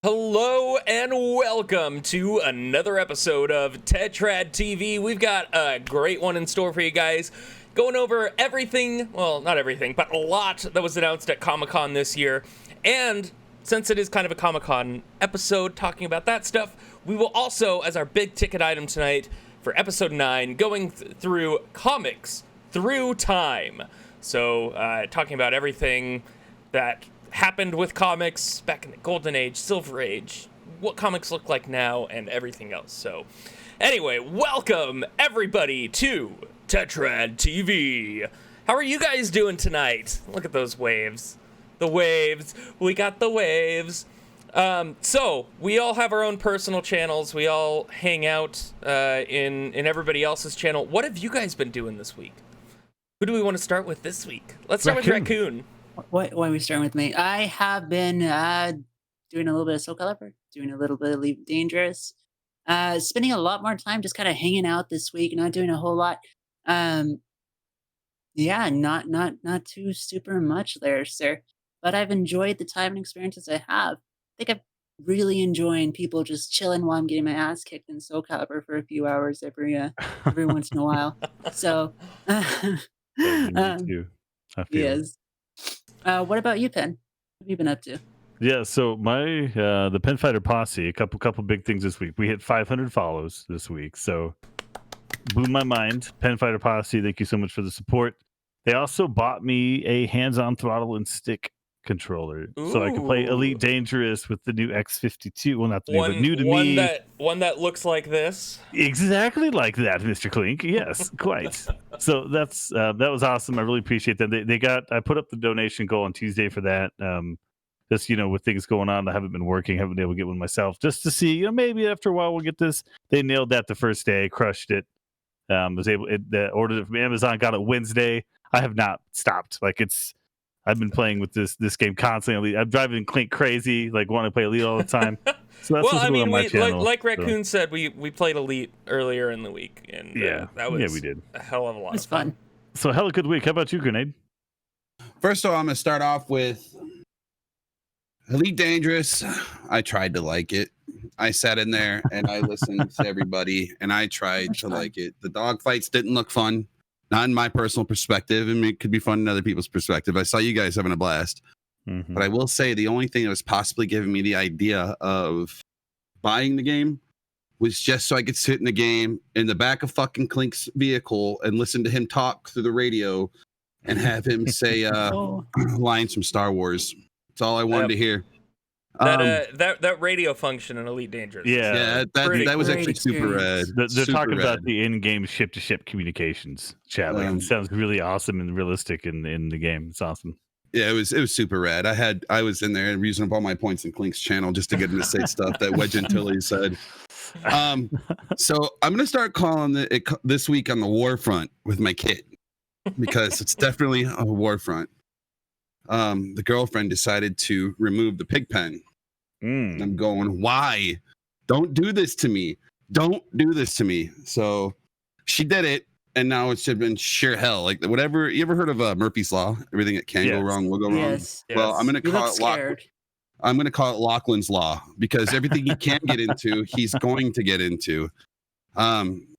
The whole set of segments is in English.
Hello and welcome to another episode of Tetrad TV. We've got a great one in store for you guys. Going over everything, well, not everything, but a lot that was announced at Comic-Con this year. And since it is kind of a Comic-Con episode talking about that stuff, we will also, as our big ticket item tonight for episode 9, going through comics through time. So, talking about everything that happened with comics back in the Golden Age, Silver Age, what comics look like now, and everything else. So, anyway, welcome everybody to Tetrad TV. How are you guys doing tonight? Look at those waves. The waves. We got the waves. So, we all have our own personal channels. We all hang out in everybody else's channel. What have you guys been doing this week? Who do we want to start with this week? Let's start with Raccoon. Why are we starting with me? I have been doing a little bit of Soul Calibur, doing a little bit of Leave Dangerous, spending a lot more time just kind of hanging out this week, not doing a whole lot. Yeah, not too super much there, sir. But I've enjoyed the time and experiences I have. I think I'm really enjoying people just chilling while I'm getting my ass kicked in Soul Calibur for a few hours every once in a while. So, Me too. I feel it. yes. What about you, Pen? What have you been up to? Yeah, so my the Pen Fighter Posse, a couple big things this week. We hit 500 follows this week, so blew my mind. Pen Fighter Posse, thank you so much for the support. They also bought me a hands-on throttle and stick controller, so I can play Elite Dangerous with the new X52. Well, not the new, but new to me. One that looks like this. Exactly like that, Mr. Clink. Yes, quite. So that was awesome. I really appreciate that. They got. I put up the donation goal on Tuesday for that. Just with things going on, I haven't been working, haven't been able to get one myself, just to see. Maybe after a while we'll get this. They nailed that the first day, crushed it. Ordered it from Amazon, got it Wednesday. I have not stopped. I've been playing with this game constantly. I'm driving Clink crazy, want to play Elite all the time. So that's what's going on my channel. Like Raccoon said, we played Elite earlier in the week, and we did a hell of a lot. It's fun. So hell of a good week. How about you, Grenade? First of all, I'm gonna start off with Elite Dangerous. I tried to like it. I sat in there and I listened to everybody, and I tried to like it. The dogfights didn't look fun. Not in my personal perspective. I mean, it could be fun in other people's perspective. I saw you guys having a blast. Mm-hmm. But I will say the only thing that was possibly giving me the idea of buying the game was just so I could sit in the game in the back of fucking Clink's vehicle and listen to him talk through the radio and have him say lines from Star Wars. That's all I wanted to hear. That radio function in Elite Dangerous. Yeah, that was actually super rad. They're talking about the in-game ship-to-ship communications chat. It sounds really awesome and realistic in the game. It's awesome. Yeah, it was super rad. I was in there and using up all my points in Clink's channel just to get him to say stuff that Wedge and Tilly said. So I'm gonna start calling it this week on the war front with my kid, because it's definitely a war front. The girlfriend decided to remove the pig pen. I'm going, why? Don't do this to me. Don't do this to me. So she did it, and now it's just been sheer hell. Whatever. You ever heard of Murphy's Law? Everything that can go wrong will go wrong. Yes. Well, I'm gonna call it I'm gonna call it Lachlan's Law, because everything he can get into, he's going to get into.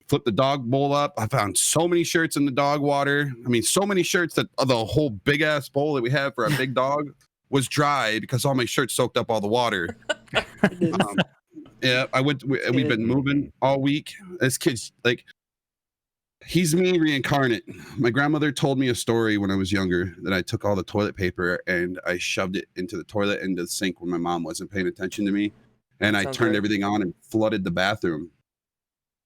Flip the dog bowl up. I found so many shirts in the dog water. I mean, so many shirts that the whole big ass bowl that we have for a big dog was dry because all my shirts soaked up all the water. Yeah, we've been moving all week. This kid's he's me reincarnate. My grandmother told me a story when I was younger that I took all the toilet paper and I shoved it into the toilet, into the sink when my mom wasn't paying attention to me. And I turned everything on and flooded the bathroom.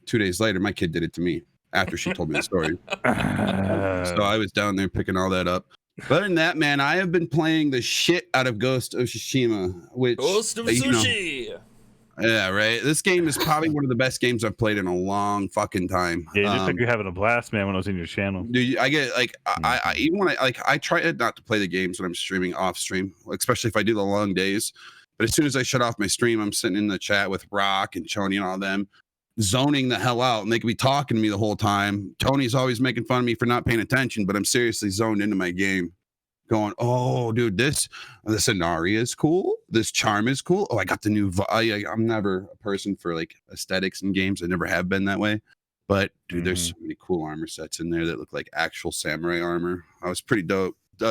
2 days later, my kid did it to me after she told me the story. So I was down there picking all that up. But other than that, man, I have been playing the shit out of Ghost of Tsushima, which Ghost of Sushi. Yeah, right. This game is probably one of the best games I've played in a long fucking time. Yeah, just you're having a blast, man. When I was in your channel, dude, I get I even when I try not to play the games when I'm streaming off stream, especially if I do the long days. But as soon as I shut off my stream, I'm sitting in the chat with Brock and Choni and all them, zoning the hell out, and they could be talking to me the whole time. Tony's always making fun of me for not paying attention, but I'm seriously zoned into my game going, oh, dude, this Inari is cool. This charm is cool. Oh, I got the new. I'm never a person for like aesthetics in games. I never have been that way. But dude, there's so many cool armor sets in there that look like actual samurai armor. I was pretty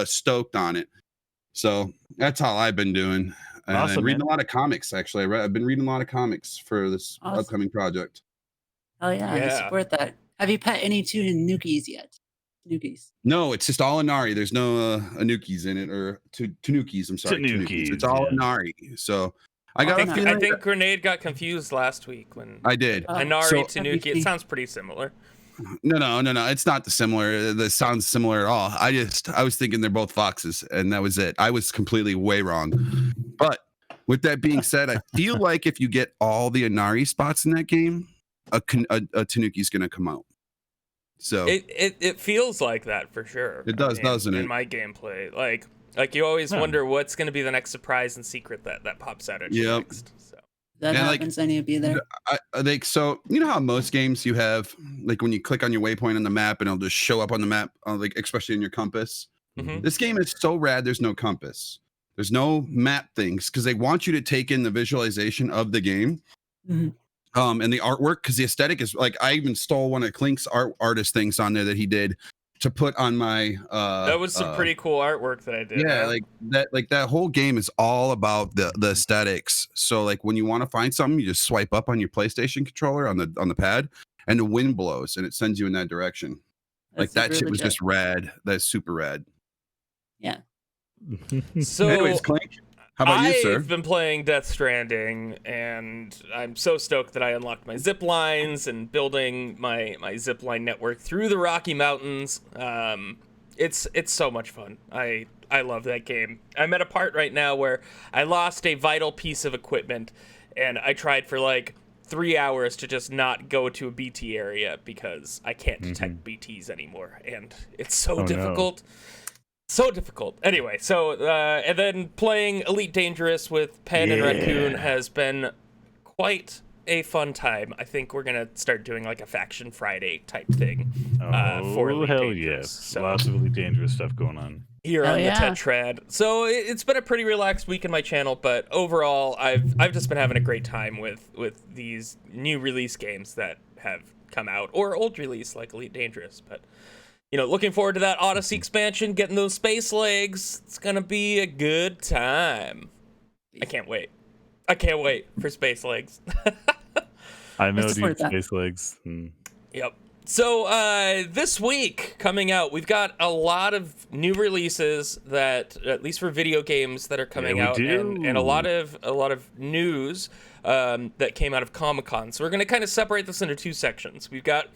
stoked on it. So that's all I've been doing. And Awesome, reading man. a lot of comics, actually. I've been reading a lot of comics for this Awesome. upcoming project. Oh yeah, I Yeah. support that. Have you pet any Tanukis yet? Tanukis. No, it's just all Inari. There's no Anukis in it, or Tanukis. I'm sorry, Tanukis. It's all Inari. So I got a feeling. I think Grenade got confused last week when I did. Inari So- Tanuki. It sounds pretty similar. No. It's not the similar. That sounds similar at all. I was thinking they're both foxes, and that was it. I was completely way wrong. But with that being said, I feel like if you get all the Inari spots in that game, a Tanuki's gonna come out. So It feels like that for sure. It does, doesn't it? In my gameplay, like you always wonder what's going to be the next surprise and secret that pops out at you Yep. next. So. That And, like, happens. I need to be there. I think so. You know how most games you have like when you click on your waypoint on the map and it'll just show up on the map, like especially in your compass. Mhm. This game is so rad. There's no compass. There's no map things because they want you to take in the visualization of the game. Mhm. And the artwork, because the aesthetic is like I even stole one of Clink's artist things on there that he did to put on my That was some pretty cool artwork that I did. yeah, man. like that whole game is all about the aesthetics. So like when you want to find something, you just swipe up on your PlayStation controller on the pad, and the wind blows and it sends you in that direction. Like That's that shit super was legit. just rad. That's super rad. Yeah. So Anyways, Clink, how about you, sir? I've been playing Death Stranding, and I'm so stoked that I unlocked my zip lines and building my zip line network through the Rocky Mountains. It's so much fun. I love that game. I'm at a part right now where I lost a vital piece of equipment, and I tried for like 3 hours to just not go to a BT area because I can't detect BTs anymore, and it's so difficult. So difficult. Anyway, so and then playing Elite Dangerous with Pen and Raccoon has been quite a fun time. I think we're gonna start doing like a Faction Friday type thing for Elite hell Dangerous. yes. So Lots of Elite Dangerous stuff going on. here Hell on yeah. the Tetrad. So it's been a pretty relaxed week in my channel, but overall I've just been having a great time with these new release games that have come out, or old release like Elite Dangerous. But looking forward to that Odyssey expansion, getting those space legs. It's gonna be a good time. I can't wait. I can't wait for space legs. I know, support dude. that. Space legs. Yep. So this week coming out, we've got a lot of new releases that, at least for video games, that are coming we out, do. and a lot of news that came out of Comic-Con. So we're gonna kind of separate this into two sections. We've got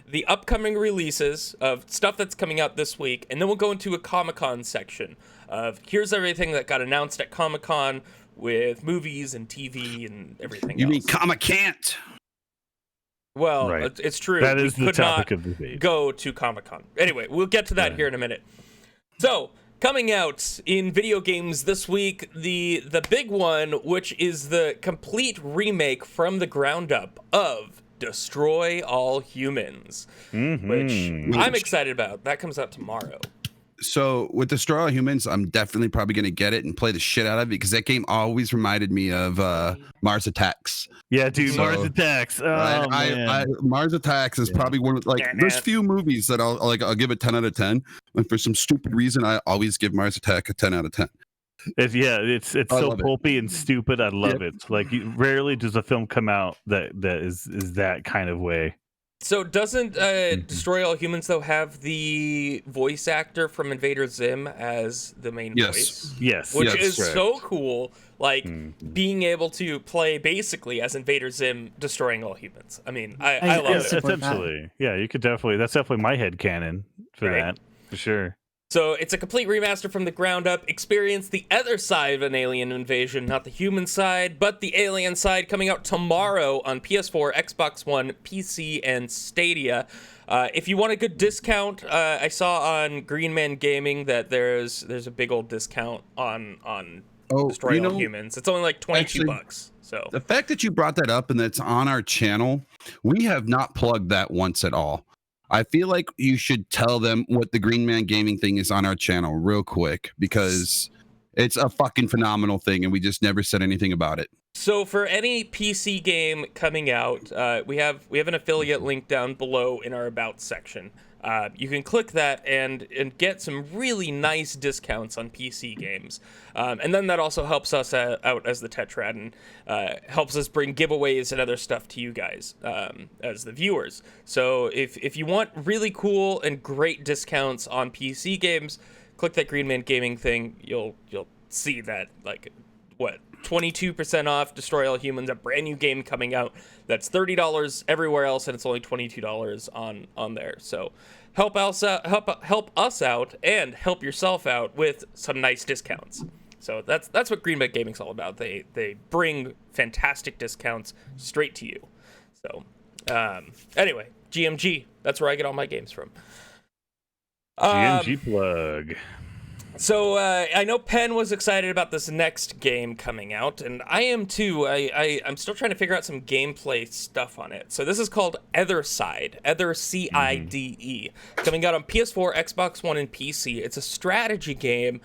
the upcoming releases of stuff that's coming out this week, and then we'll go into a Comic-Con section of here's everything that got announced at Comic-Con with movies and TV and everything You else. mean Comic can't? Well, Right. it's true. That We is the could topic not of debate. go to Comic-Con. Anyway, we'll get to that here in a minute. So, coming out in video games this week, the big one, which is the complete remake from the ground up of Destroy All Humans, which I'm excited about. That comes out tomorrow. So with Destroy All Humans, I'm definitely probably going to get it and play the shit out of it because that game always reminded me of Mars Attacks. Yeah, dude. So, Mars Attacks. Oh, man. Mars Attacks is probably one of there's few movies that I'll give a 10 out of 10, and for some stupid reason I always give Mars Attack a 10 out of 10. It's so love it. pulpy and stupid. I love it. Like rarely does a film come out that is that kind of way. So doesn't Destroy All Humans, though, have the voice actor from Invader Zim as the main voice? Yes. Which yes, is correct. so cool, like being able to play basically as Invader Zim destroying all humans. I mean, I love Yeah, it. support that. essentially. Yeah, you could definitely. That's definitely my head canon for Right. that, for sure. So it's a complete remaster from the ground up. Experience the other side of an alien invasion, not the human side, but the alien side, coming out tomorrow on PS4, Xbox One, PC, and Stadia. If you want a good discount, I saw on Green Man Gaming that there's a big old discount on Destroy All Humans. It's only like $22. So The fact that you brought that up and that's on our channel, we have not plugged that once at all. I feel like you should tell them what the Green Man Gaming thing is on our channel real quick, because it's a fucking phenomenal thing and we just never said anything about it. So for any PC game coming out, we have an affiliate link down below in our About section. You can click that and get some really nice discounts on PC games. And then that also helps us out as the Tetrad, and helps us bring giveaways and other stuff to you guys as the viewers. So if you want really cool and great discounts on PC games, click that Green Man Gaming thing. You'll see that, like, what, 22% off Destroy All Humans, a brand new game coming out that's $30 everywhere else, and it's only $22 on there. So help us out and help yourself out with some nice discounts. So that's what Green Man Gaming's all about. They bring fantastic discounts straight to you. So anyway, GMG, that's where I get all my games from. GMG plug. So I know Penn was excited about this next game coming out, and I am too. I'm still trying to figure out some gameplay stuff on it. So this is called Etherside, CIDE, coming out on PS4, Xbox One, and PC. It's a strategy game,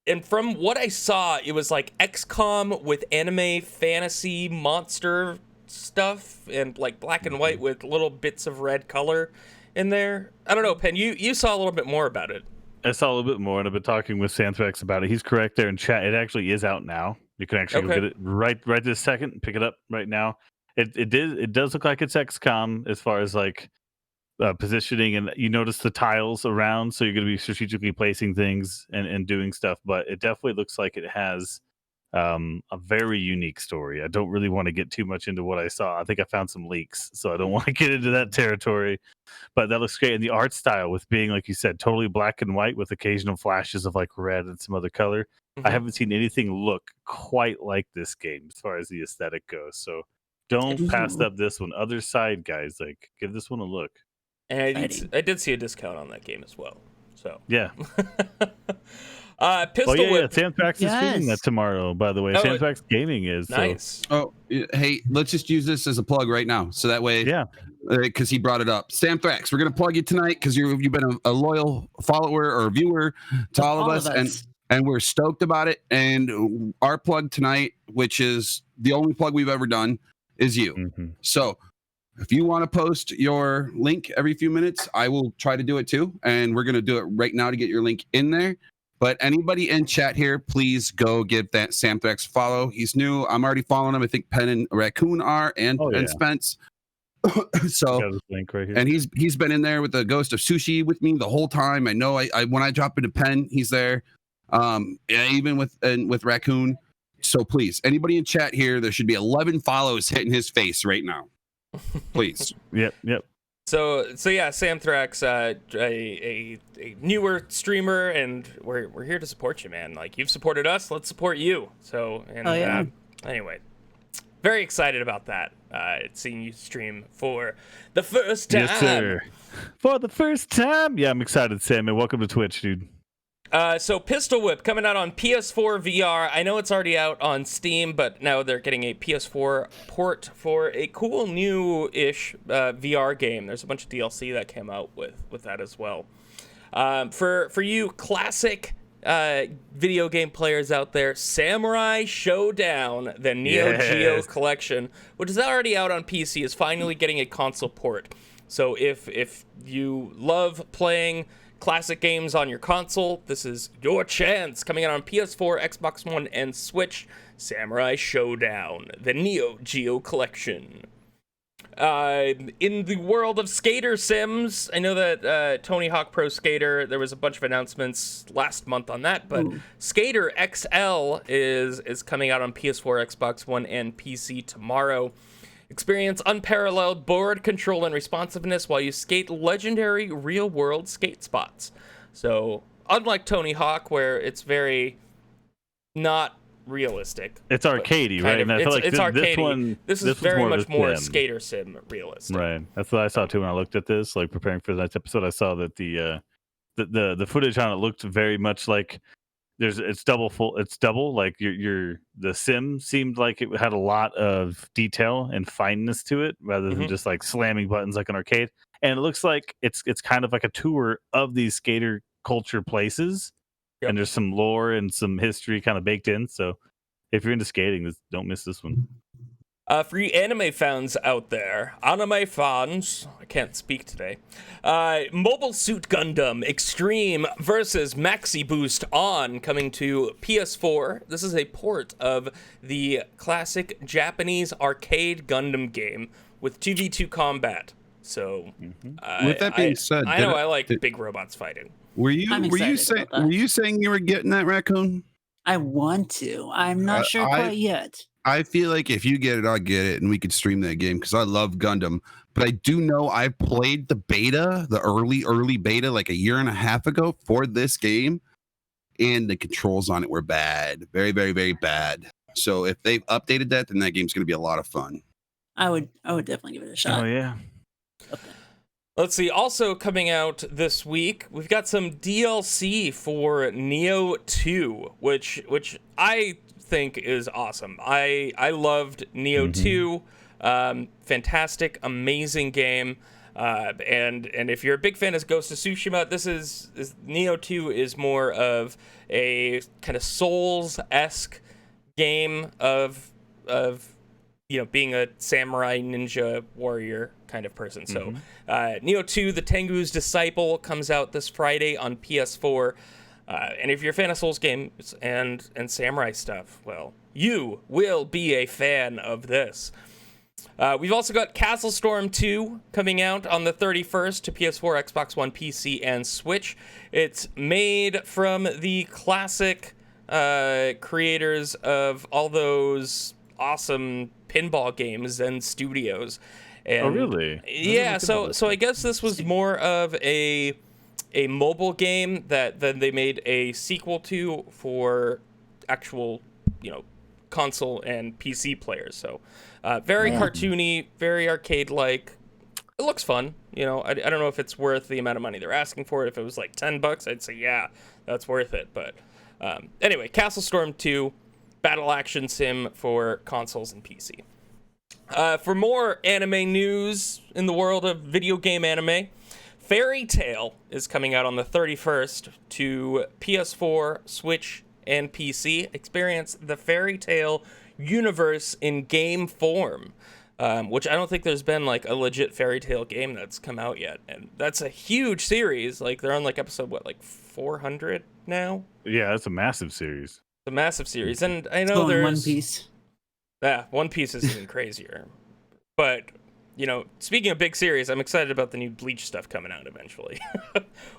and from what I saw, it was like XCOM with anime, fantasy, monster stuff, and like black and white with little bits of red color in there. I don't know, Penn, you saw a little bit more about it. I saw a little bit more, and I've been talking with Santhrax about it. He's correct there in chat. It actually is out now. You can actually go get it right this second. Pick it up right now. It does look like it's XCOM as far as like positioning, and you notice the tiles around, so you're going to be strategically placing things and doing stuff. But it definitely looks like it has a very unique story. I don't really want to get too much into what I saw. I think I found some leaks, so I don't want to get into that territory. But that looks great. And the art style, with being, like you said, totally black and white with occasional flashes of like red and some other color. Mm-hmm. I haven't seen anything look quite like this game as far as the aesthetic goes. So don't pass up this one. Other side, guys, like give this one a look. And I did see a discount on that game as well. So yeah. Pistol Whip. Yeah. Santhrax is streaming that tomorrow, by the way. Santhrax Gaming is. Nice. So. Oh, hey, let's just use this as a plug right now. So that way, because he brought it up. Santhrax, we're going to plug you tonight because you've been a loyal follower or viewer to all of us. And we're stoked about it. And our plug tonight, which is the only plug we've ever done, is you. Mm-hmm. So if you want to post your link every few minutes, I will try to do it too. And we're going to do it right now to get your link in there. But anybody in chat here, please go give that Santhrax follow. He's new. I'm already following him. I think Penn and Raccoon are, and Spence. So, link right here. And he's been in there with the Ghost of Sushi with me the whole time. I know. I when I drop into Penn, he's there. Even with Raccoon. So please, anybody in chat here, there should be 11 follows hitting his face right now. Please. Yep. So yeah, Santhrax, a newer streamer, and we're here to support you, man. Like, you've supported us, let's support you. So, and anyway, very excited about that. Seeing you stream for the first time. Yes, sir. For the first time. Yeah, I'm excited, Sam, and welcome to Twitch, dude. So Pistol Whip coming out on PS4 VR. I know it's already out on Steam, but now they're getting a PS4 port for a cool new-ish VR game. There's a bunch of DLC that came out with that as well. For you classic video game players out there, Samurai Showdown, the Neo Geo collection, which is already out on PC, is finally getting a console port. So if you love playing classic games on your console, this is your chance. Coming out on PS4, Xbox One, and Switch, Samurai Showdown, the Neo Geo collection. In the world of skater sims, I know that Tony Hawk Pro Skater, there was a bunch of announcements last month on that, but Skater XL is coming out on PS4, Xbox One, and PC tomorrow. Experience unparalleled board control and responsiveness while you skate legendary real-world skate spots. So, unlike Tony Hawk, where it's very not realistic. It's arcadey, right? And I feel like it's arcadey. This is very much more skater sim realistic. Right. That's what I saw too when I looked at this, like preparing for the next episode. I saw that the footage on it looked very much like it's double. Like the sim seemed like it had a lot of detail and fineness to it, rather than just like slamming buttons like an arcade. and it looks like it's kind of like a tour of these skater culture places, Yep. and there's some lore and some history kind of baked in. So if you're into skating, don't miss this one. For you anime fans out there, I can't speak today. Mobile Suit Gundam Extreme versus Maxi Boost On coming to PS4. This is a port of the classic Japanese arcade Gundam game with 2v2 combat. So, With that being said, I know I like big robots fighting. Were you I'm excited about that. were you saying you were getting that raccoon? I want to. I'm not sure quite yet. I feel like if you get it, I'll get it, and we could stream that game because I love Gundam. But I do know I played the beta, the early beta, like a year and a half ago for this game, and the controls on it were bad, very, very, very bad. So if they've updated that, then that game's going to be a lot of fun. I would definitely give it a shot. Oh yeah. Okay. Let's see, also coming out this week, we've got some DLC for Neo 2, which I think is awesome. I loved Neo 2. Fantastic, amazing game. And if you're a big fan of Ghost of Tsushima, this is Neo 2 is more of a kind of Souls-esque game of being a samurai ninja warrior kind of person. So Neo 2, The Tengu's Disciple, comes out this Friday on PS4. And if you're a fan of Souls games and samurai stuff, well, you will be a fan of this. We've also got Castle Storm 2 coming out on the 31st to PS4, Xbox One, PC, and Switch. It's made from the classic creators of all those awesome pinball games and studios. And, Oh really? Yeah, so I guess this was more of a mobile game that then they made a sequel to for actual, console and PC players. So very cartoony, very arcade-like. It looks fun. I don't know if it's worth the amount of money they're asking for it. If it was like $10, I'd say, yeah, that's worth it. But anyway, Castle Storm 2, battle action sim for consoles and PC. For more anime news in the world of video game anime, Fairy Tail is coming out on the 31st to PS4, Switch, and PC. Experience the Fairy Tail universe in game form, which I don't think there's been like a legit Fairy Tail game that's come out yet. And that's a huge series. Like they're on like episode, 400 now? Yeah, it's a massive series. It's a massive series. And I know Go in there's... One Piece. Yeah, One Piece is even crazier. But... speaking of big series, I'm excited about the new Bleach stuff coming out eventually.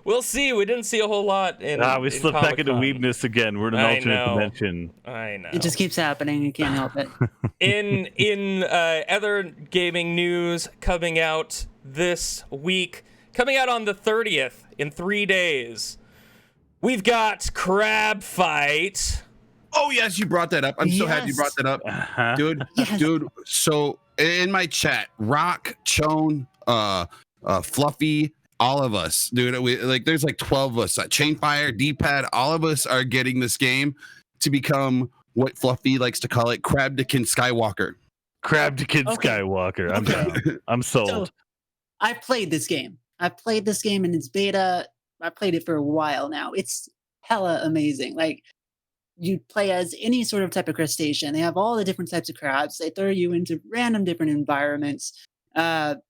We'll see. We didn't see a whole lot we slipped back into weebness again. We're in an alternate dimension. I know. It just keeps happening. You can't help it. In other gaming news coming out this week, coming out on the 30th in 3 days, we've got Crab Fight. Oh yes, you brought that up. I'm so happy you brought that up, dude. Yes. Dude, so in my chat, Rock, Chone, Fluffy, all of us, dude. There's like 12 of us. Chainfire, D-Pad, all of us are getting this game to become what Fluffy likes to call it, Crabdikin Skywalker. Crabdikin Skywalker. I'm down. I'm sold. So, I played this game. In its beta. I played it for a while now. It's hella amazing. Like, you play as any sort of type of crustacean. They have all the different types of crabs. They throw you into random different environments.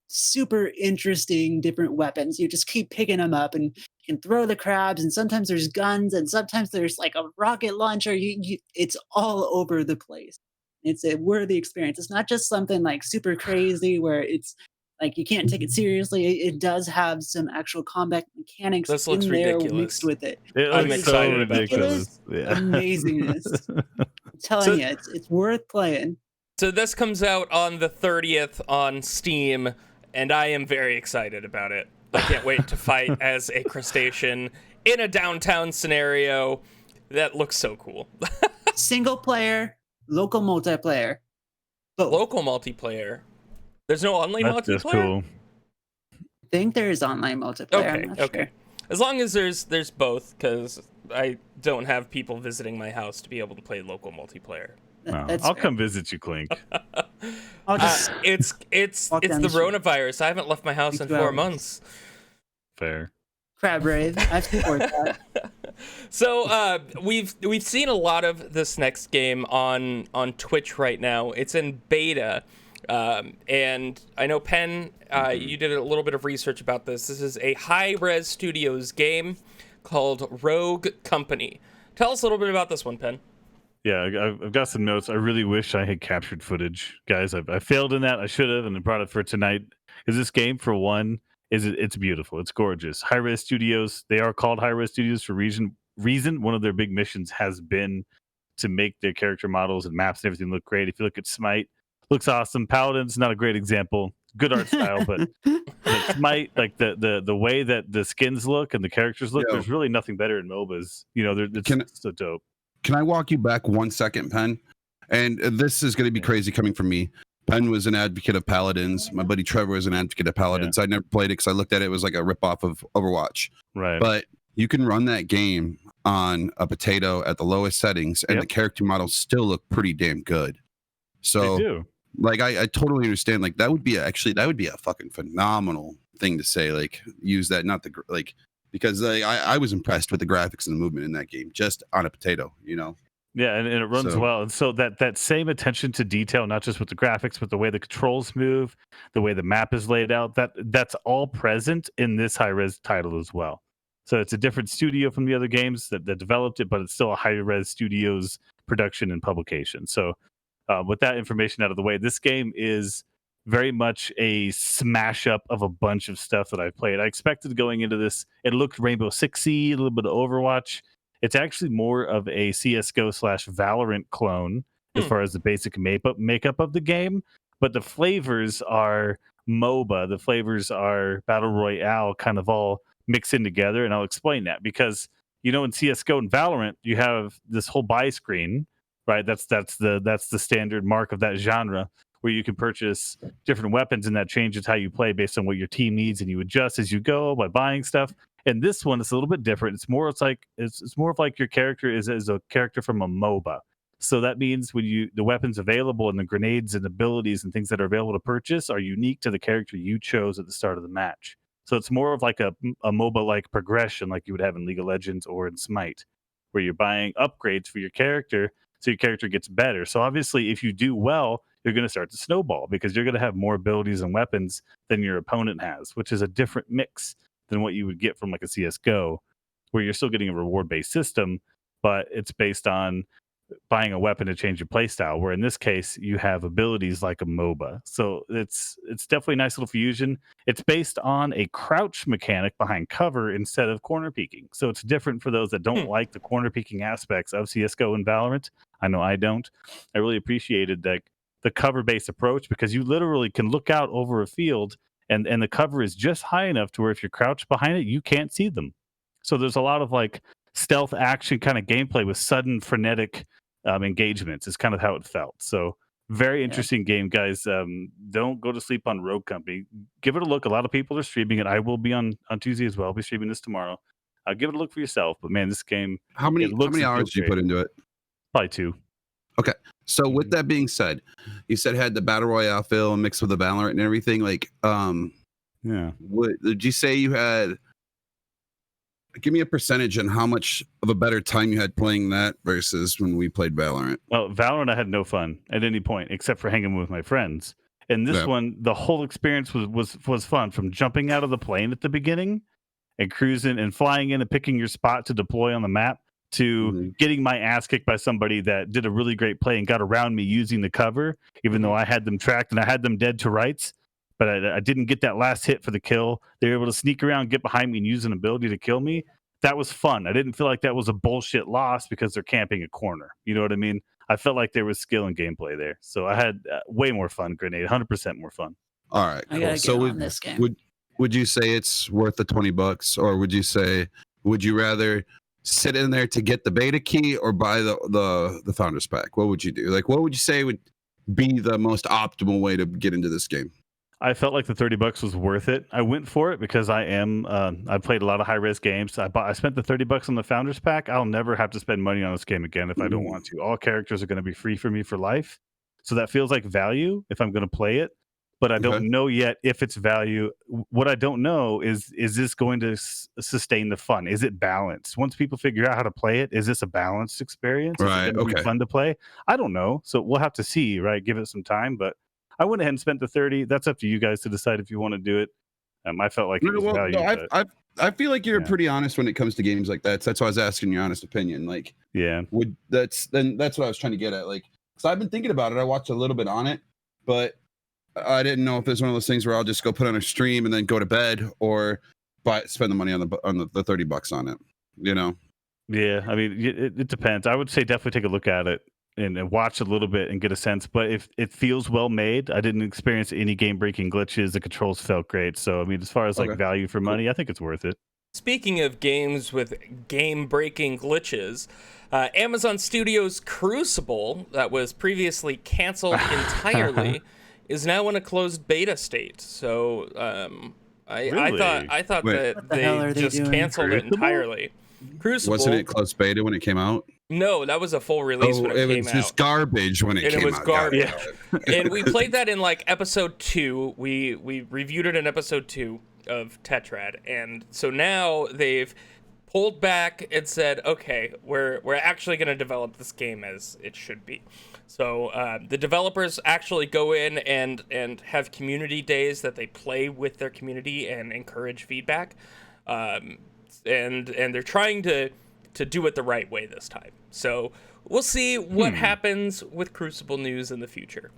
Super interesting different weapons. You just keep picking them up and can throw the crabs. And sometimes there's guns, and sometimes there's like a rocket launcher. It's all over the place. It's a worthy experience. It's not just something like super crazy where it's like you can't take it seriously. It does have some actual combat mechanics This looks in there ridiculous. mixed with it. It I'm looks excited so about ridiculous. Yeah. Amazingness. I'm telling you, it's worth playing. So this comes out on the 30th on Steam, and I am very excited about it. I can't wait to fight as a crustacean in a downtown scenario. That looks so cool. Single player, local multiplayer. Both. Local multiplayer. There's no online That's multiplayer? just cool. I think there is online multiplayer. I'm not Okay. sure. As long as there's both, because I don't have people visiting my house to be able to play local multiplayer. That's I'll fair. come visit you, Clink. I'll just It's walk down the the street. coronavirus. I haven't left my house in 2 4 hours. months. Fair. crab rave. I support that. So we've seen a lot of this next game on Twitch right now. It's in beta, and I know Penn, you did a little bit of research about this. This is a Hi-Rez Studios game called Rogue Company. Tell us a little bit about this one, Penn. Yeah, I've got some notes. I really wish I had captured footage, guys. I failed in that. I should have, and I brought it for tonight. Is this game, for one, it's beautiful. It's gorgeous. Hi-Rez Studios. They are called Hi-Rez Studios for reason. One of their big missions has been to make their character models and maps and everything look great. If you look at Smite, looks awesome. Paladin's not a great example. Good art style, but Smite, like the way that the skins look and the characters look, there's really nothing better in MOBAs. You know, it's so dope. Can I walk you back 1 second, Penn? And this is going to be crazy coming from me. Penn was an advocate of Paladins. My buddy Trevor was an advocate of Paladins. I never played it because I looked at it was like a ripoff of Overwatch. Right. But you can run that game on a potato at the lowest settings, and the character models still look pretty damn good. So, they do. Like, I totally understand. Like, that would be a fucking phenomenal thing to say. Like, use that, not the like. Because I was impressed with the graphics and the movement in that game, just on a potato, you know? Yeah, and it runs well. And so that same attention to detail, not just with the graphics, but the way the controls move, the way the map is laid out, that's all present in this Hi-Rez title as well. So it's a different studio from the other games that developed it, but it's still a Hi-Rez Studios production and publication. So with that information out of the way, this game is very much a smash up of a bunch of stuff that I've played. I expected going into this, it looked Rainbow Six-y, a little bit of Overwatch. It's actually more of a CSGO/Valorant clone as far as the basic makeup of the game, but the flavors are MOBA. The flavors are Battle Royale, kind of all mixed in together, and I'll explain that because in CSGO and Valorant you have this whole buy screen, right? That's the standard mark of that genre, where you can purchase different weapons, and that changes how you play based on what your team needs, and you adjust as you go by buying stuff. And this one is a little bit different. It's more of like your character is a character from a MOBA. So that means when the weapons available and the grenades and abilities and things that are available to purchase are unique to the character you chose at the start of the match. So it's more of like a MOBA-like progression like you would have in League of Legends or in Smite, where you're buying upgrades for your character so your character gets better. So obviously, if you do well, you're going to start to snowball because you're going to have more abilities and weapons than your opponent has, which is a different mix than what you would get from like a CSGO, where you're still getting a reward-based system, but it's based on buying a weapon to change your playstyle, where in this case, you have abilities like a MOBA. So it's definitely a nice little fusion. It's based on a crouch mechanic behind cover instead of corner peeking. So it's different for those that don't like the corner peeking aspects of CSGO and Valorant. I know I don't. I really appreciated that the cover-based approach, because you literally can look out over a field and the cover is just high enough to where if you're crouched behind it, you can't see them. So there's a lot of like stealth action kind of gameplay with sudden frenetic engagements is kind of how it felt. So very interesting game, guys. Don't go to sleep on Rogue Company. Give it a look. A lot of people are streaming it. I will be on Tuesday as well. I'll be streaming this tomorrow. Give it a look for yourself. But man, this game, how many hours did you put into it? Probably 2. Okay. So with that being said, you said it had the Battle Royale feel mixed with the Valorant and everything. Like, what did you say you had? Give me a percentage on how much of a better time you had playing that versus when we played Valorant. Well, Valorant, I had no fun at any point except for hanging with my friends. And this one, the whole experience was fun, from jumping out of the plane at the beginning and cruising and flying in and picking your spot to deploy on the map, to getting my ass kicked by somebody that did a really great play and got around me using the cover, even though I had them tracked and I had them dead to rights. But I didn't get that last hit for the kill. They were able to sneak around, get behind me, and use an ability to kill me. That was fun. I didn't feel like that was a bullshit loss because they're camping a corner. You know what I mean? I felt like there was skill and gameplay there. So I had way more fun, Grenade, 100% more fun. All right, cool. I gotta get on this game. Would you say it's worth the $20, or would you rather sit in there to get the beta key or buy the founders pack? What would you do? Like, what would you say would be the most optimal way to get into this game? I felt like the $30 was worth it. I went for it because I played a lot of high risk games. I spent the $30 on the Founders Pack. I'll never have to spend money on this game again if I don't want to. All characters are going to be free for me for life, so that feels like value if I'm going to play it. But I don't know yet if it's value. What I don't know is this going to sustain the fun? Is it balanced? Once people figure out how to play it, is this a balanced experience? Right. Is it going to be fun to play? I don't know. So we'll have to see, right? Give it some time. But I went ahead and spent the 30. That's up to you guys to decide if you want to do it. I felt like it was value. No, I feel like you're pretty honest when it comes to games like that. So that's why I was asking your honest opinion. Like, that's what I was trying to get at. Like, because I've been thinking about it. I watched a little bit on it, but I didn't know if it's one of those things where I'll just go put on a stream and then go to bed, or spend the money on the $30 on it. You know? Yeah, I mean, it depends. I would say definitely take a look at it and watch a little bit and get a sense. But if it feels well made, I didn't experience any game breaking glitches. The controls felt great. So I mean, as far as like value for money, I think it's worth it. Speaking of games with game-breaking glitches, Amazon Studios' Crucible, that was previously canceled entirely, is now in a closed beta state. So I thought that they just canceled it entirely. Crucible, wasn't it closed beta when it came out? No, that was a full release when it came out. It was just garbage when it came out. It was garbage. And we played that in like episode 2. We reviewed it in episode 2 of Tetrad, and so now they've pulled back and said, okay, we're actually going to develop this game as it should be. So the developers actually go in and have community days that they play with their community and encourage feedback, and they're trying to do it the right way this time. So we'll see what happens with Crucible news in the future.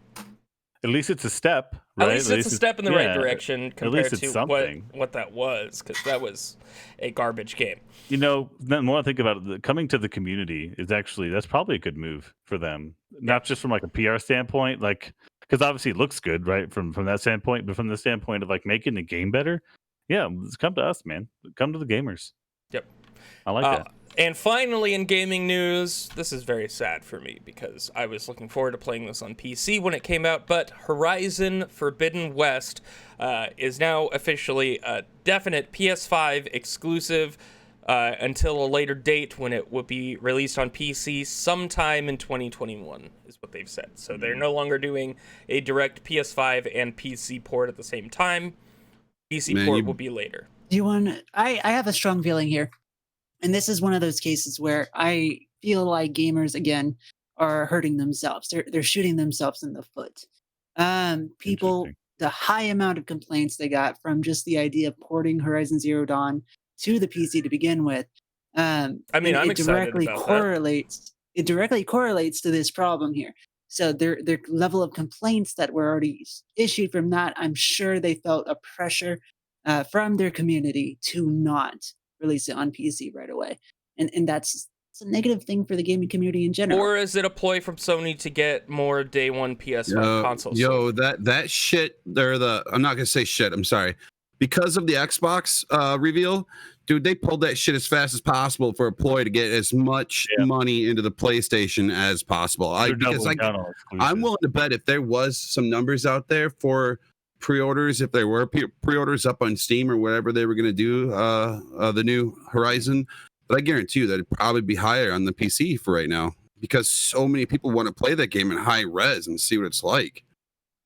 At least it's a step, right? At least it's a step in the right direction compared to what that was, because that was a garbage game. You know, the more I think about it, coming to the community is actually, that's probably a good move for them. Not just from like a PR standpoint, like, because obviously it looks good, right? From that standpoint, but from the standpoint of like making the game better, yeah, come to us, man. Come to the gamers. Yep. I like that. And finally, in gaming news, this is very sad for me because I was looking forward to playing this on PC when it came out, but Horizon Forbidden West is now officially a definite PS5 exclusive until a later date when it will be released on PC sometime in 2021, is what they've said. So they're no longer doing a direct PS5 and PC port at the same time. PC port will be later. I have a strong feeling here. And this is one of those cases where I feel like gamers, again, are hurting themselves. They're shooting themselves in the foot. People, the high amount of complaints they got from just the idea of porting Horizon Zero Dawn to the PC to begin with. I'm excited about that. It directly correlates to this problem here. So their level of complaints that were already issued from that, I'm sure they felt a pressure from their community to not release it on PC right away, and that's a negative thing for the gaming community in general. Or is it a ploy from Sony to get more day one PS5 consoles? That shit. I'm not gonna say shit. I'm sorry. Because of the Xbox reveal, dude, they pulled that shit as fast as possible for a ploy to get as much money into the PlayStation as possible. I'm willing to bet if there was some numbers out there for pre-orders, if there were pre-orders up on Steam or whatever they were going to do, the new Horizon, but I guarantee you that it'd probably be higher on the PC for right now because so many people want to play that game in high res and see what it's like.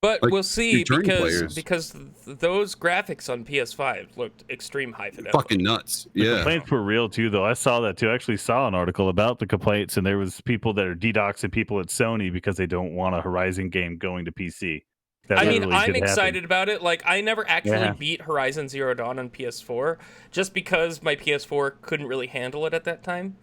But we'll see because those graphics on PS5 looked extreme high fidelity. Fucking nuts. The complaints were real too, though. I saw that too. I actually saw an article about the complaints, and there was people that are DDoSing people at Sony because they don't want a Horizon game going to PC. I'm excited about it. Like, I never actually beat Horizon Zero Dawn on PS4 just because my PS4 couldn't really handle it at that time.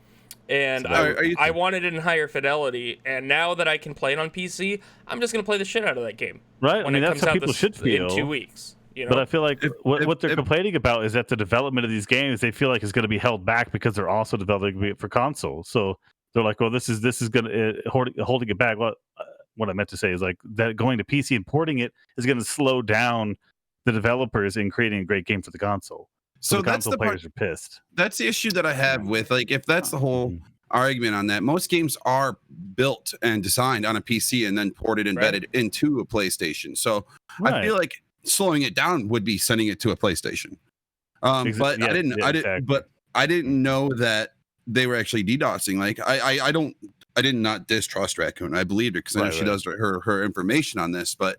And I wanted it in higher fidelity. And now that I can play it on PC, I'm just going to play the shit out of that game. Right. I mean, that's how people should feel. In 2 weeks. You know? But I feel like what they're complaining about is that the development of these games, they feel like is going to be held back because they're also developing it for console. So they're like, well, this is going to holding it back. Well, what I meant to say is like that going to PC and porting it is going to slow down the developers in creating a great game for the console. So the console players are pissed. That's the issue that I have with, like, if that's the whole argument on that, most games are built and designed on a PC and then ported embedded into a PlayStation. So I feel like slowing it down would be sending it to a PlayStation. But yeah, I didn't. exactly. But I didn't know that they were actually DDoSing. Like I did not distrust Raccoon. I believed her because I know she does her information on this. But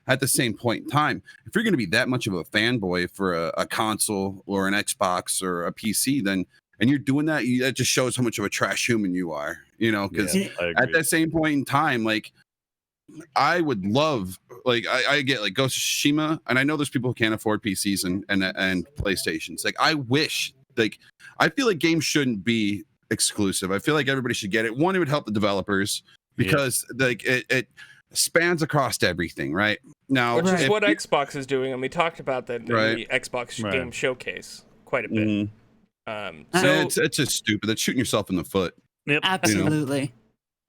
at the same point in time, if you're going to be that much of a fanboy for a console or an Xbox or a PC, then and you're doing that, that just shows how much of a trash human you are. You know, because at that same point in time, like I would love, like I get like Ghost of Tsushima, and I know there's people who can't afford PCs and PlayStations. Like I wish, like I feel like games shouldn't be exclusive. I feel like everybody should get it. One, it would help the developers because like it spans across everything, right? Now, which is what Xbox is doing, and we talked about that in the Xbox game showcase quite a bit. So it's just stupid. That's shooting yourself in the foot. Yep. Absolutely. You know?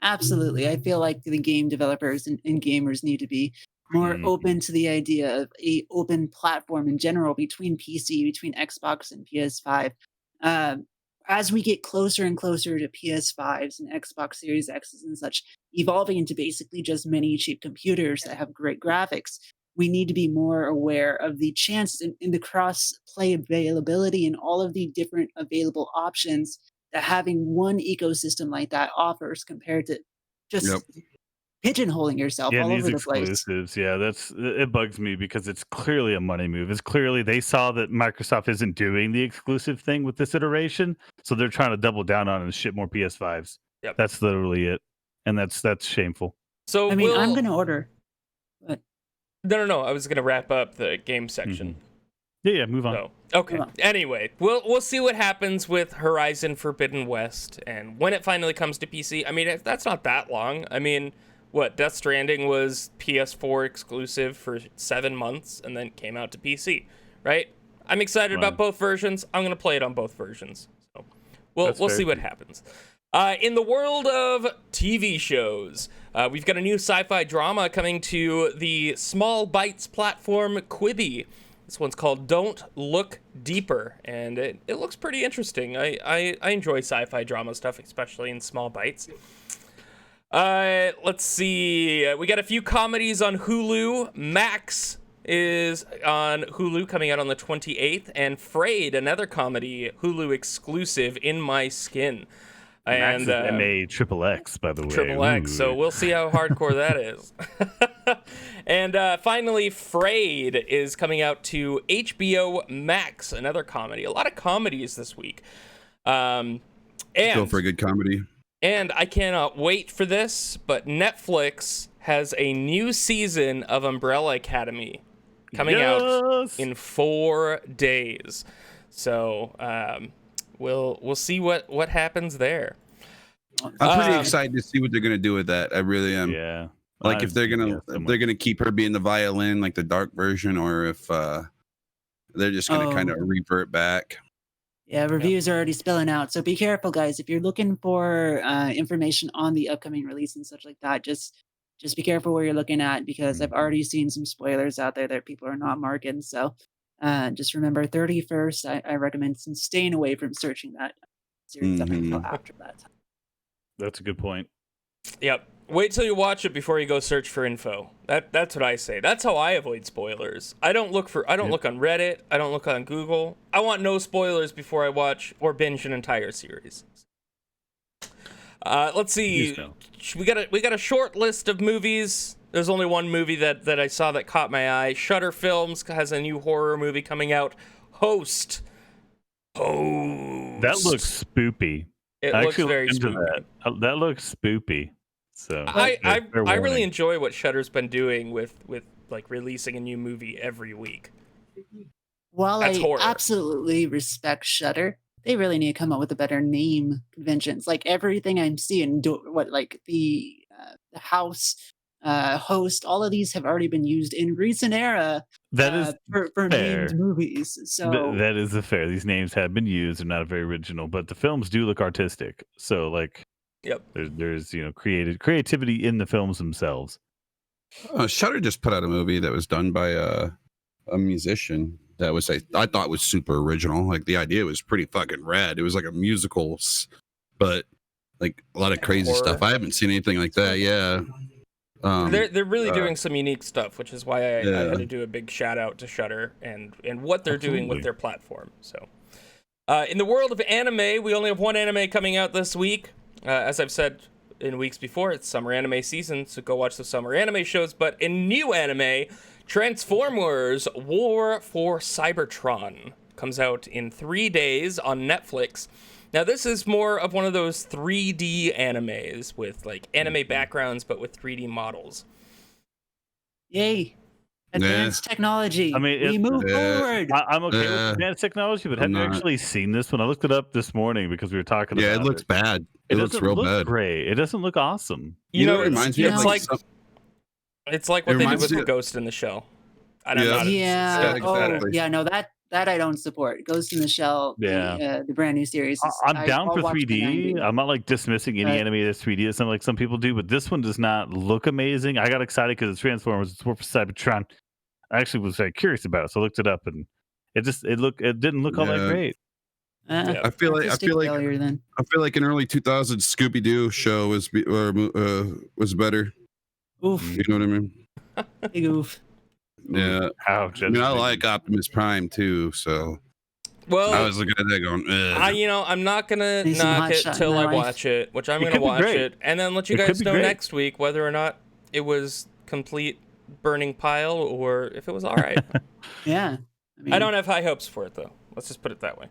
Absolutely. I feel like the game developers and gamers need to be more open to the idea of a open platform in general between PC, between Xbox and PS5. As we get closer and closer to PS5s and Xbox Series X's and such, evolving into basically just mini cheap computers that have great graphics, we need to be more aware of the chance in the cross-play availability and all of the different available options that having one ecosystem like that offers compared to just pigeonholing yourself all over the place. Exclusives, it bugs me because it's clearly a money move. It's clearly they saw that Microsoft isn't doing the exclusive thing with this iteration, so they're trying to double down on it and ship more PS5s. Yep. That's literally it, and that's shameful. So I mean, I'm going to order. But... No. I was going to wrap up the game section. Yeah, move on. So, okay. Anyway, we'll see what happens with Horizon Forbidden West and when it finally comes to PC. I mean, that's not that long. I mean, what, Death Stranding was PS4 exclusive for 7 months and then came out to PC, right? I'm excited about both versions. I'm going to play it on both versions. So we'll see what happens. In the world of TV shows, we've got a new sci-fi drama coming to the Small Bites platform, Quibi. This one's called Don't Look Deeper, and it looks pretty interesting. I enjoy sci-fi drama stuff, especially in small bites. Let's see. We got a few comedies on Hulu. Max is on Hulu, coming out on the 28th, and Frayed, another comedy, Hulu exclusive, In My Skin. And MAXXX, by the way. XXX, so we'll see how hardcore that is. And finally, Frayed is coming out to HBO Max, another comedy. A lot of comedies this week. And go for a good comedy. And I cannot wait for this, but Netflix has a new season of Umbrella Academy coming out in 4 days. So we'll see what happens there. I'm pretty excited to see what they're gonna do with that. I really am. Yeah. Like if they're gonna keep her being the violin, like the dark version, or if they're just gonna kind of revert back. Yeah, reviews are already spilling out, so be careful, guys. If you're looking for information on the upcoming release and such like that, just be careful where you're looking at, because I've already seen some spoilers out there that people are not marking. So just remember, 31st. I recommend staying away from searching that series up until after that time. That's a good point. Yep. Wait till you watch it before you go search for info. That's what I say. That's how I avoid spoilers. I don't look on Reddit. I don't look on Google. I want no spoilers before I watch or binge an entire series. Let's see. We got a short list of movies. There's only one movie that I saw that caught my eye. Shudder Films has a new horror movie coming out. Host. That looks spoopy. It looks very spoopy. That looks spoopy. So I really enjoy what Shudder's been doing with like releasing a new movie every week. While I absolutely respect Shudder, they really need to come up with a better name conventions. Like everything I'm seeing, the House, Host, all of these have already been used in recent era. That is for named movies. So that is fair. These names have been used. They're not very original, but the films do look artistic. So like. Yep. There's creativity in the films themselves. Shudder just put out a movie that was done by a musician that was I thought was super original. Like the idea was pretty fucking rad. It was like a musical, but like a lot of crazy stuff. I haven't seen anything like that. Yeah. They're really doing some unique stuff, which is why I Yeah. had to do a big shout out to Shudder and what they're doing with Absolutely. their platform. So, in the world of anime, we only have one anime coming out this week. As I've said in weeks before, it's summer anime season, so go watch the summer anime shows. But in new anime, Transformers: War for Cybertron comes out in 3 days on Netflix. Now, this is more of one of those 3D animes with like anime backgrounds, but with 3D models. Yay. Advanced technology. I mean, we move Yeah. forward. I'm okay with Yeah. advanced technology, but I'm have you not. actually seen this one? I looked it up this morning because we were talking Yeah, about it looks bad. It looks doesn't real look bad. great. It doesn't look awesome. You know, what it reminds me you of? know, Like, it's like what It they did reminds with me the of- Ghost in the Shell. And I'm Yeah. not Yeah. ecstatic about it. exactly. Yeah. No, that I don't support. Ghost in the Shell. Yeah. The brand new series. I'm down I'll for watch the 3D. 90. I'm not like dismissing any But- anime that's 3D. It's not like some people do, but this one does not look amazing. I got excited because it's Transformers. It's War for Cybertron. I actually was very curious about it, so I looked it up, and it didn't look all that Yeah. great. Yeah. I feel like failure then. an early 2000s Scooby Doo show was better. Oof. You know what I mean? Big oof. Yeah. Ouch. I mean, I like Optimus Prime too, so Well, I was looking at that going, ugh. I'm not gonna Need some knock hot it shot in till my I life. watch it, which I'm It gonna could be watch great. it, and then let you It could guys be know great. next week whether or not it was complete burning pile or if it was all right. Yeah. I don't have high hopes for it though. Let's just put it that way.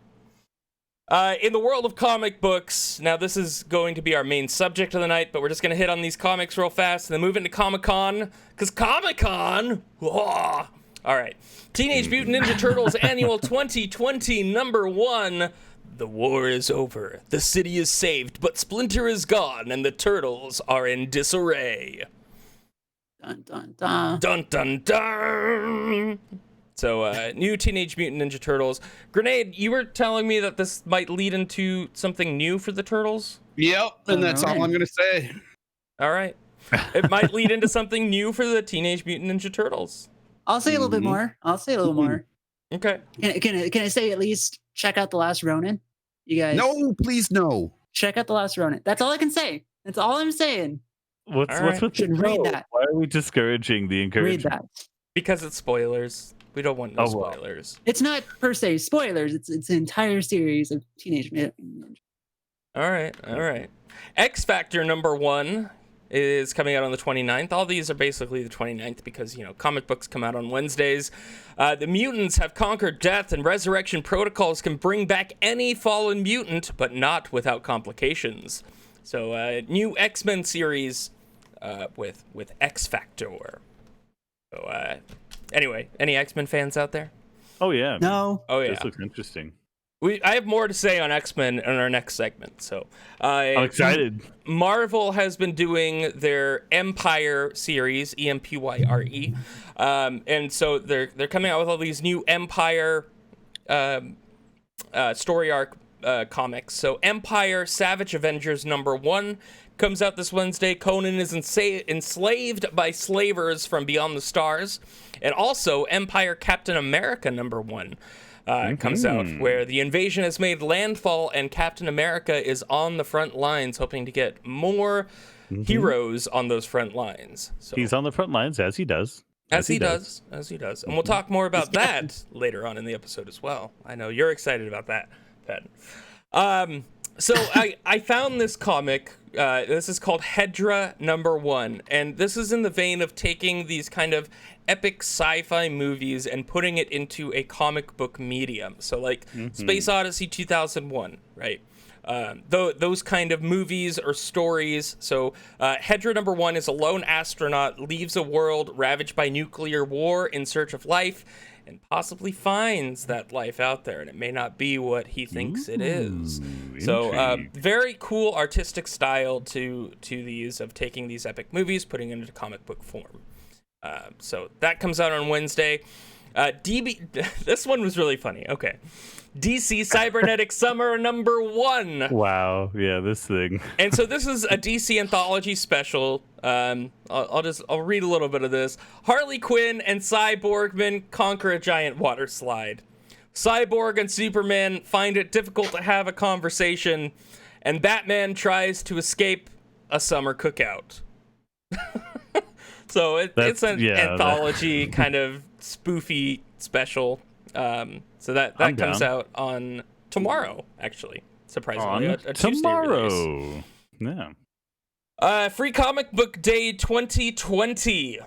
In the world of comic books, now this is going to be our main subject of the night, but we're just going to hit on these comics real fast and then move into Comic-Con, because Comic-Con, all right. Teenage Mutant Ninja Turtles Annual 2020 #1. The war is over, the city is saved, but Splinter is gone, and the Turtles are in disarray. Dun dun dun. Dun dun dun! So, new Teenage Mutant Ninja Turtles. Grenade, you were telling me that this might lead into something new for the Turtles? Yep, and that's all Alright. I'm gonna say. All right. It might lead into something new for the Teenage Mutant Ninja Turtles. I'll say a little bit more. I'll say a little more. Okay. Can I say at least check out The Last Ronin? You guys No, please no. check out The Last Ronin. That's all I can say. That's all I'm saying. What's All right. with the Should read no? that. Why are we discouraging the Read encouragement? that. Because it's spoilers. We don't want no Oh, well. spoilers. It's not per se spoilers. It's an entire series of Teenage Mutant Ninja. All right. All right. X Factor #1 is coming out on the 29th. All these are basically the 29th because, comic books come out on Wednesdays. The mutants have conquered death, and resurrection protocols can bring back any fallen mutant, but not without complications. So, new X-Men series with X Factor. So, anyway, any X-Men fans out there? Oh yeah. No. Oh, yeah. This looks interesting. I have more to say on X-Men in our next segment. So, I'm excited. Marvel has been doing their Empire series, EMPYRE, and so they're coming out with all these new Empire story arc comics. So, Empire Savage Avengers #1 comes out this Wednesday. Conan is enslaved by slavers from beyond the stars, and also Empire Captain America #1. Comes out, where the invasion has made landfall and Captain America is on the front lines hoping to get more heroes on those front lines. So, He's on the front lines as he does. as he does. And we'll talk more about that later on in the episode as well. I know you're excited about that, Ted. So I found this comic. This is called Hedra #1, and this is in the vein of taking these kind of epic sci-fi movies and putting it into a comic book medium. So like Space Odyssey 2001, right? Those kind of movies or stories. So Hedra #1 is a lone astronaut leaves a world ravaged by nuclear war in search of life, and possibly finds that life out there, and it may not be what he thinks it is. So intrigue. very cool artistic style to these, of taking these epic movies, putting it into comic book form. So that comes out on Wednesday. This one was really funny. Okay. DC Cybernetic Summer #1. Wow. Yeah, this thing. And so this is a DC anthology special. I'll read a little bit of this. Harley Quinn and Cyborgman conquer a giant water slide. Cyborg and Superman find it difficult to have a conversation, and Batman tries to escape a summer cookout. So it's an yeah, anthology kind of spoofy special. So that I'm comes down. out on tomorrow, actually. Surprisingly, On a Tuesday release. tomorrow. Yeah. Free Comic Book Day 2020.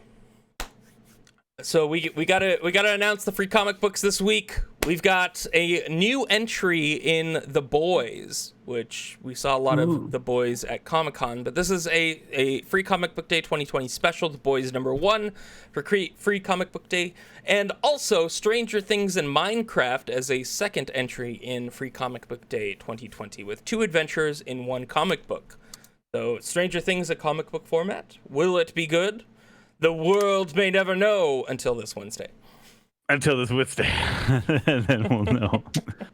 So we gotta announce the free comic books this week. We've got a new entry in The Boys, which we saw a lot of The Boys at Comic-Con, but this is a Free Comic Book Day 2020 special, The Boys #1 for Free Comic Book Day, and also Stranger Things and Minecraft as a second entry in Free Comic Book Day 2020 with 2 adventures in 1 comic book. So Stranger Things, a comic book format. Will it be good? The world may never know until this Wednesday. Until this Wednesday. And then we'll know.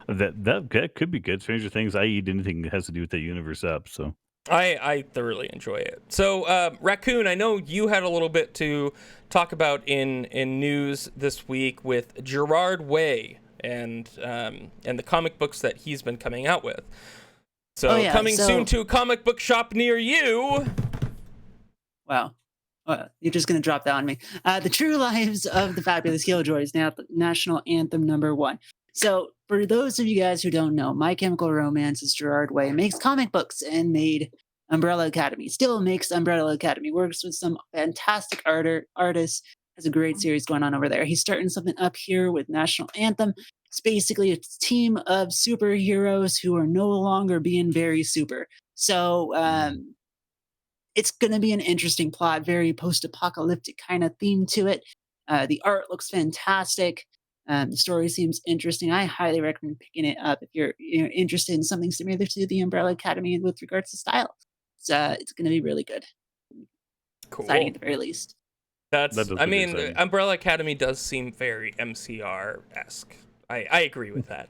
that could be good. Stranger Things, I eat anything that has to do with the universe up. So I thoroughly enjoy it. So, Raccoon, I know you had a little bit to talk about in news this week with Gerard Way and the comic books that he's been coming out with. So, coming soon to a comic book shop near you. Wow. You're just going to drop that on me. The True Lives of the Fabulous Killjoys, now National Anthem #1. So, for those of you guys who don't know, My Chemical Romance is Gerard Way, makes comic books and made Umbrella Academy. Still makes Umbrella Academy. Works with some fantastic artists. Has a great series going on over there. He's starting something up here with National Anthem. It's basically a team of superheroes who are no longer being very super. So, it's going to be an interesting plot, very post-apocalyptic kind of theme to it. The art looks fantastic. The story seems interesting. I highly recommend picking it up if you're interested in something similar to the Umbrella Academy with regards to style. It's going to be really good. Cool. Exciting at the very least. I mean, Umbrella Academy does seem very MCR-esque. I agree with that.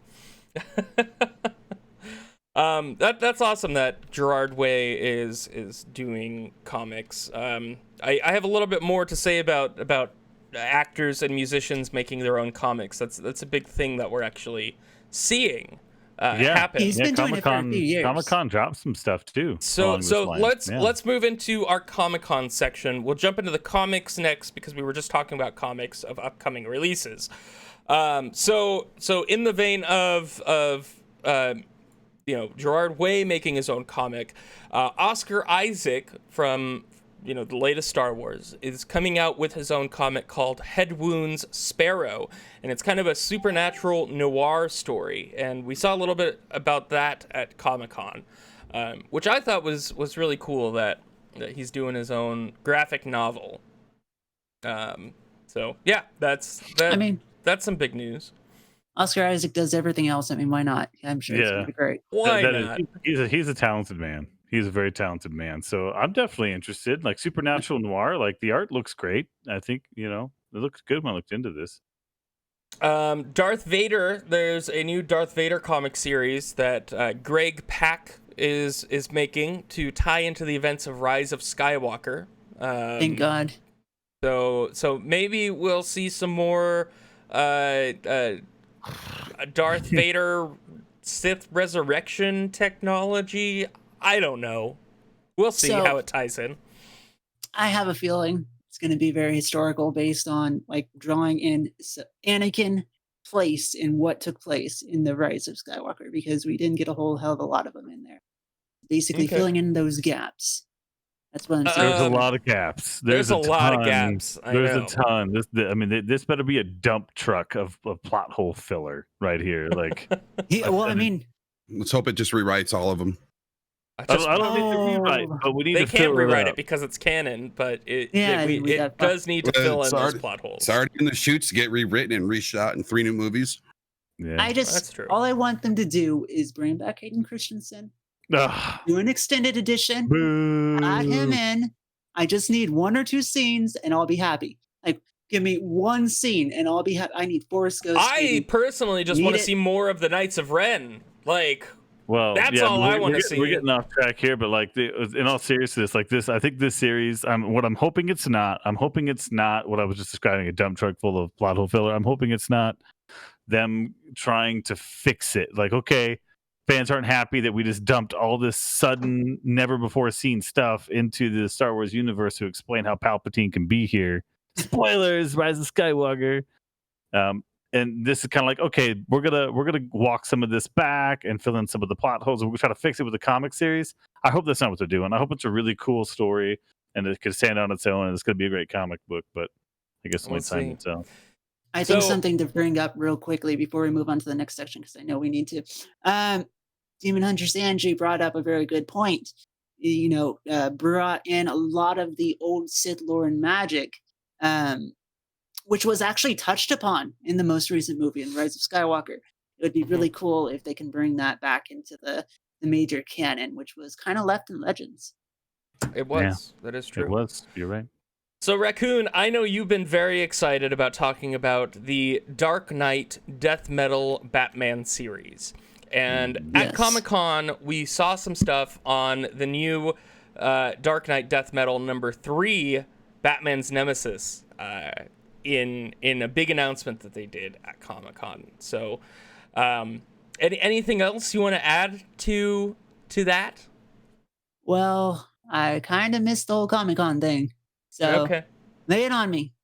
That's awesome that Gerard Way is doing comics. I have a little bit more to say about actors and musicians making their own comics. That's a big thing that we're actually seeing happen. He's been doing it for a few years. Comic-Con dropped some stuff too. So let's move into our Comic-Con section. We'll jump into the comics next because we were just talking about comics of upcoming releases. So in the vein of Gerard Way making his own comic, Oscar Isaac from the latest Star Wars is coming out with his own comic called Head Wounds Sparrow, and it's kind of a supernatural noir story, and we saw a little bit about that at Comic-Con, which I thought was really cool that he's doing his own graphic novel. So yeah, that's some big news. Oscar Isaac does everything else. I mean, why not? I'm sure it's going to be great. Why not? He's a talented man. He's a very talented man. So I'm definitely interested. Like supernatural noir, like the art looks great. I think, it looks good when I looked into this. Darth Vader, there's a new Darth Vader comic series that Greg Pak is making to tie into the events of Rise of Skywalker. Thank God. So maybe we'll see some more Darth Vader Sith resurrection technology. I don't know. We'll see how it ties in. I have a feeling it's going to be very historical, based on like drawing in Anakin place in what took place in the Rise of Skywalker, because we didn't get a whole hell of a lot of them in there. Basically filling in those gaps. That's what I'm saying. There's a lot of gaps. There's a lot of gaps. There's a ton. This better be a dump truck of plot hole filler right here. Like, let's hope it just rewrites all of them. I don't need to rewrite, but we need to fill it. They can't rewrite it because it's canon, but it does need to fill in those plot holes. It's already in the shoots to get rewritten and reshot in 3 new movies. Yeah, that's true. All I want them to do is bring back Hayden Christensen. Do an extended edition. Add him in. I just need 1 or 2 scenes and I'll be happy. Like, give me 1 scene and I'll be happy. I need Forrest Ghost. I personally just want to see more of the Knights of Ren. That's all I want to see. We're getting off track here, but in all seriousness, I think this series, I'm hoping it's not what I was just describing, a dump truck full of plot hole filler. I'm hoping it's not them trying to fix it. Like, okay, fans aren't happy that we just dumped all this sudden, never before seen stuff into the Star Wars universe to explain how Palpatine can be here. Spoilers, Rise of Skywalker. And this is kind of like, okay, we're gonna walk some of this back and fill in some of the plot holes. We're gonna try to fix it with the comic series. I hope that's not what they're doing. I hope it's a really cool story and it could stand on its own and it's gonna be a great comic book. But I guess only time will tell. I think something to bring up real quickly before we move on to the next section, because I know we need to. Demon Hunter Sanji brought up a very good point. Brought in a lot of the old Sith lore and magic, which was actually touched upon in the most recent movie, in Rise of Skywalker. It would be really cool if they can bring that back into the major canon, which was kind of left in Legends. It was. Yeah, that is true. It was. You're right. So, Raccoon, I know you've been very excited about talking about the Dark Knight Death Metal Batman series. And at Comic-Con, we saw some stuff on the new Dark Knight Death Metal #3, Batman's Nemesis, in a big announcement that they did at Comic-Con. So, anything else you want to add to that? Well, I kind of missed the whole Comic-Con thing. So, lay it on me.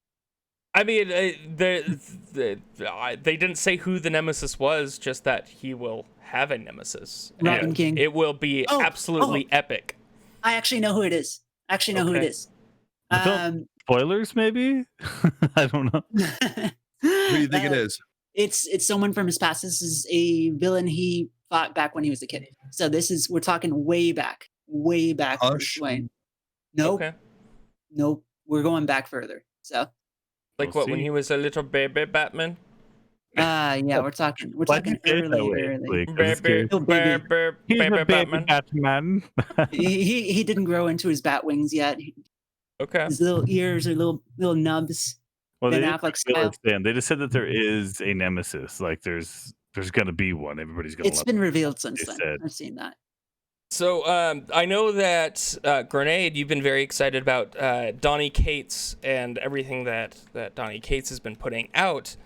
I mean, they didn't say who the Nemesis was, just that he will have a Nemesis. Robin King. It will be absolutely epic. I actually know who it is. Who it is. Spoilers, maybe? I don't know. Who do you think it is? It's someone from his past. This is a villain he fought back when he was a kid. So we're talking way back. Hush. Wayne. Nope. Okay. Nope. We're going back further. So. Like when he was a little baby Batman? Yeah, we're talking early. Baby Batman. he didn't grow into his bat wings yet. Okay. His little ears are little nubs. Well, they just said that there is a Nemesis. Like there's gonna be one. Everybody's gonna. It's been revealed since then. I've seen that. So I know that Grenade, you've been very excited about Donny Cates and everything that Donny Cates has been putting out.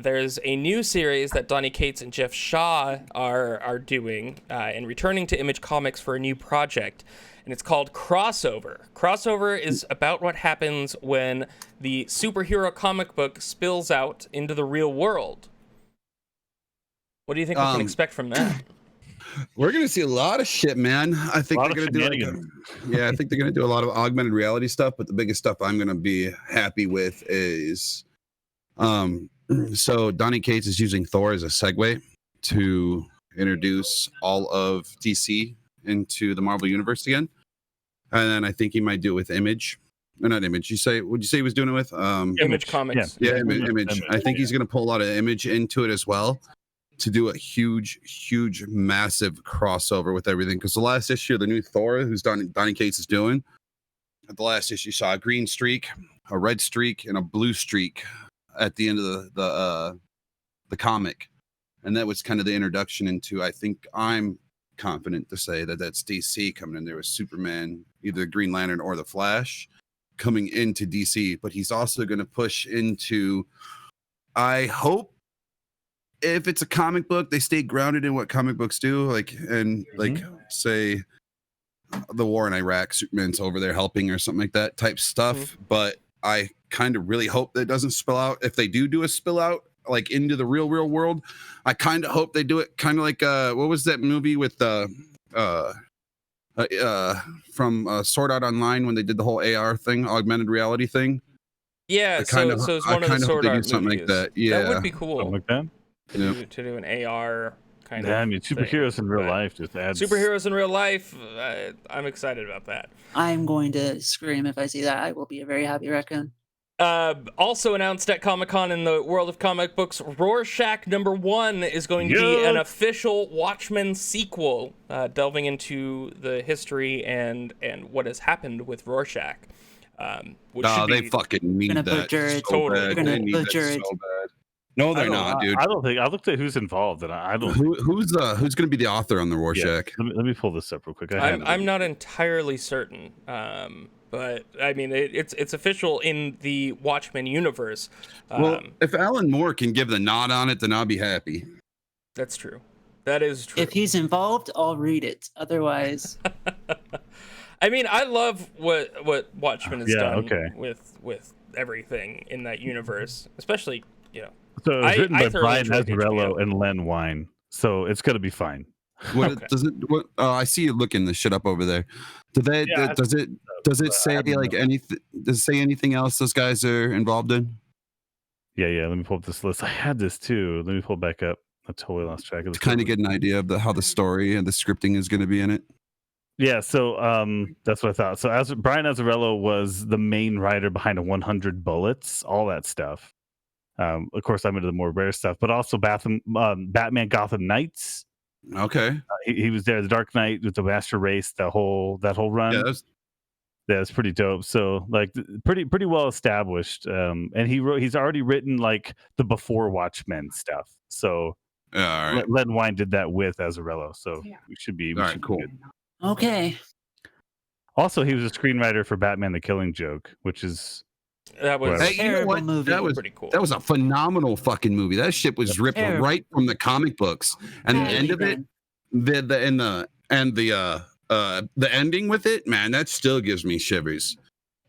There's a new series that Donny Cates and Jeff Shaw are doing and returning to Image Comics for a new project, and it's called Crossover. Crossover is about what happens when the superhero comic book spills out into the real world. What do you think we can expect from that? We're gonna see a lot of shit, man. I think they're gonna do I think they're gonna do a lot of augmented reality stuff, but the biggest stuff I'm gonna be happy with is so Donny Cates is using Thor as a segue to introduce all of DC into the Marvel universe again. And then I think he might do it with Image. Or not Image. Would you say he was doing it with Image Comics? Yeah, Image. I think he's gonna pull a lot of Image into it as well, to do a huge, massive crossover with everything. Because the last issue, the new Thor, who's Donny Cates is doing, at the last issue, saw a green streak, a red streak, and a blue streak at the end of the comic. And that was kind of the introduction into, I think I'm confident to say that that's DC coming in there with Superman, either Green Lantern or the Flash, coming into DC. But he's also going to push into, I hope, if it's a comic book, they stay grounded in what comic books do, like say the war in Iraq, Superman's over there helping or something like that type stuff. But I kind of really hope that it doesn't spill out. If they do a spill out like into the real world, I kind of hope they do it kind of like what was that movie with from Sword Art Online when they did the whole AR thing, augmented reality thing? Yeah, so it's one of the Sword Art movies. Something like that. Yeah, that would be cool. Something like that. To do an AR kind of. Yeah, I mean, superheroes in real life just adds. Superheroes in real life, I'm excited about that. I'm going to scream if I see that. I will be a very happy raccoon. Also announced at Comic-Con in the world of comic books, Rorschach #1 is going to be an official Watchmen sequel, delving into the history and what has happened with Rorschach. They fucking need that so bad. They need that so bad. No, they're not, dude. I don't think. I looked at who's involved, and I don't. Who's going to be the author on the Rorschach? Yeah, let me pull this up real quick. I'm not entirely certain, but I mean it's official in the Watchmen universe. Well, if Alan Moore can give the nod on it, then I'll be happy. That's true. That is true. If he's involved, I'll read it. Otherwise, I mean, I love what Watchmen has done okay. with everything in that universe, especially, you know. So it was written by thoroughly Brian enjoyed Azzarello HBO. and Len Wein, so it's gonna be fine. What Okay. does it? What? I see you looking this shit up over there. Yeah, Does it say like anything? Does it say anything else those guys are involved in? Yeah. Let me pull up this list. I had this too. Let me pull it back up. I totally lost track of To this. kind of get an idea of how the story and the scripting is going to be in it. Yeah, so that's what I thought. So as Brian Azzarello was the main writer behind 100 Bullets, all that stuff. Of course, I'm into the more rare stuff, but also Batman Gotham Knights. Okay. He was there. The Dark Knight with the Master Race, that whole run. Yeah, that's That's pretty dope. So like pretty well established. And he's already written like the before Watchmen stuff. So all right. Len Wein did that with Azzarello. So we should be All right, cool. good. okay. Also, he was a screenwriter for Batman: The Killing Joke, which is That was Hey, you know Terrible what? movie. That was pretty cool. That was a phenomenal fucking movie. That shit was ripped Terrible. right from the comic books, and the end of it, the ending with it, man, that still gives me shivers.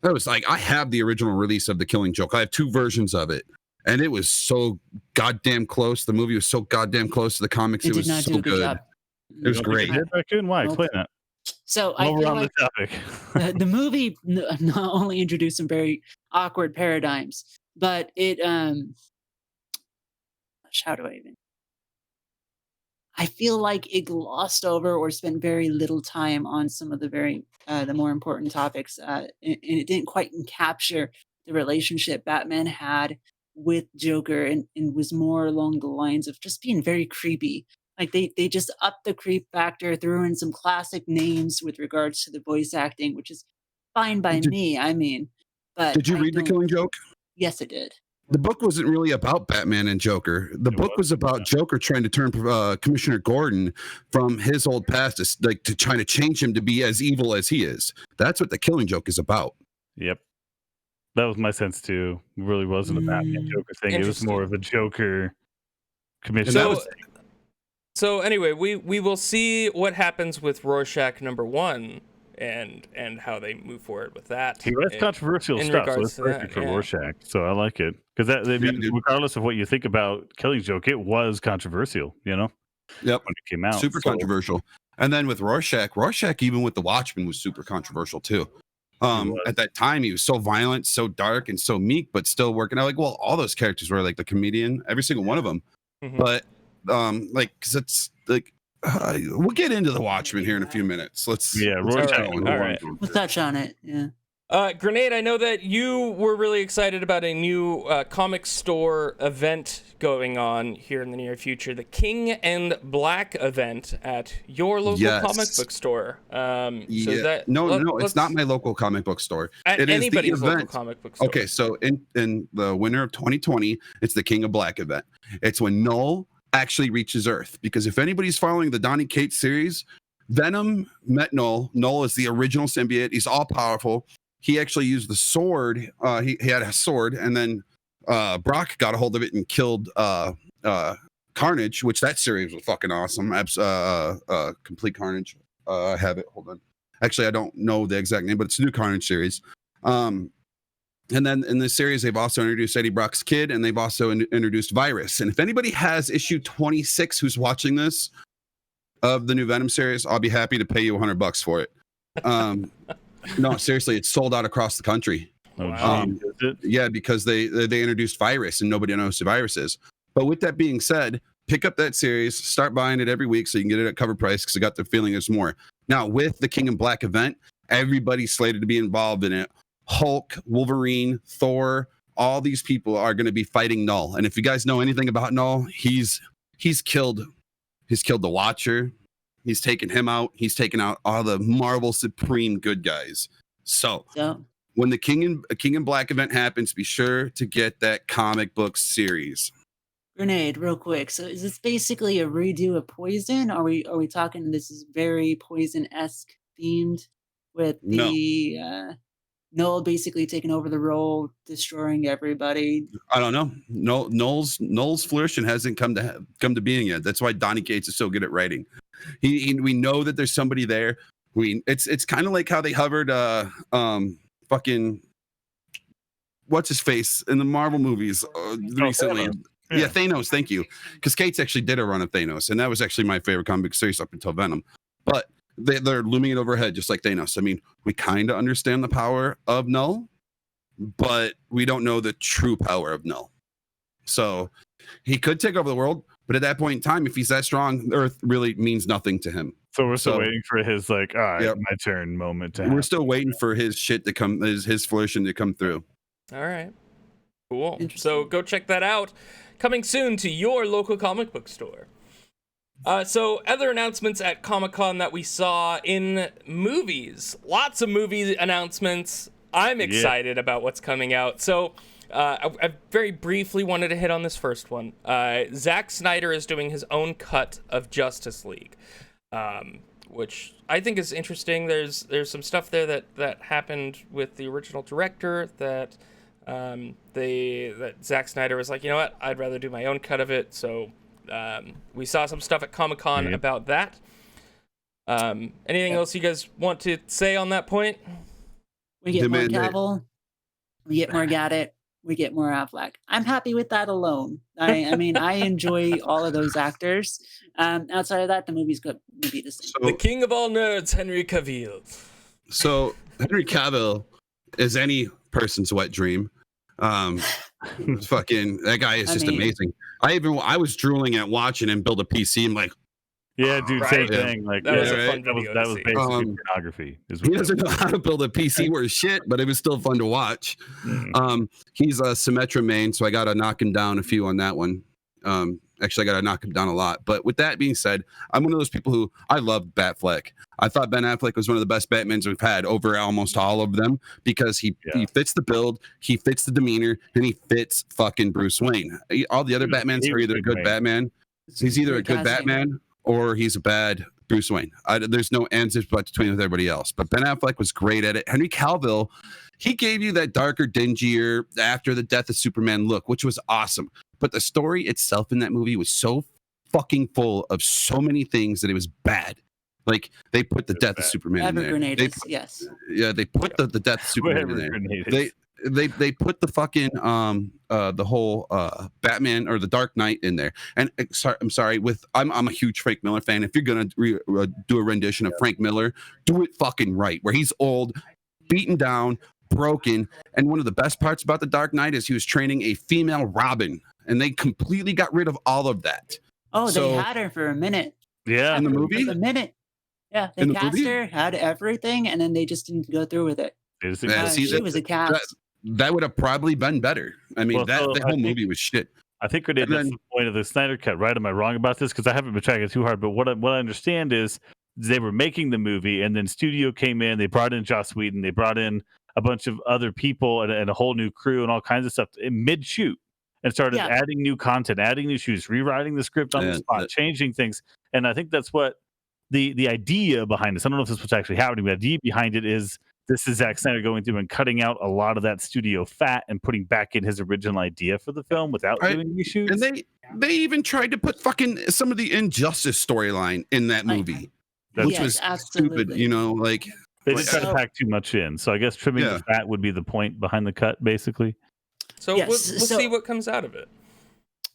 That was like, I have the original release of The Killing Joke. I have 2 versions of it, and it was so goddamn close. The movie was so goddamn close to the comics. It It did was not so do a good good. job. It was great. Raccoon. Why? Nope. Explain that. So I Over feel on like the topic. the movie not only introduced some very awkward paradigms, but it how do I even? I feel like it glossed over or spent very little time on some of the the more important topics, and it didn't quite capture the relationship Batman had with Joker, and was more along the lines of just being very creepy. Like they just upped the creep factor, threw in some classic names with regards to the voice acting, which is fine by Did- me. I mean, but Did you I read The don't- Killing Joke? Yes, I did. The book wasn't really about Batman and Joker. The book was about Joker trying to turn Commissioner Gordon from his old past to trying to change him to be as evil as he is. That's what The Killing Joke is about. Yep. That was my sense too. It really wasn't a Batman Joker thing. It was more of a Joker commission. So anyway, we will see what happens with Rorschach #1 and how they move forward with that. He writes controversial in stuff, so regards it's to perfect that, for yeah. Rorschach. So I like it because regardless of what you think about Killing Joke, it was controversial. You know, Yep, when it came out, super controversial. And then with Rorschach, even with the Watchmen was super controversial too. At that time, he was so violent, so dark, and so meek, but still working out. Like, well, all those characters were like the comedian, every single one of them. Mhm. But like, because it's like, we'll get into the Watchmen here in a few minutes. Let's Rorschach. All right. We'll touch on it. Yeah. Grenade, I know that you were really excited about a new comic store event going on here in the near future, the King and Black event at your local comic book store. So it's not my local comic book store. At It is anybody's the local event. comic book store. Okay, so in the winter of 2020, it's the King of Black event. It's when Null actually reaches Earth, because if anybody's following the Donny Cates series, Venom met Null. Null is the original symbiote. He's all powerful. He actually used the sword. He had a sword, and then Brock got a hold of it and killed Carnage, which that series was fucking awesome. Complete Carnage. I have it. Hold on. Actually, I don't know the exact name, but it's a new Carnage series. And then in this series, they've also introduced Eddie Brock's kid, and they've also introduced Virus. And if anybody has issue 26 who's watching this of the new Venom series, I'll be happy to pay you $100 for it. No, seriously, it's sold out across the country. Yeah, because they introduced Virus, and nobody knows who Virus is. But with that being said, pick up that series, start buying it every week so you can get it at cover price, because I got the feeling there's more. Now, with the King and Black event, everybody's slated to be involved in it. Hulk, Wolverine, Thor, all these people are going to be fighting Null. And if you guys know anything about Null, he's killed the Watcher. He's taken him out. He's taken out all the Marvel Supreme good guys. So when the King and Black event happens, be sure to get that comic book series. Grenade, real quick. So is this basically a redo of Poison? Are we talking this is very Poison-esque themed with the Noel basically taking over the role, destroying everybody. I don't know. No, Noel's flourishing hasn't come to being yet. That's why Donny Cates is so good at writing. We know that there's somebody there. It's kind of like how they hovered fucking what's his face in the Marvel movies recently. Thanos. Yeah, Thanos. Thank you, because Cates actually did a run of Thanos, and that was actually my favorite comic series up until Venom. But they're looming it overhead just like Thanos. I mean, we kind of understand the power of Null, but we don't know the true power of Null. So he could take over the world, but at that point in time, if he's that strong, Earth really means nothing to him. So we're still waiting for his like, all right, Yep. my turn moment to We're happen. still waiting for his shit to come, his flourishing to come through. All right. Cool. Interesting. So go check that out. Coming soon to your local comic book store. So other announcements at Comic-Con that we saw in movies. Lots of movie announcements. I'm excited about what's coming out. So I very briefly wanted to hit on this first one. Zack Snyder is doing his own cut of Justice League, which I think is interesting. There's some stuff there that happened with the original director that that Zack Snyder was like, you know what, I'd rather do my own cut of it. So we saw some stuff at Comic-Con about that. Anything else you guys want to say on that point? We get more Cavill, we get more Gaddett, we get more Affleck. I'm happy with that alone. I mean, I enjoy all of those actors. Outside of that, the movie's good. Will be the same. The king of all nerds, Henry Cavill. So Henry Cavill is any person's wet dream. Fucking that guy is just amazing. I was drooling at watching him build a PC. I'm like, yeah, dude, same thing. Like that was a right? fun video that to was see. basically pornography. He doesn't know how to build a PC worth shit, but it was still fun to watch. He's a Symmetra main, so I got to knock him down a few on that one. Actually, I got to knock him down a lot. But with that being said, I'm one of those people who I love Batfleck. I thought Ben Affleck was one of the best Batmans we've had over almost all of them because he fits the build, he fits the demeanor, and he fits fucking Bruce Wayne. All the other Batmans are either a good Batman. He's either a good Batman or he's a bad Bruce Wayne. There's no answers but between with everybody else. But Ben Affleck was great at it. Henry Cavill, he gave you that darker, dingier, after the death of Superman look, which was awesome. But the story itself in that movie was so fucking full of so many things that it was bad. Like they put the death of Superman in there. Yes. Yeah, they put the death of Superman in there. They put the fucking the whole Batman or the Dark Knight in there. And I'm sorry, I'm a huge Frank Miller fan. If you're gonna do a rendition of Frank Miller, do it fucking right, where he's old, beaten down, broken. And one of the best parts about the Dark Knight is he was training a female Robin, and they completely got rid of all of that. Oh, they had her for a minute. Yeah, in the movie, a minute. Yeah, they cast her, had everything, and then they just didn't go through with it. She was a cast. That would have probably been better. I mean, the whole movie was shit. I think that's the point of the Snyder Cut, right? Am I wrong about this? Because I haven't been tracking it too hard, but what I understand is they were making the movie, and then studio came in, they brought in Joss Whedon, they brought in a bunch of other people and a whole new crew and all kinds of stuff in mid-shoot, and started adding new content, adding new shoots, rewriting the script on the spot, changing things. And I think that's what the idea behind this, I don't know if this is what's actually happening, but the idea behind it is this is Zack Snyder going through and cutting out a lot of that studio fat and putting back in his original idea for the film without doing reshoots. And they even tried to put fucking some of the Injustice storyline in that movie, which was stupid, you know, like they just tried to pack too much in. So I guess trimming the fat would be the point behind the cut, basically. So we'll see what comes out of it.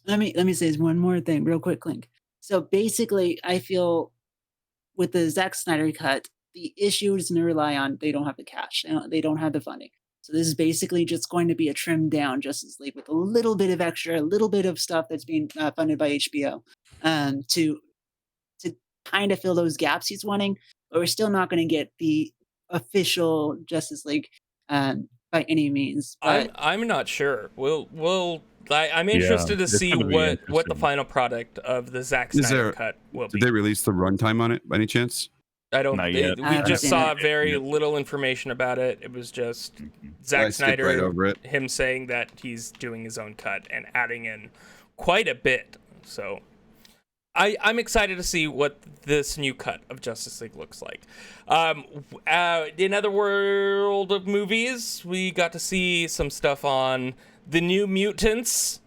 Let me say one more thing real quick, Clink. So basically, I feel with the Zack Snyder cut, the issue is going to rely on they don't have the cash, they don't have the funding. So this is basically just going to be a trimmed down Justice League with a little bit of extra, a little bit of stuff that's being funded by HBO to kind of fill those gaps he's wanting. But we're still not going to get the official Justice League by any means. But I'm not sure. I'm interested to see what the final product of the Zack Snyder cut will be. Did they release the runtime on it by any chance? I don't. Not yet. We just saw very little information about it. It was just Zack Snyder, him saying that he's doing his own cut and adding in quite a bit. So I'm excited to see what this new cut of Justice League looks like. In other world of movies, we got to see some stuff on the New Mutants,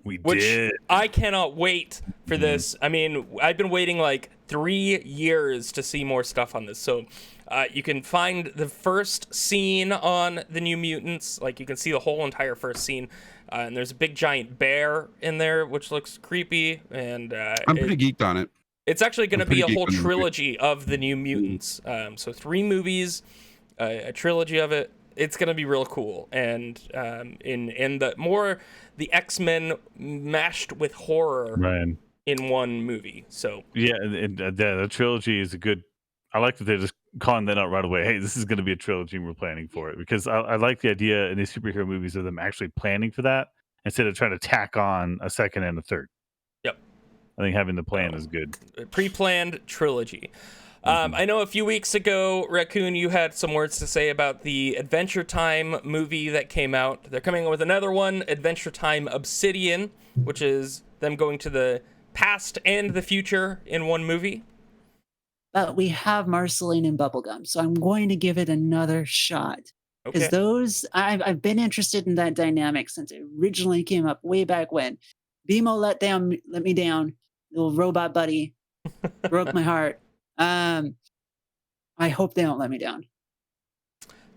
which did. I cannot wait for this. I mean, I've been waiting like 3 years to see more stuff on this. So you can find the first scene on the New Mutants. Like, you can see the whole entire first scene. And there's a big giant bear in there, which looks creepy. And I'm pretty geeked on it. it's actually going to be a whole geeked on the movie. trilogy of the New Mutants. So 3 movies, a trilogy of it. It's going to be real cool. And in the X-Men mashed with horror Right. in one movie. So Yeah, and the trilogy is a good. I like that they're just calling that out right away. Hey, this is going to be a trilogy, and we're planning for it, because I like the idea in these superhero movies of them actually planning for that instead of trying to tack on a second and a third. Yep. I think having the plan is good. a pre-planned trilogy. I know a few weeks ago, Raccoon, you had some words to say about the Adventure Time movie that came out. They're coming with another one, Adventure Time Obsidian, which is them going to the past and the future in one movie. But we have Marceline and Bubblegum, so I'm going to give it another shot. Because Okay. those, I've been interested in that dynamic since it originally came up way back when. BMO let me down, little robot buddy, broke my heart. I hope they don't let me down.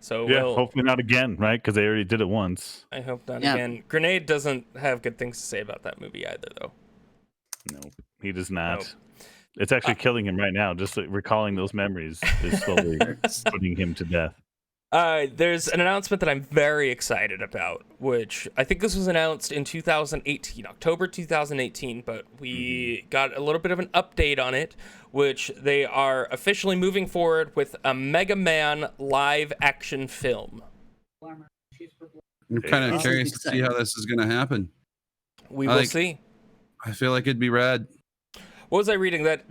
So Yeah, we'll, hopefully not again, right? Because they already did it once. I hope not Yeah. again. Grenade doesn't have good things to say about that movie either, though. No, he does not. Nope. It's actually killing him right now. Just like recalling those memories is slowly putting him to death. There's an announcement that I'm very excited about, which I think this was announced in 2018, October 2018, but we got a little bit of an update on it, which they are officially moving forward with a Mega Man live action film. I'm kind of This is curious to see exciting. how this is going to happen. We I will like- see. I feel like it'd be rad. What was I reading? That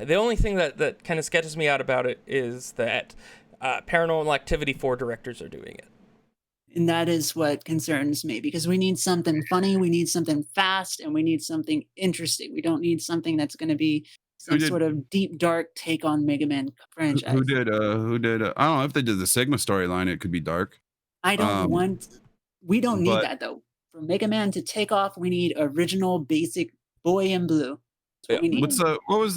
the only thing that kind of sketches me out about it is that Paranormal Activity 4 directors are doing it. And that is what concerns me, because we need something funny, we need something fast, and we need something interesting. We don't need something that's going to be some did- sort of deep, dark take on Mega Man franchise. Who did? I don't know if they did the Sigma storyline. It could be dark. I don't want. We don't need but- that though. For Mega Man to take off, we need original, basic boy in blue. That's what we need. What was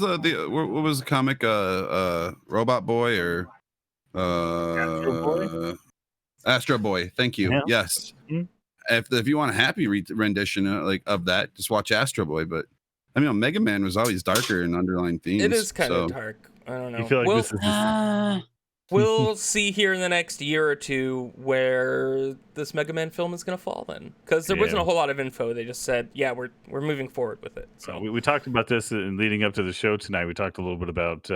the comic? Robot Boy or Astro Boy. Thank you. Yeah. Yes. Mhm. If you want a happy rendition of that, just watch Astro Boy. But I mean, Mega Man was always darker in underlying themes. It is kind of so- dark. I don't know. You feel like We'll- this is We'll see here in the next year or two where this Mega Man film is going to fall then. Because there wasn't Yeah. a whole lot of info. They just said, yeah, we're moving forward with it. So we talked about this in leading up to the show tonight. We talked a little bit about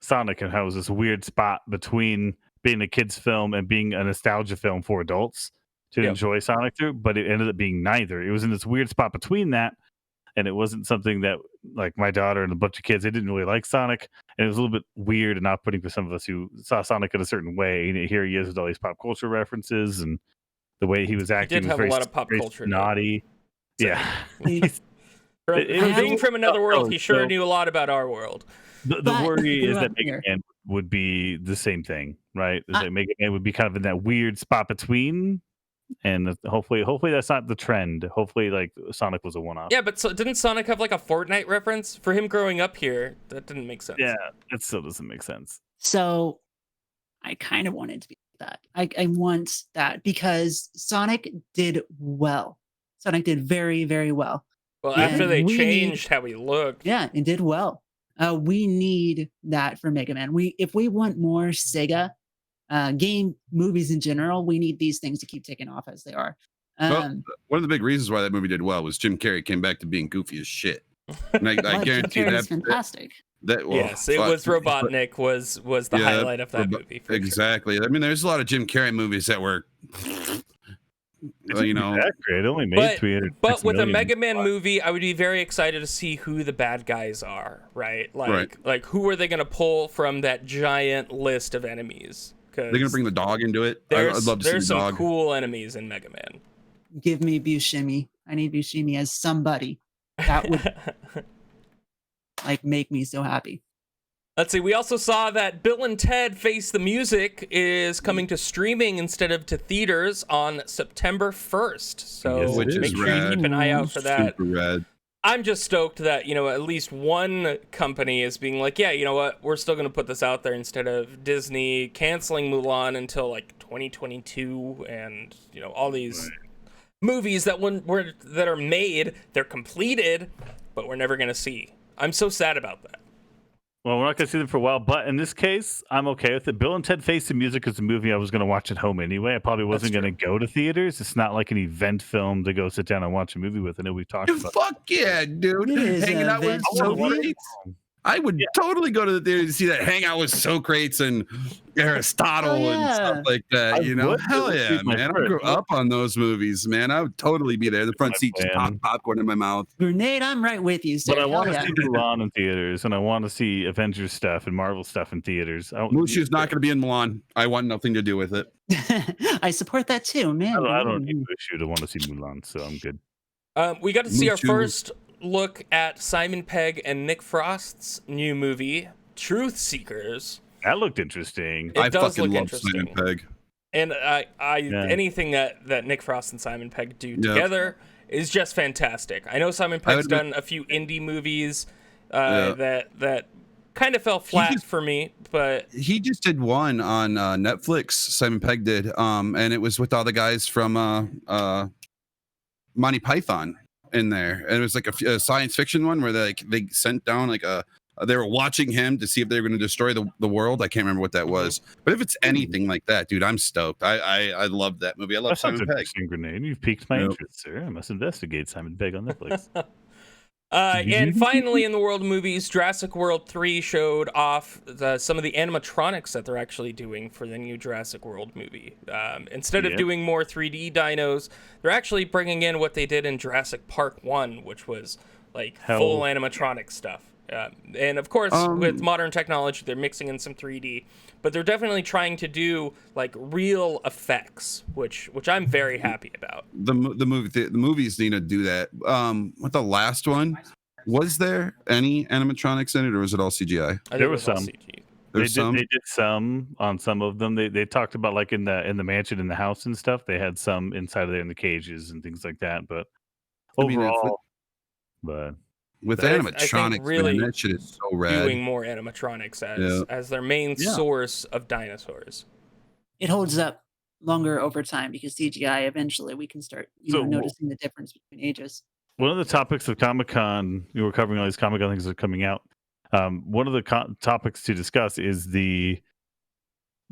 Sonic and how it was this weird spot between being a kid's film and being a nostalgia film for adults to Yep. enjoy Sonic through, but it ended up being neither. It was in this weird spot between that, and it wasn't something that, like, my daughter and a bunch of kids, they didn't really like Sonic, and it was a little bit weird and off-putting for some of us who saw Sonic in a certain way. And here he is with all these pop culture references, and the way he was acting did was have a very, lot of pop very culture in it. naughty. So- Yeah. from, It- from it- being from another world, he sure so- knew a lot about our world. The But worry is we're that up Mega here. Man would be the same thing, right? Is that Mega Man would be kind of in that weird spot between, and hopefully that's not the trend. Hopefully, like, Sonic was a one-off. Yeah, but so didn't Sonic have like a Fortnite reference? For him growing up here, that didn't make sense. Yeah, it still doesn't make sense. So I kind of wanted to be that. I want that because Sonic did well. Sonic did very, very well. Well, Yeah, after they we changed how he looked. Yeah, it did well. We need that for Mega Man. If we want more Sega game movies in general, we need these things to keep taking off as they are. Well, one of the big reasons why that movie did well was Jim Carrey came back to being goofy as shit. And I but Jim guarantee Carrey's that. fantastic. Well, Yes, it fuck. was Robotnik was the Yeah, highlight of that movie. For sure. Exactly. I mean, there's a lot of Jim Carrey movies that were, It's not that great. It only made 300. But with a Mega Man movie, I would be very excited to see who the bad guys are, right? Like who are they going to pull from that giant list of enemies? They're gonna bring the dog into it. I'd There's love to see the some dog. cool enemies in Mega Man. Give me Buscemi. I need Buscemi as somebody that would like make me so happy. Let's see. We also saw that Bill and Ted Face the Music is coming to streaming instead of to theaters on September 1st. So Yes, it make is. sure you keep an eye out for that. Super rad. I'm just stoked that, at least one company is being like, yeah, you know what? We're still going to put this out there instead of Disney canceling Mulan until like 2022 and, all these movies that that are made, they're completed, but we're never going to see. I'm so sad about that. Well, we're not going to see them for a while, but in this case, I'm okay with it. Bill and Ted Face the Music is a movie I was going to watch at home anyway. I probably wasn't going to go to theaters. It's not like an event film to go sit down and watch a movie with. I know we've talked about Fuck yeah, dude. It is Hanging an out with event movie. Socrates. I would totally go to the theater to see that hang out with Socrates and Aristotle and stuff like that. Hell yeah, man. I grew up on those movies, man. I would totally be there in the front seat, just pop popcorn in my mouth. Grenade, I'm right with you, sir. But I want to Hell see Mulan in theaters, and I want to see Avengers stuff and Marvel stuff in theaters. Mushu's not going to be in Milan. I want nothing to do with it. yeah. I support that too, man. I don't need Mushu to want to see Mulan, so I'm good. We got to see our Mushu. first look at Simon Pegg and Nick Frost's new movie, Truth Seekers. That looked interesting. It does fucking look love interesting. Simon Pegg. And anything that Nick Frost and Simon Pegg do together is just fantastic. I know Simon Pegg's done a few indie movies that kind of fell flat for me, but he just did one on Netflix. Simon Pegg did, and it was with all the guys from Monty Python in there, and it was like a science fiction one where they sent down like they were watching him to see if they were going to destroy the world. I can't remember what that was, but if it's anything like that, dude, I'm stoked. I love that movie. I love Simon Pegg. Grenade. You've piqued my interest, sir. I must investigate Simon Pegg on Netflix. And finally, in the world of movies, Jurassic World 3 showed off some of the animatronics that they're actually doing for the new Jurassic World movie. Instead of doing more 3D dinos, they're actually bringing in what they did in Jurassic Park 1, which was like full animatronic stuff. And of course, with modern technology, they're mixing in some 3D, but they're definitely trying to do like real effects, which I'm very happy about. The movies need to do that. With the last one, was there any animatronics in it, or was it all CGI? There was some. They did some on some of them. They talked about like in the mansion, in the house and stuff. They had some inside of there in the cages and things like that. But overall, with animatronics, really man, that shit is so rad. Doing more animatronics as their main source of dinosaurs. It holds up longer over time because CGI eventually we can start noticing the difference between ages. One of the topics of Comic-Con, you were covering all these Comic-Con things that are coming out. One of the topics to discuss is the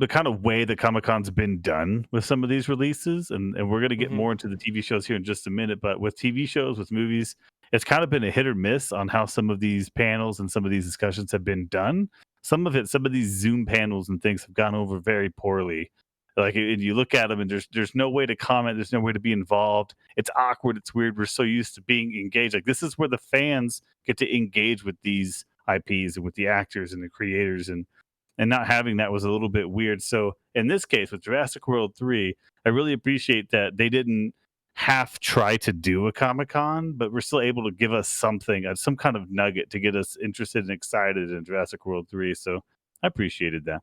kind of way that Comic-Con's been done with some of these releases, and we're going to get more into the TV shows here in just a minute, but with TV shows, with movies, it's kind of been a hit or miss on how some of these panels and some of these discussions have been done. Some of these Zoom panels and things have gone over very poorly. Like, you look at them and there's no way to comment. There's no way to be involved. It's awkward. It's weird. We're so used to being engaged. Like, this is where the fans get to engage with these IPs and with the actors and the creators, and not having that was a little bit weird. So in this case with Jurassic World 3, I really appreciate that they didn't half try to do a Comic-Con, but we're still able to give us something, some kind of nugget to get us interested and excited in Jurassic World 3. So I appreciated that.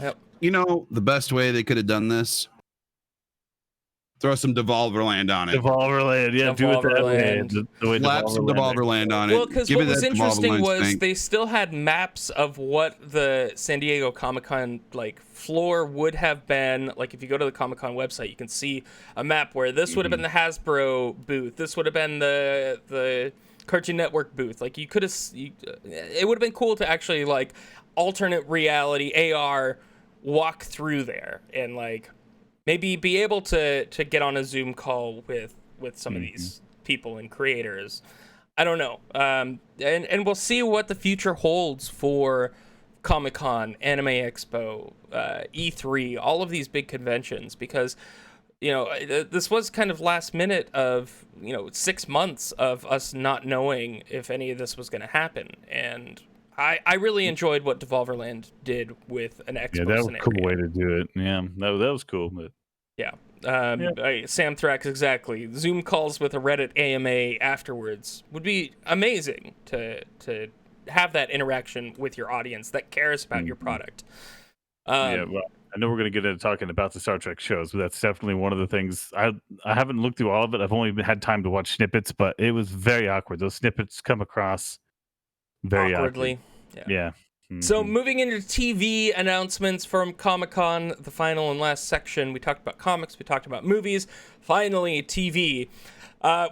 Yep. The best way they could have done this, throw some Devolverland on it. Devolverland, yeah, do it that way. The way Slap some Devolverland on it. Well, because what was interesting was they still had maps of what the San Diego Comic-Con floor would have been. Like, if you go to the Comic-Con website, you can see a map where this would have been the Hasbro booth. This would have been the Cartoon Network booth. Like, you could have, it would have been cool to actually alternate reality AR walk through there and maybe be able to get on a Zoom call with some of these people and creators. I don't know. And we'll see what the future holds for Comic-Con, Anime Expo, E3, all of these big conventions, because, this was kind of last minute of, 6 months of us not knowing if any of this was going to happen. And I really enjoyed what Devolverland did with an expo scenario. Yeah, that was a cool way to do it. Yeah, that was cool. But yeah. Sam Thrax, exactly. Zoom calls with a Reddit AMA afterwards would be amazing to have that interaction with your audience that cares about your product. Yeah, well, I know we're going to get into talking about the Star Trek shows, but that's definitely one of the things. I haven't looked through all of it. I've only had time to watch snippets, but it was very awkward. Those snippets come across very awkwardly. Awkward. Yeah. So moving into TV announcements from Comic-Con, the final and last section, we talked about comics, we talked about movies, finally TV.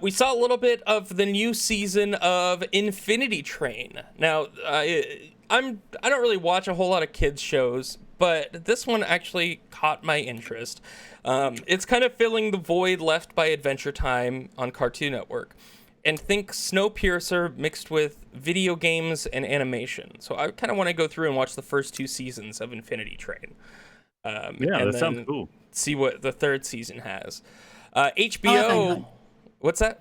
We saw a little bit of the new season of Infinity Train. Now, I don't really watch a whole lot of kids shows, but this one actually caught my interest. It's kind of filling the void left by Adventure Time on Cartoon Network. And think Snowpiercer mixed with video games and animation. So I kind of want to go through and watch the first 2 seasons of Infinity Train. That sounds cool. See what the 3rd season has. HBO... What's that?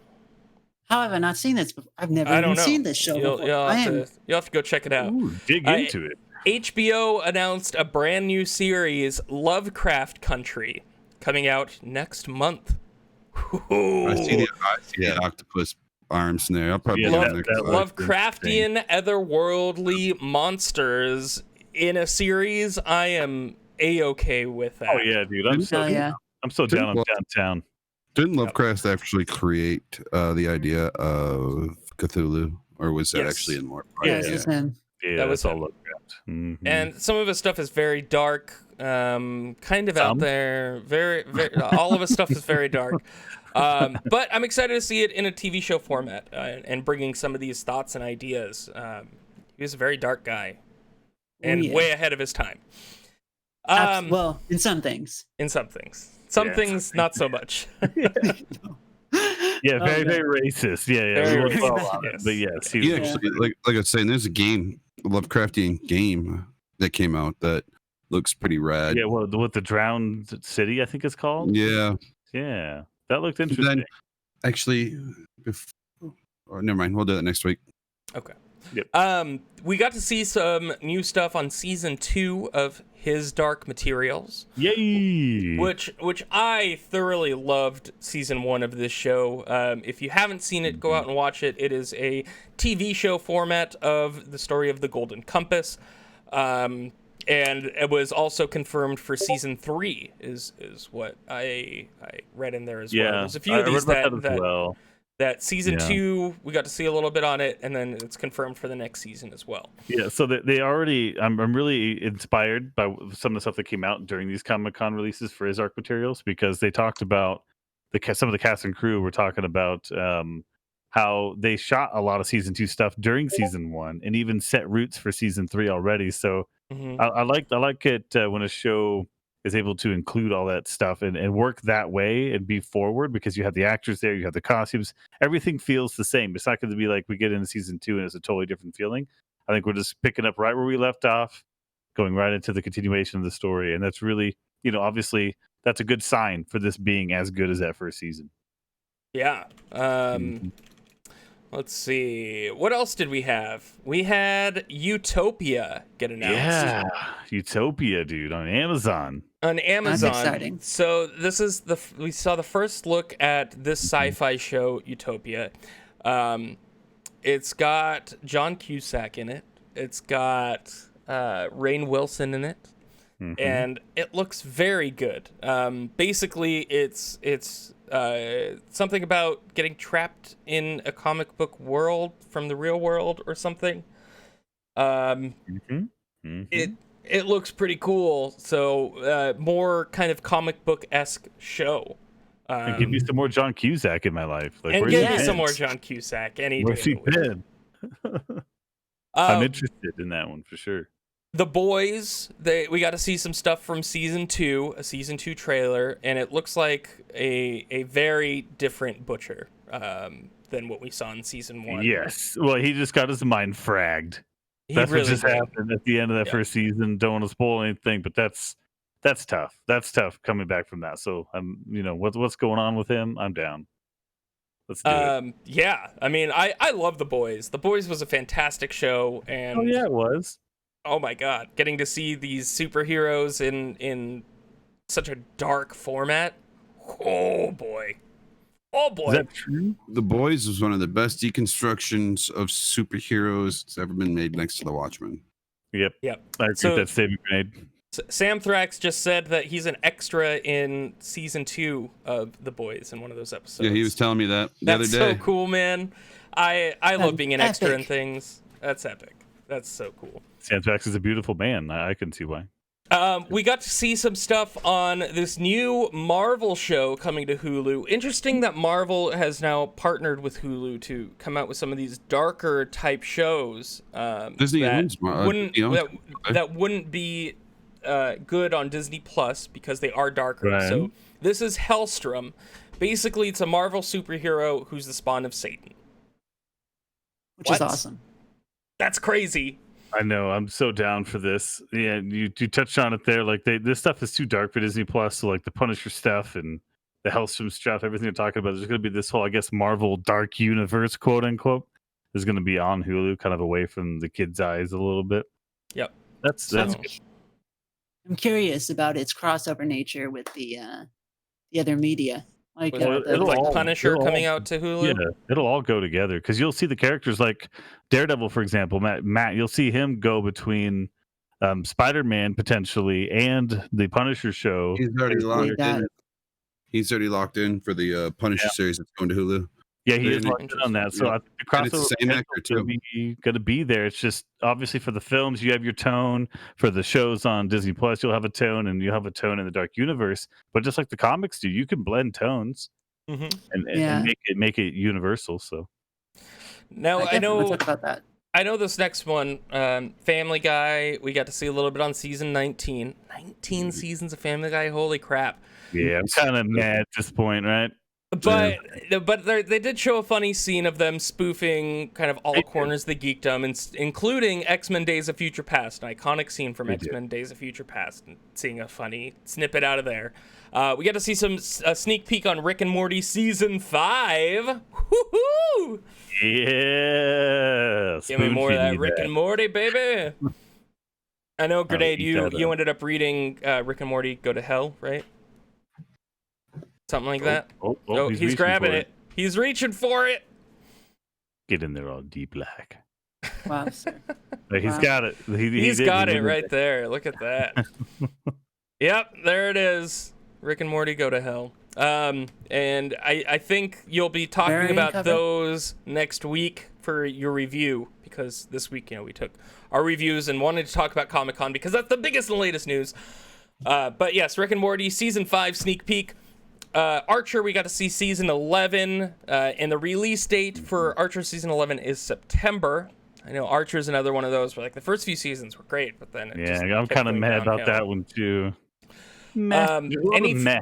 How have I not seen this before? I've never even seen this show before. You'll have to go check it out. Ooh, dig into it. HBO announced a brand new series, Lovecraft Country, coming out next month. I see the octopus arms in there. I'll probably Lovecraftian otherworldly monsters in a series. I am a-okay with that. Oh yeah, dude. I'm so down. I'm downtown. Didn't Lovecraft actually create the idea of Cthulhu, or was that actually in more? Yeah, it was him. Yeah, that was all Lovecraft. Mm-hmm. And some of his stuff is very dark, kind of out there. Very, very. All of his stuff is very dark. But I'm excited to see it in a TV show format and bringing some of these thoughts and ideas. He was a very dark guy and way ahead of his time. Well, in some things. Some things, not so much. Yeah, very, very racist. Very racist. But yes, he actually, like I was saying, there's a game, a Lovecraftian game that came out that looks pretty rad. Yeah, well, with the Drowned City, I think it's called. Yeah, that looked interesting. Then, actually, never mind. We'll do that next week. Okay. Yep. We got to see some new stuff on season 2 of His Dark Materials. Yay! Which I thoroughly loved season 1 of this show. If you haven't seen it, go out and watch it. It is a TV show format of the story of the Golden Compass. And it was also confirmed for season 3 is what I read in there as well. There's a few of these that season 2, we got to see a little bit on it, and then it's confirmed for the next season as well. Yeah, so they already, I'm really inspired by some of the stuff that came out during these Comic-Con releases for His Arc Materials, because they talked about, some of the cast and crew were talking about how they shot a lot of season 2 stuff during season 1, and even set roots for season 3 already. So I like it when a show is able to include all that stuff and work that way and be forward, because you have the actors there, you have the costumes, everything feels the same. It's not going to be like we get into season 2 and it's a totally different feeling. I think we're just picking up right where we left off, going right into the continuation of the story. And that's really, obviously that's a good sign for this being as good as that first season. Yeah. Let's see. What else did we have? We had Utopia get announced. Yeah, Utopia, dude, on Amazon. On Amazon. That's exciting. So this is we saw the first look at this sci-fi show, Utopia. It's got John Cusack in it. It's got Rainn Wilson in it. And it looks very good. Basically, it's something about getting trapped in a comic book world from the real world or something. It looks pretty cool. So more kind of comic book-esque show. And give me some more John Cusack in my life. Like, and give me some more John Cusack any day. Where's he been? I'm interested in that one for sure. The Boys, we got to see some stuff from season 2, a season 2 trailer, and it looks like a very different Butcher than what we saw in season 1. Yes. Well, he just got his mind fragged. That's really what just happened at the end of that first season. Don't want to spoil anything, but that's tough. That's tough coming back from that. So what's going on with him? I'm down. Let's do it. Yeah. I mean, I love The Boys. The Boys was a fantastic show, and it was. Oh my God, getting to see these superheroes in such a dark format. Oh boy. Oh boy. Is that true? The Boys was one of the best deconstructions of superheroes that's ever been made, next to The Watchmen. Yep. Yep. I agree So- with that statement you made. Sam Thrax just said that he's an extra in season 2 of The Boys in one of those episodes. Yeah, he was telling me that the That's other day. so cool, man. I love being an extra in Epic. things. That's epic. That's so cool. Sam Thrax is a beautiful man. I can see why. We got to see some stuff on this new Marvel show coming to Hulu. Interesting that Marvel has now partnered with Hulu to come out with some of these darker type shows. Disney that owns wouldn't Disney owns that, it, okay. that wouldn't be good on Disney Plus because they are darker. Right. So this is Hellstrom. Basically, it's a Marvel superhero who's the spawn of Satan. Which is What? awesome. That's crazy. I know. I'm so down for this. Yeah, you touched on it there. Like this stuff is too dark for Disney Plus. So like the Punisher stuff and the Hellstrom stuff, everything you're talking about, there's going to be this whole, I guess, Marvel dark universe, quote unquote, is going to be on Hulu, kind of away from the kids' eyes a little bit. Yep. That's So- good. I'm curious about its crossover nature with the other media. Like, Well, the- it'll like all- Punisher it'll coming all- out to Hulu. Yeah, it'll all go together because you'll see the characters like Daredevil, for example. Matt, you'll see him go between Spider-Man potentially and the Punisher show. He's already There's locked that. in. He's already locked in for the Punisher series that's going to Hulu. Yeah, he Very is locked in on that. So Yeah. I think the And it's the crossover same potential actor, is going to be there. It's just obviously for the films, you have your tone. For the shows on Disney Plus, you'll have a tone, and you have a tone in the Dark Universe. But just like the comics do, you can blend tones Mhm. and Yeah. make it universal. So Now I definitely wanna know talk about that. I know this next one, Family Guy. We got to see a little bit on season 19. 19 seasons of Family Guy. Holy crap! yeah, I'm kind of mad at this point, right? But they did show a funny scene of them spoofing kind of all They did. corners of the geekdom, including X-Men Days of Future Past, an iconic scene from They did. X-Men Days of Future Past, and seeing a funny snippet out of there. We got to see a sneak peek on Rick and Morty season 5. Woohoo! Yeah. Give me more of that spoon-feed me Rick and Morty, baby. I know, Grenade, eat that you up. ended up reading Rick and Morty Go to Hell, right? Something like that. Oh, He's reaching grabbing for it. He's reaching for it. Get in there all deep black. Wow, sir. Like, he's Wow. got it. He's did. got He it did right there. Look at that. Yep, there it is. Rick and Morty Go to Hell. And I think you'll be talking Variant about cover? those next week for your review, because this week, we took our reviews and wanted to talk about Comic-Con because that's the biggest and latest news. But yes, Rick and Morty season 5 sneak peek. Archer, we got to see season 11, and the release date for Archer season 11 is September. I know Archer's another one of those where like the first few seasons were great, but then it just Yeah, I'm kept kind of going mad about downhill. that one too. Any Meh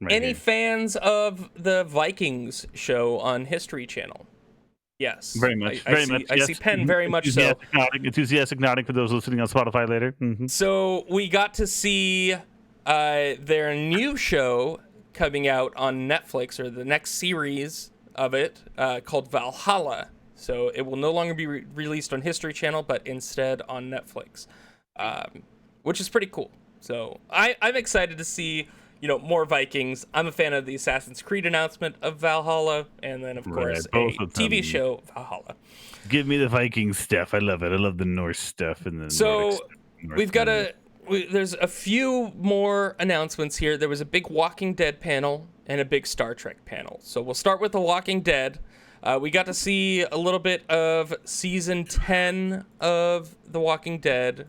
right any here. fans of the Vikings show on History Channel? Yes, Very much. I very see, much. I see yes. Penn very much so. Enthusiastic nodding for those listening on Spotify later. So we got to see their new show coming out on Netflix, or the next series of it, called Valhalla. So it will no longer be released on History Channel, but instead on Netflix, which is pretty cool. So I'm excited to see, more Vikings. I'm a fan of the Assassin's Creed announcement of Valhalla, and then of course a both of them. TV show Valhalla. Give me the Viking stuff. I love it. I love the Norse stuff and the So Nordic stuff. we've got there's a few more announcements here. There was a big Walking Dead panel and a big Star Trek panel. So we'll start with The Walking Dead. We got to see a little bit of season 10 of The Walking Dead,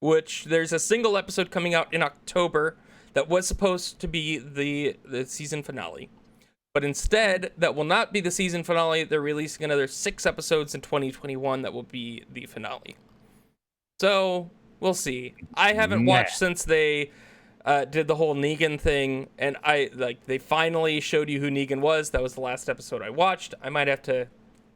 which there's a single episode coming out in October that was supposed to be the season finale. But instead, that will not be the season finale. They're releasing another 6 episodes in 2021 that will be the finale. So we'll see. I haven't watched since they did the whole Negan thing, and they finally showed you who Negan was. That was the last episode I watched. I might have to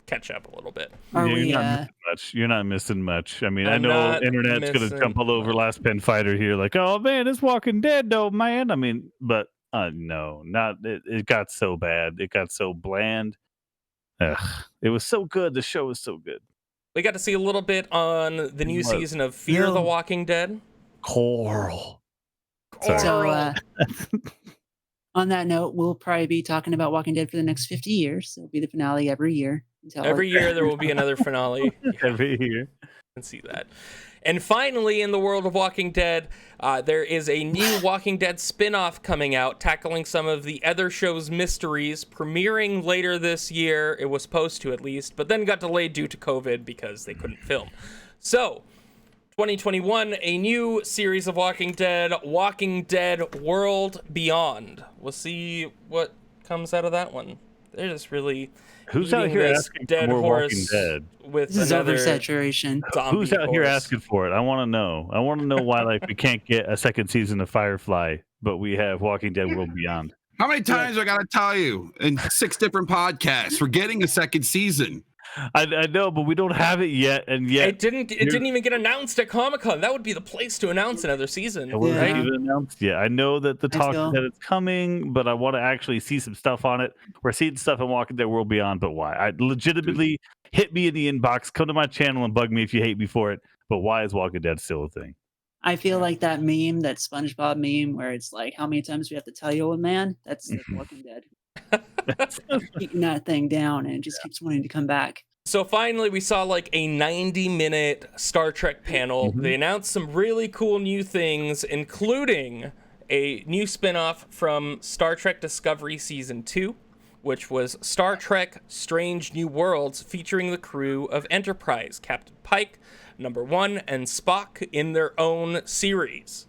catch up a little bit. Are Yeah, we? you're not missing much. You're not missing much. I mean, I I'm know not internet's gonna missing jump all over Last Pen Fighter here, like, oh man, it's Walking Dead though, man. I mean, but no, not it. It got so bad. It got so bland. Ugh, it was so good. The show was so good. We got to see a little bit on the new What? season of Fear the No. Walking Dead. Coral. Sorry. So, On that note, we'll probably be talking about Walking Dead for the next 50 years. It'll be the finale every year until Every year there will be another finale. Yeah, Every year. I can see that. And finally, in the world of Walking Dead, there is a new Walking Dead spin-off coming out, tackling some of the other show's mysteries, premiering later this year. It was supposed to, at least, but then got delayed due to COVID because they couldn't film. So, 2021, a new series of Walking Dead World Beyond. We'll see what comes out of that one. They're just really Who's out eating here this asking dead for more Walking horse Dead? with This is another oversaturation. zombie Who's out here horse. asking for it? I want to know. I want to know why like we can't get a second season of Firefly, but we have Walking Dead World Beyond. How many times I gotta tell you in 6 different podcasts we're getting a second season? I know, but we don't have it yet, and yet It didn't even get announced at Comic-Con. That would be the place to announce another season. it wasn't Right? even announced yet. I know that the I talk feel- that it's coming, but I want to actually see some stuff on it. We're seeing stuff in Walking Dead World Beyond, but why? I legitimately hit me in the inbox, come to my channel and bug me if you hate me for it. But why is Walking Dead still a thing? I feel like that meme, that SpongeBob meme, where it's like, how many times we have to tell you, old man? That's like Walking Dead. Keeping that thing down, and it just keeps wanting to come back. So finally, we saw like a 90-minute Star Trek panel. They announced some really cool new things, including a new spin-off from Star Trek Discovery Season 2, which was Star Trek Strange New Worlds, featuring the crew of Enterprise, Captain Pike, Number 1, and Spock in their own series.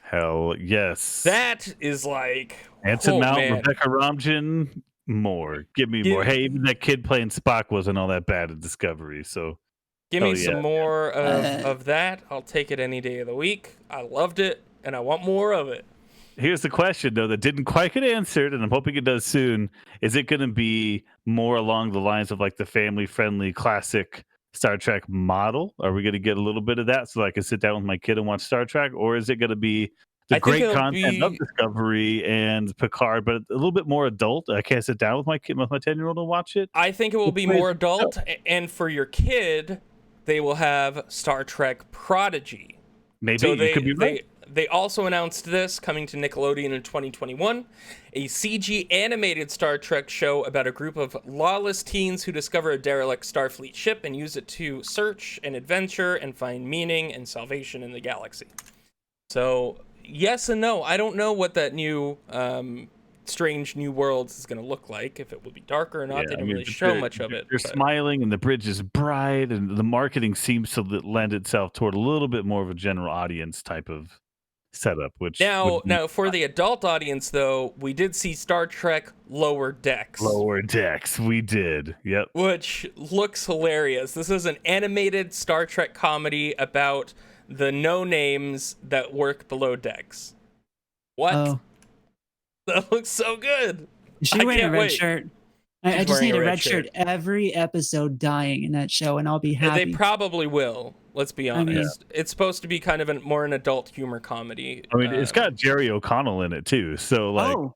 Hell yes. That is like... Anson oh, Mount, man. Rebecca Romijn, more. Give me more. Hey, even that kid playing Spock wasn't all that bad at Discovery, so Give me Oh, some yeah. more of that. I'll take it any day of the week. I loved it, and I want more of it. here's the question though that didn't quite get answered, and I'm hoping it does soon. Is it going to be more along the lines of like the family-friendly classic Star Trek model? Are we going to get a little bit of that so I can sit down with my kid and watch Star Trek, or is it going to be the I think great it'll content of be- Discovery and Picard, but a little bit more adult? I can't sit down with my kid, with my 10-year-old, and watch it. I think it will be Which way more is it go? adult, and for your kid, they will have Star Trek Prodigy. Maybe So you could be right. they also announced this coming to Nickelodeon in 2021, a CG animated Star Trek show about a group of lawless teens who discover a derelict Starfleet ship and use it to search and adventure and find meaning and salvation in the galaxy. So, yes and no. I don't know what that new Strange New Worlds is going to look like, if it will be darker or not. They didn't really but show they're- much of it. They're but- smiling, and the bridge is bright, and the marketing seems to lend itself toward a little bit more of a general audience type of setup. Which would be Now, for the adult audience, though, we did see Star Trek Lower Decks. Lower Decks, we did. Yep. Which looks hilarious. This is an animated Star Trek comedy about the no-names that work below decks. What? Oh, That looks so good. she I wearing a can't red wait. shirt. I She's just wearing need a a red red shirt shirt. every episode dying in that show, and I'll be They happy. probably will. Let's be I mean- honest. It's supposed to be kind of more an adult humor comedy. I mean, it's got Jerry O'Connell in it too. So like, Oh,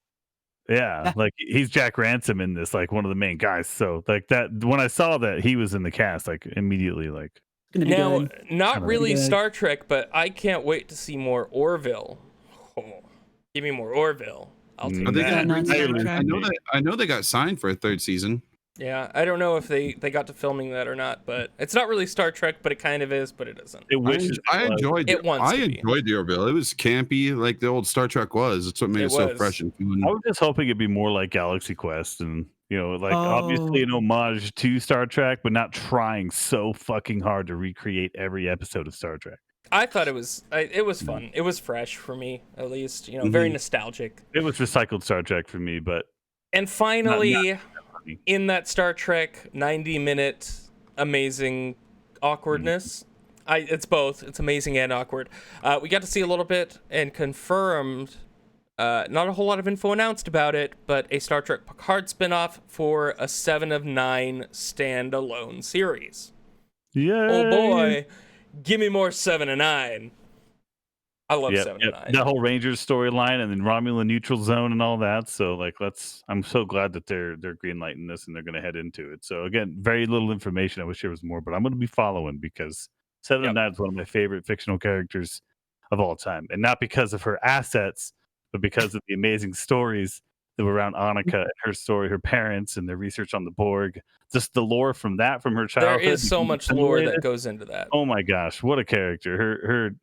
yeah, like he's Jack Ransom in this, like one of the main guys. So like that, when I saw that he was in the cast, like immediately, like it's gonna be Now, good. not Kinda really good. Star Trek, but I can't wait to see more Orville. Oh, give me more Orville. I'll take Are they that. got gonna non- bring- Star Trek? I know they got signed for a 3rd season. Yeah, I don't know if they got to filming that or not, but it's not really Star Trek, but it kind of is, but it isn't. it wishes. I it was. enjoyed It wants I to be. enjoyed the Orville. It was campy like the old Star Trek was. It's what made It it, so was. fresh and fun. I was just hoping it'd be more like Galaxy Quest, and like obviously an homage to Star Trek, but not trying so fucking hard to recreate every episode of Star Trek. I thought it was fun. It was fresh for me, at least. Very nostalgic. It was recycled Star Trek for me, but And finally, funny. in that Star Trek 90-minute amazing awkwardness, it's both. It's amazing and awkward. We got to see a little bit and confirmed. Not a whole lot of info announced about it, but a Star Trek Picard spinoff for a 7 of 9 standalone series. yeah. Oh boy, give me more 7 of 9. I love Yep, 7 yep. of 9. That whole Rangers storyline and then Romulan neutral zone and all that. So like I'm so glad that they're greenlighting this and they're gonna head into it. So again, very little information. I wish there was more, but I'm gonna be following because 7 Yep. of 9 is one of my favorite fictional characters of all time. And not because of her assets, but because of the amazing stories around Annika and her story, her parents, and their research on the Borg. Just the lore from that, from her There childhood. is so much lore that goes into that. Oh my gosh, what a character! Her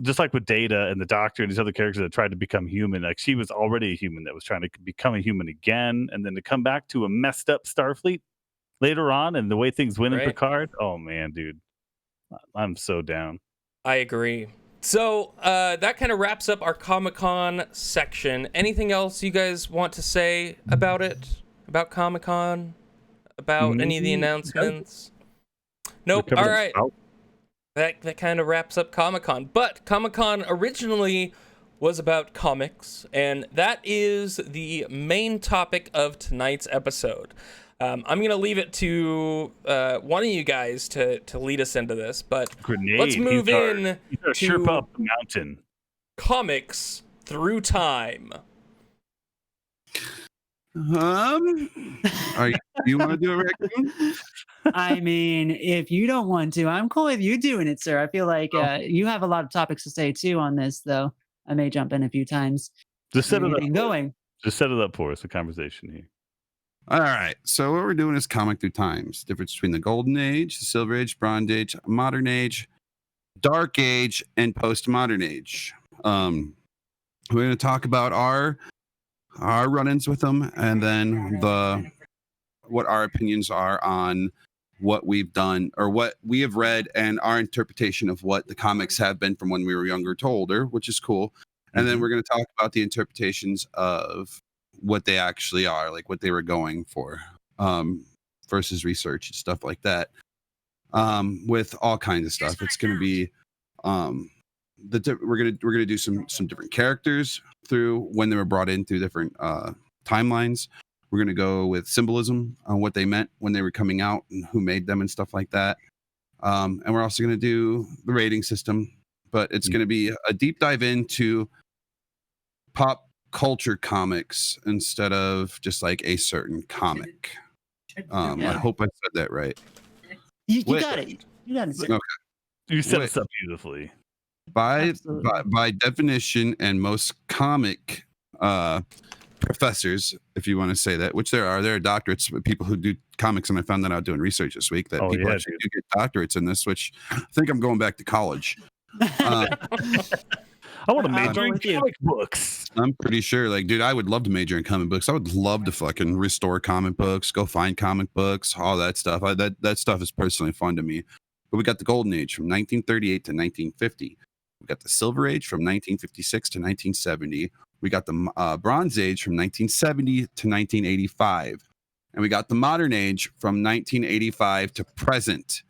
just like with Data and the Doctor and these other characters that tried to become human. Like she was already a human that was trying to become a human again, and then to come back to a messed up Starfleet later on, and the way things went in Right. Picard. Oh man, dude, I'm so down. I agree. So that kind of wraps up our Comic-Con section. Anything else you guys want to say about it? About Comic-Con? About any of the announcements? Nope. All right. That kind of wraps up Comic-Con. But Comic-Con originally was about comics, and that is the main topic of tonight's episode. I'm going to leave it to one of you guys to lead us into this, but let's move in to Sherpa up the mountain. Comics through time. You want to do it, Raccoon? I mean, if you don't want to, I'm cool with you doing it, sir. I feel like you have a lot of topics to say too on this, though. I may jump in a few times. Just set it up. Going. Just set it up for us. A conversation here. All right. So what we're doing is comic through times. Difference between the Golden Age, the Silver Age, Bronze Age, Modern Age, Dark Age, and Postmodern Age. We're going to talk about our run-ins with them, and then what our opinions are on what we've done or what we have read, and our interpretation of what the comics have been from when we were younger to older, which is cool. And then we're going to talk about the interpretations of what they actually are, like what they were going for, versus research and stuff like that. With all kinds of stuff, it's going to be we're gonna do some different characters through when they were brought in through different timelines. We're gonna go with symbolism on what they meant when they were coming out and who made them and stuff like that. And we're also gonna do the rating system, but it's gonna be a deep dive into pop culture comics instead of just like a certain comic. I hope I said that right. You got it. You got it, sir. Okay. You set us up beautifully. By definition, and most comic professors, if you want to say that, which there are doctorates, people who do comics, and I found that out doing research this week that people actually do get doctorates in this, which I think I'm going back to college. I want to major in comic books. I'm pretty sure, like, dude, I would love to major in comic books. I would love to fucking restore comic books, go find comic books, all that stuff. That stuff is personally fun to me. But we got the Golden Age from 1938 to 1950. We got the Silver Age from 1956 to 1970. We got the Bronze Age from 1970 to 1985. And we got the Modern Age from 1985 to present.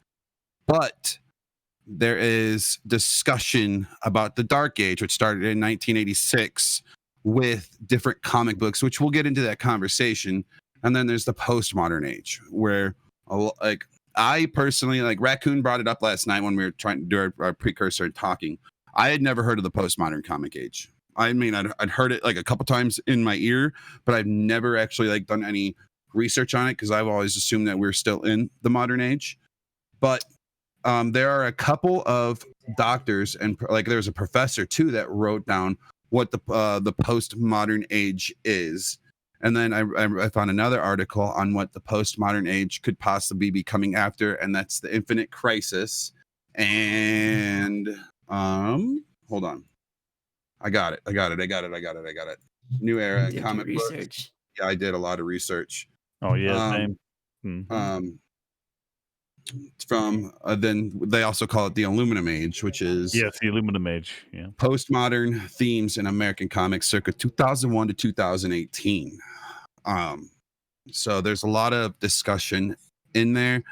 But there is discussion about the Dark Age, which started in 1986 with different comic books, which we'll get into that conversation. And then there's the Postmodern Age, where like I personally, like Raccoon brought it up last night when we were trying to do our precursor and talking. I had never heard of the Postmodern comic age. I mean, I'd heard it like a couple times in my ear, but I've never actually like done any research on it because I've always assumed that we're still in the modern age. But there are a couple of doctors, and like there's a professor too that wrote down what the postmodern age is. And then I found another article on what the postmodern age could possibly be coming after, and that's the Infinite Crisis. And hold on, I got it. New Era comic books. Yeah, I did a lot of research. Oh yeah, same. From then they also call it the Aluminum Age, which is the Aluminum Age. Yeah, postmodern themes in American comics, circa 2001 to 2018. So there's a lot of discussion in there,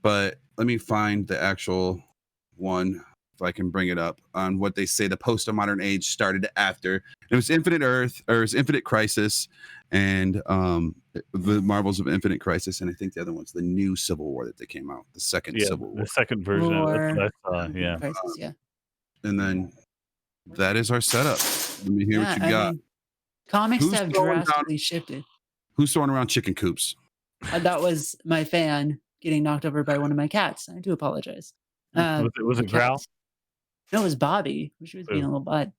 but let me find the actual one if I can bring it up on what they say the postmodern age started after. It was Infinite Earth, or it was Infinite Crisis, and the Marvels of Infinite Crisis, and I think the other one's the new Civil War that they came out, the second Civil War. The second version of it. Yeah. Crisis, yeah. And then that is our setup. Let me hear what you got. Comics have drastically shifted. Who's throwing around chicken coops? That was my fan getting knocked over by one of my cats. I do apologize. Was it Growl? No, it was Bobby. She was being a little butt.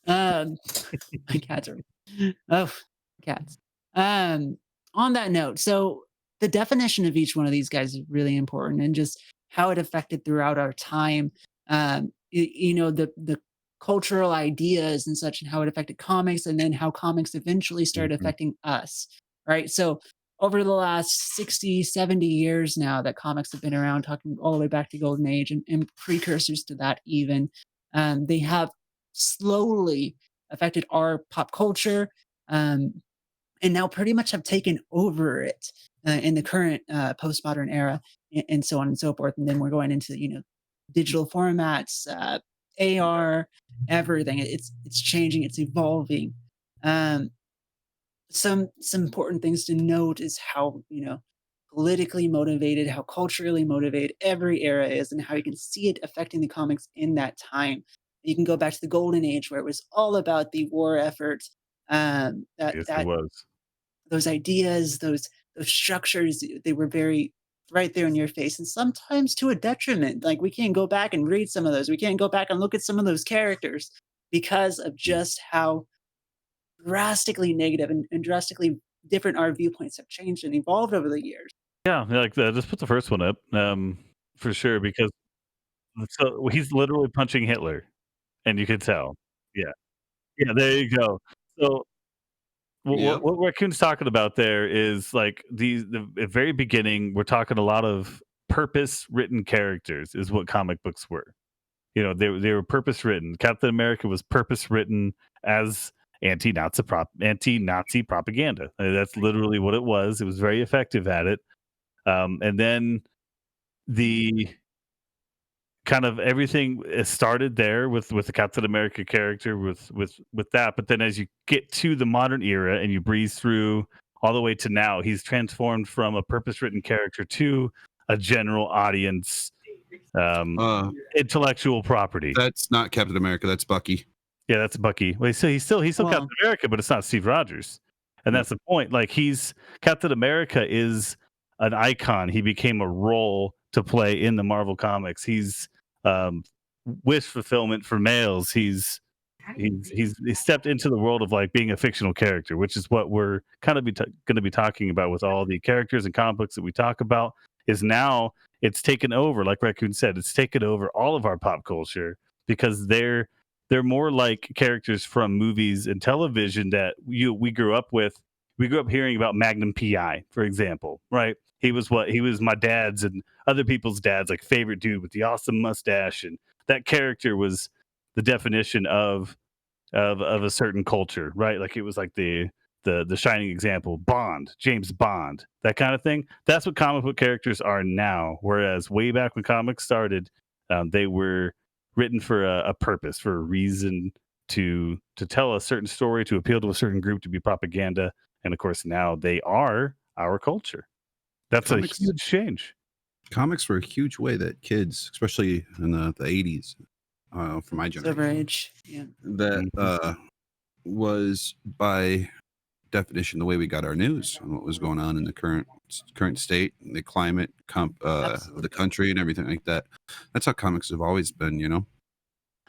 My cats are. Oh, cats. Um, on that note, so the definition of each one of these guys is really important, and just how it affected throughout our time. The cultural ideas and such, and how it affected comics, and then how comics eventually started Mhm. affecting us. Right. So over the last 60, 70 years now that comics have been around, talking all the way back to Golden Age and precursors to that, even, they have slowly affected our pop culture. Um, and now pretty much have taken over it in the current postmodern era, and so on and so forth. And then we're going into digital formats, AR, everything. It's changing, it's evolving. Um, some important things to note is how politically motivated, how culturally motivated every era is, and how you can see it affecting the comics in that time. You can go back to the golden age where it was all about the war effort. Yes, it That was. those ideas, those structures, they were very right there in your face, and sometimes to a detriment. Like, we can't go back and read some of those. We can't go back and look at some of those characters because of just how drastically negative and drastically different our viewpoints have changed and evolved over the years. Yeah, like just put the first one up, for sure, because so he's literally punching Hitler, and you could tell. Yeah, yeah, there you go. So Yep. what Raccoon's talking about there is like the very beginning. We're talking a lot of purpose written characters is what comic books were. They were purpose written. Captain America was purpose written as anti-Nazi propaganda. That's literally what it was. It was very effective at it. And then the kind of everything started there with the Captain America character with that, but then as you get to the modern era and you breeze through all the way to now, he's transformed from a purpose written character to a general audience um, Uh, intellectual property. that's not Captain America. That's Bucky. Yeah, that's Bucky. Wait, so he's still Captain Well, America, but it's not Steve Rogers, and Yeah. that's the point. Like he's Captain America is an icon. He became a role to play in the Marvel comics. He's um, wish fulfillment for males. He stepped into the world of like being a fictional character, which is what we're kind of going to be talking about with all the characters and comic books that we talk about. Is now it's taken over, like Raccoon said, it's taken over all of our pop culture because they're more like characters from movies and television that we grew up with. We grew up hearing about Magnum PI, for example, right? He was my dad's and other people's dad's like favorite dude with the awesome mustache, and that character was the definition of a certain culture, right? Like it was like the shining example, Bond, James Bond, that kind of thing. That's what comic book characters are now. Whereas way back when comics started, they were written for a purpose, for a reason to tell a certain story, to appeal to a certain group, to be propaganda. And of course, now they are our culture. That's a Comics huge change. comics were a huge way that kids, especially in the 80s, for my Silver generation, Age. Yeah. that Mhm. was by definition the way we got our news and what was going on in the current state, the climate, of the Absolutely. country, and everything like that. That's how comics have always been.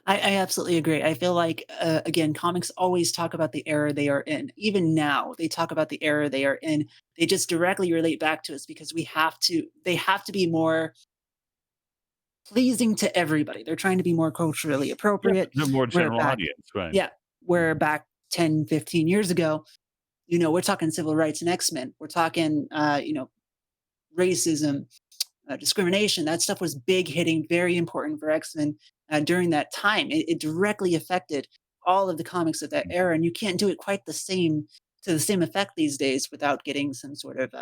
I absolutely agree. I feel like, again, comics always talk about the era they are in. Even now, they talk about the era they are in. They just directly relate back to us because they have to be more pleasing to everybody. They're trying to be more culturally Yeah, appropriate. they're more Where general back, audience, right? yeah, where back 10, 15 years ago, we're talking civil rights and X-Men. We're talking, racism, discrimination. That stuff was big hitting, very important for X-Men during that time. It directly affected all of the comics of that era, and you can't do it quite to the same effect these days without getting some sort of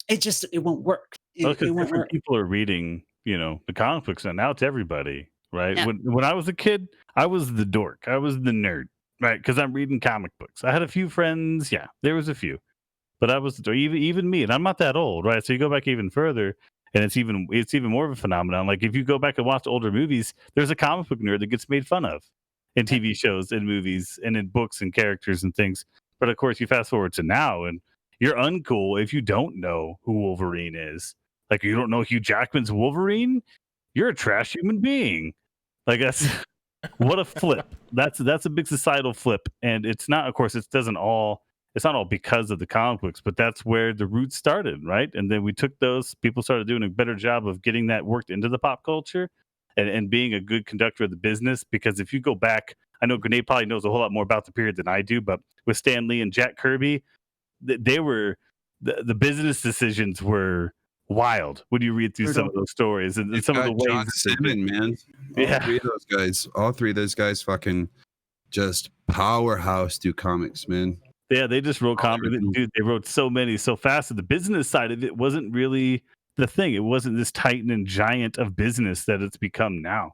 it won't work. Well, It because won't different work. people are reading, the comic books, and now it's everybody, right? Yeah. When I was a kid, I was the dork, I was the nerd, right? Because I'm reading comic books. I had a few friends, yeah, there was a few, but I was even me, and I'm not that old, right? So you go back even further, and it's even more of a phenomenon. Like if you go back and watch older movies, there's a comic book nerd that gets made fun of in Yeah. TV shows and movies and in books and characters and things. But of course, you fast forward to now, and you're uncool if you don't know who Wolverine is. Like you don't know Hugh Jackman's Wolverine, you're a trash human being. Like that's what a flip. That's a big societal flip, and it's not. Of course, it doesn't all it's not all because of the comic books, but that's where the roots started, right? And then we took those, people started doing a better job of getting that worked into the pop culture and being a good conductor of the business. Because if you go back, I know Grenade probably knows a whole lot more about the period than I do, but with Stan Lee and Jack Kirby, they were the business decisions were wild when you read through some of those stories and some of the ways John that they did. Simmon, man. Yeah. All three of those guys fucking just powerhouse do comics, man. Yeah, they just wrote comics. Everything. Dude, they wrote so many so fast. And the business side of it wasn't really the thing. It wasn't this titan and giant of business that it's become now.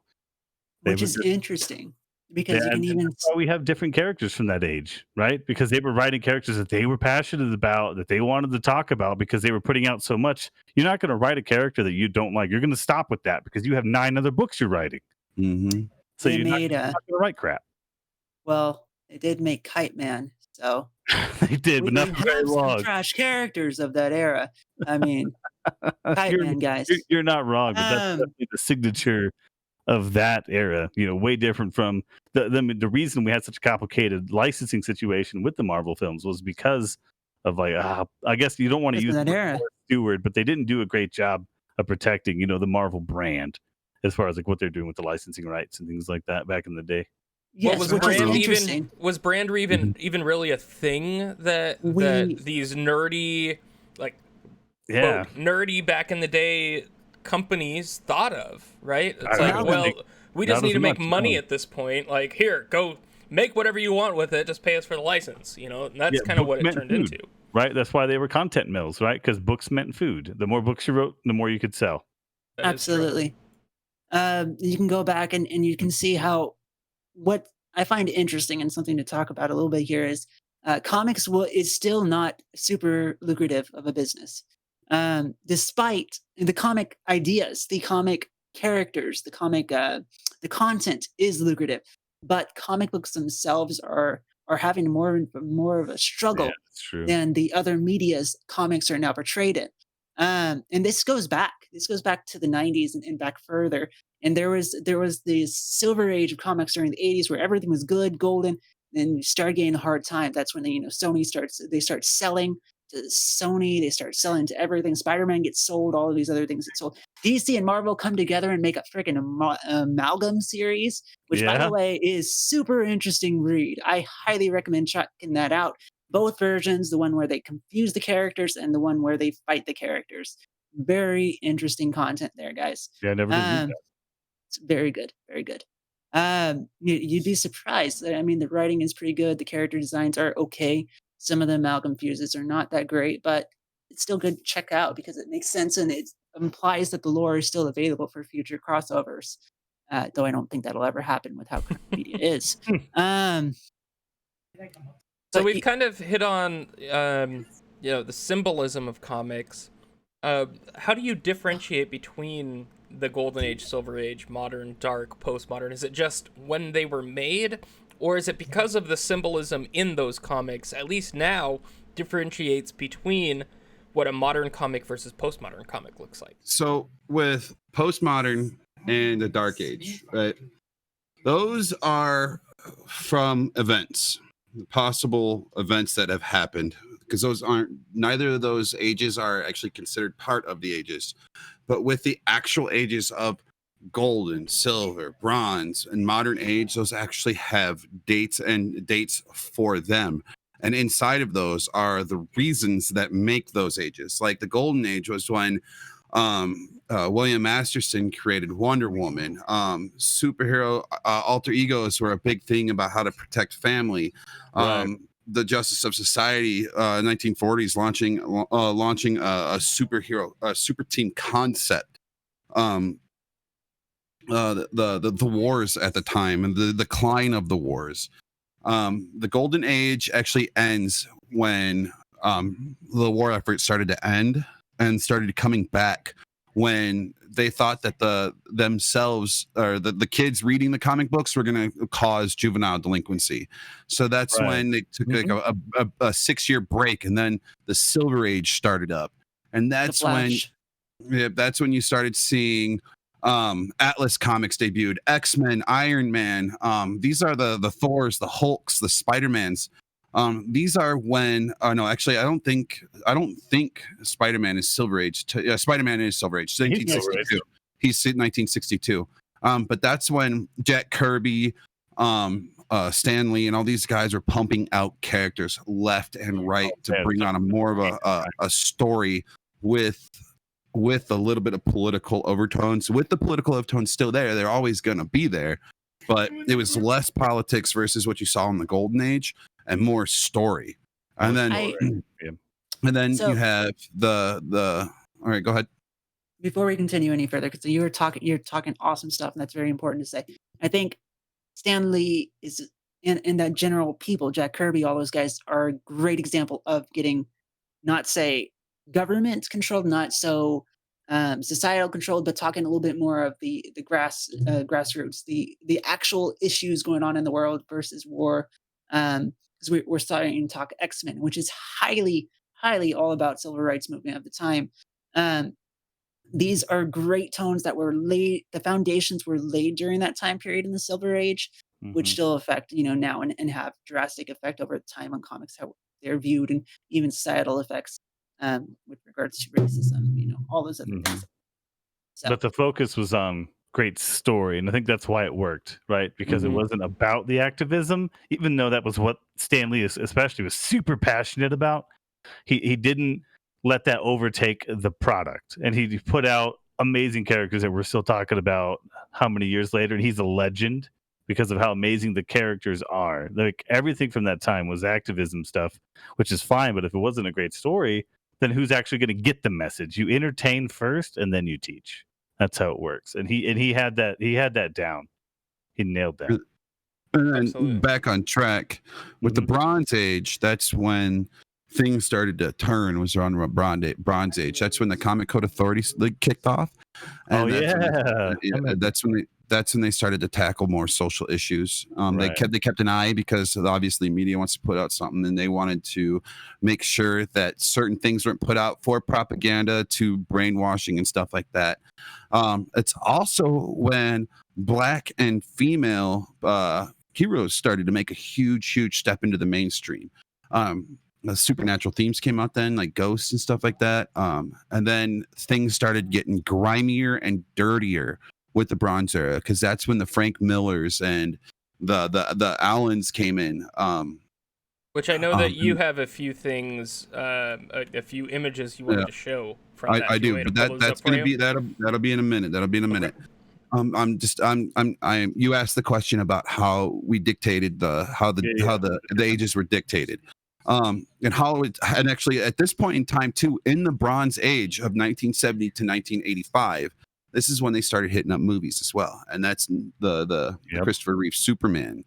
Which is interesting because Yeah, you can and even that's why we have different characters from that age, right? Because they were writing characters that they were passionate about, that they wanted to talk about because they were putting out so much. You're not going to write a character that you don't like. You're going to stop with that because you have 9 other books you're writing. Mm-hmm. So They you're not made going to write crap. well, they did make Kite Man, so They did, but not for very have some long. trash characters of that era. I mean, Kite Man, guys. You're not wrong, but that's definitely the signature of that era. You know, way different from the reason we had such a complicated licensing situation with the Marvel films was because of like I guess you don't want to use that era. steward, but they didn't do a great job of protecting, you know, the Marvel brand as far as like what they're doing with the licensing rights and things like that back in the day. Yes, was which is brand interesting. was brand even really a thing that these nerdy, like, Yeah, quote, nerdy back in the day companies thought of, right? It's I like, don't well, think we just not need to as make much, money no. at this point. Like, here, go make whatever you want with it. Just pay us for the license. You know, and that's kind of books what it meant turned food, into. right? That's why they were content mills, right? Because books meant food. The more books you wrote, the more you could sell. That is true. Absolutely. You can go back and you can see how what I find interesting and something to talk about a little bit here is comics is still not super lucrative of a business. Despite the comic ideas, the comic characters, the content is lucrative, but comic books themselves are having more of a Yeah, struggle that's true. than the other media's comics are now portrayed in. And this goes back. This goes back to the '90s and back further. And there was this silver age of comics during the '80s where everything was good, golden. Then you start getting a hard time. That's when Sony start selling to Sony. They start selling to everything. Spider-Man gets sold. All of these other things get sold. DC and Marvel come together and make a freaking amalgam series, which by Yeah. the way is super interesting read. I highly recommend checking that out. Both versions, the one where they confuse the characters and the one where they fight the characters. Very interesting content there, guys. Yeah, I never did read Um, that. it's very good, very good. You'd be surprised. I mean, the writing is pretty good. The character designs are okay. Some of the amalgam fuses are not that great, but it's still good to check out because it makes sense and it implies that the lore is still available for future crossovers. Though I don't think that'll ever happen with how current media is. Um, So but we've kind of hit on, the symbolism of comics. How do you differentiate between the Golden Age, Silver Age, modern, dark, postmodern? Is it just when they were made, or is it because of the symbolism in those comics, at least now, differentiates between what a modern comic versus postmodern comic looks like? So with postmodern and the dark age, right? Those are from events, possible events that have happened, because neither of those ages are actually considered part of the ages. But with the actual ages of golden, silver, bronze, and modern age, those actually have dates for them. And inside of those are the reasons that make those ages. Like the golden age was when William Masterson created Wonder Woman. Superhero alter egos were a big thing about how to protect family. Right. The Justice of Society, 1940s, launching a super team concept. The wars at the time and the decline of the wars. The Golden Age actually ends when the war effort started to end and started coming back when they thought that themselves or the kids reading the comic books were going to cause juvenile delinquency. So that's Right. when they took like a 6-year break, and then the Silver Age started up, and that's when you started seeing Atlas Comics debuted, X-Men, Iron Man. These are the Thors, the Hulks, the Spider-Mans. These are when no, actually, I don't think Spider-Man is Silver Age. Spider-Man is Silver Age. He's Silver Age. 1962. He's 1962. But that's when Jack Kirby, Stan Lee, and all these guys are pumping out characters left and right to bring on a more of a story with a little bit of political overtones. With the political overtones still there, they're always going to be there, but it was less politics versus what you saw in the Golden Age and more story. And then So- you have the. All right, go ahead. Before we continue any further, because you're talking awesome stuff, and that's very important to say. I think Stan Lee is in that general people, Jack Kirby, all those guys are a great example of getting not say government controlled, not so societal controlled, but talking a little bit more of the grassroots, the actual issues going on in the world versus war. Because we're starting to talk X-Men, which is highly all about civil rights movement of the time. These are great tones that were laid. The foundations were laid during that time period in the Silver Age, which still affect now and have drastic effect over time on comics, how they're viewed, and even societal effects with regards to racism, all those other things. So, But the focus was on great story, and I think that's why it worked, right? Because it wasn't about the activism, even though that was what Stan Lee especially was super passionate about. He didn't let that overtake the product, and he put out amazing characters that we're still talking about how many years later, and he's a legend because of how amazing the characters are. Like everything from that time was activism stuff, which is fine, but if it wasn't a great story, then who's actually going to get the message? You entertain first and then you teach. That's how it works. And he had that down. He nailed that. And then Absolutely. back on track with the Bronze Age, that's when things started to turn. Was around the Bronze Age. That's when the Comic Code Authority kicked off. And that's when they started to tackle more social issues. They kept an eye, because obviously media wants to put out something, and they wanted to make sure that certain things weren't put out for propaganda, to brainwashing and stuff like that. It's also when Black and female heroes started to make a huge step into the mainstream. The supernatural themes came out then, like ghosts and stuff like that. And then things started getting grimier and dirtier with the Bronze Era, because that's when the Frank Millers and the Allens came in. Which I know that you have a few things, a few images you wanted to show from that. I do, but that's going to be that'll be in a minute. Okay. You asked the question about how we dictated how the ages were dictated. And actually at this point in time too, in the Bronze Age of 1970 to 1985, this is when they started hitting up movies as well, and that's the Christopher Reeve Superman.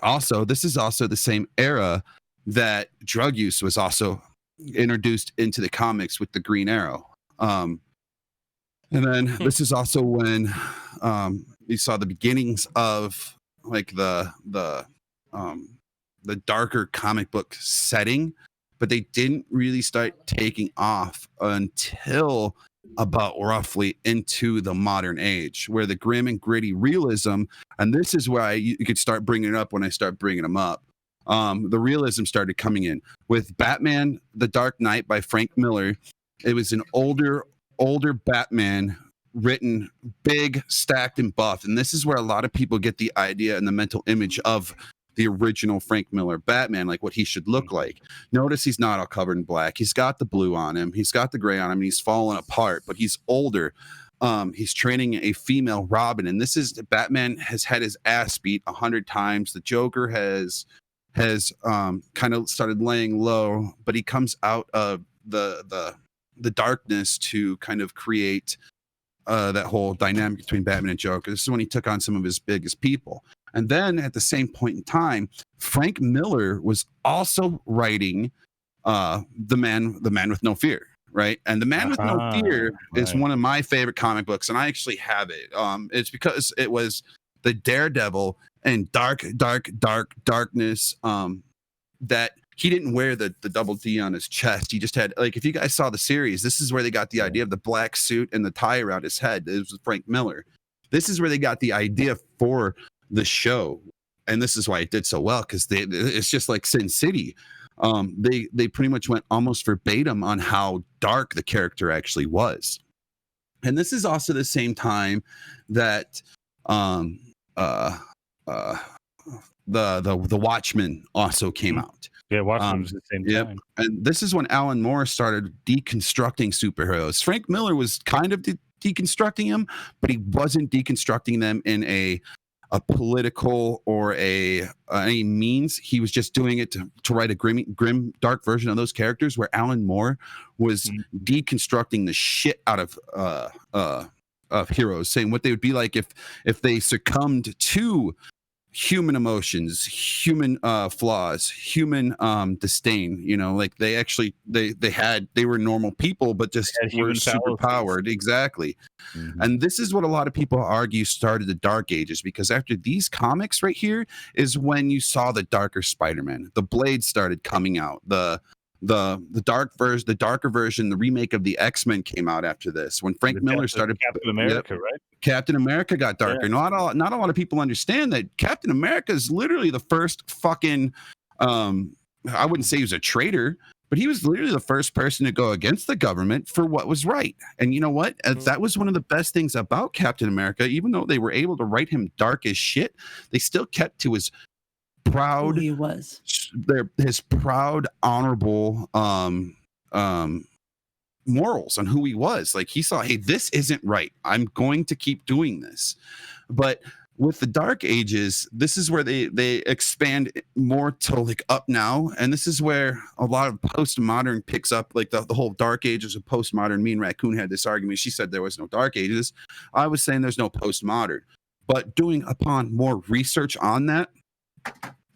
Also, this is also the same era that drug use was also introduced into the comics with the Green Arrow. And then this is also when you saw the beginnings of like the darker comic book setting, but they didn't really start taking off until about roughly into the modern age, where the grim and gritty realism, and this is where you could start bringing it up when I start bringing them up. The realism started coming in with Batman: The Dark Knight by Frank Miller. It was an older Batman, written big, stacked, and buff, and this is where a lot of people get the idea and the mental image of the original Frank Miller Batman, like what he should look like. Notice he's not all covered in black. He's got the blue on him. He's got the gray on him. And he's falling apart, but he's older. He's training a female Robin, and this is Batman has had his ass beat 100 times. The Joker has kind of started laying low, but he comes out of the darkness to kind of create that whole dynamic between Batman and Joker. This is when he took on some of his biggest people. And then at the same point in time, Frank Miller was also writing the Man with No Fear, right? And The Man with No Fear is one of my favorite comic books, and I actually have it. It's because it was the Daredevil and darkness that he didn't wear the double D on his chest. He just had, like, if you guys saw the series, this is where they got the idea of the black suit and the tie around his head. It was Frank Miller. This is where they got the idea for the show. and this is why it did so well, because it's just like Sin City. They pretty much went almost verbatim on how dark the character actually was. And this is also the same time that the Watchmen also came out. Yeah, Watchmen was the same time. And this is when Alan Moore started deconstructing superheroes. Frank Miller was kind of deconstructing them, but he wasn't deconstructing them in a political or any means. He was just doing it to write a grim, dark version of those characters, where Alan Moore was deconstructing the shit out of heroes, saying what they would be like if they succumbed to human emotions, human flaws, human disdain. Like they actually they were normal people, but just were super powered. Exactly. And this is what a lot of people argue started the Dark Ages, because after these comics right here is when you saw the darker Spider-Man. The Blade started coming out. The darker version, the remake of the X-Men came out after this. When Frank Miller started Captain America, right? Captain America got darker. Yeah. Not a lot of people understand that Captain America is literally the first fucking I wouldn't say he was a traitor, but he was literally the first person to go against the government for what was right. And you know what? That was one of the best things about Captain America. Even though they were able to write him dark as shit, they still kept to his proud, Who he was. his proud, honorable morals on who he was. Like, he saw, hey, this isn't right, I'm going to keep doing this. But with the Dark Ages, this is where they expand more to like up now, and this is where a lot of postmodern picks up, like the whole Dark Ages of postmodern. Me and Raccoon had this argument. She said there was no Dark Ages, I was saying there's no postmodern. But doing upon more research on that,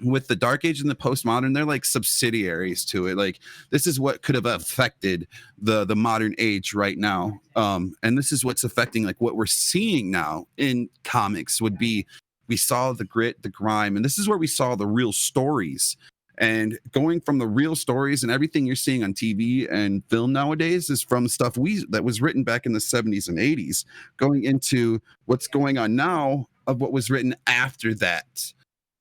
with the Dark Age and the postmodern, they're like subsidiaries to it. Like, this is what could have affected the modern age right now, and this is what's affecting like what we're seeing now in comics. Would be, we saw the grit, the grime, and this is where we saw the real stories. And going from the real stories, and everything you're seeing on TV and film nowadays is from stuff that was written back in the 70s and 80s, going into what's going on now of what was written after that,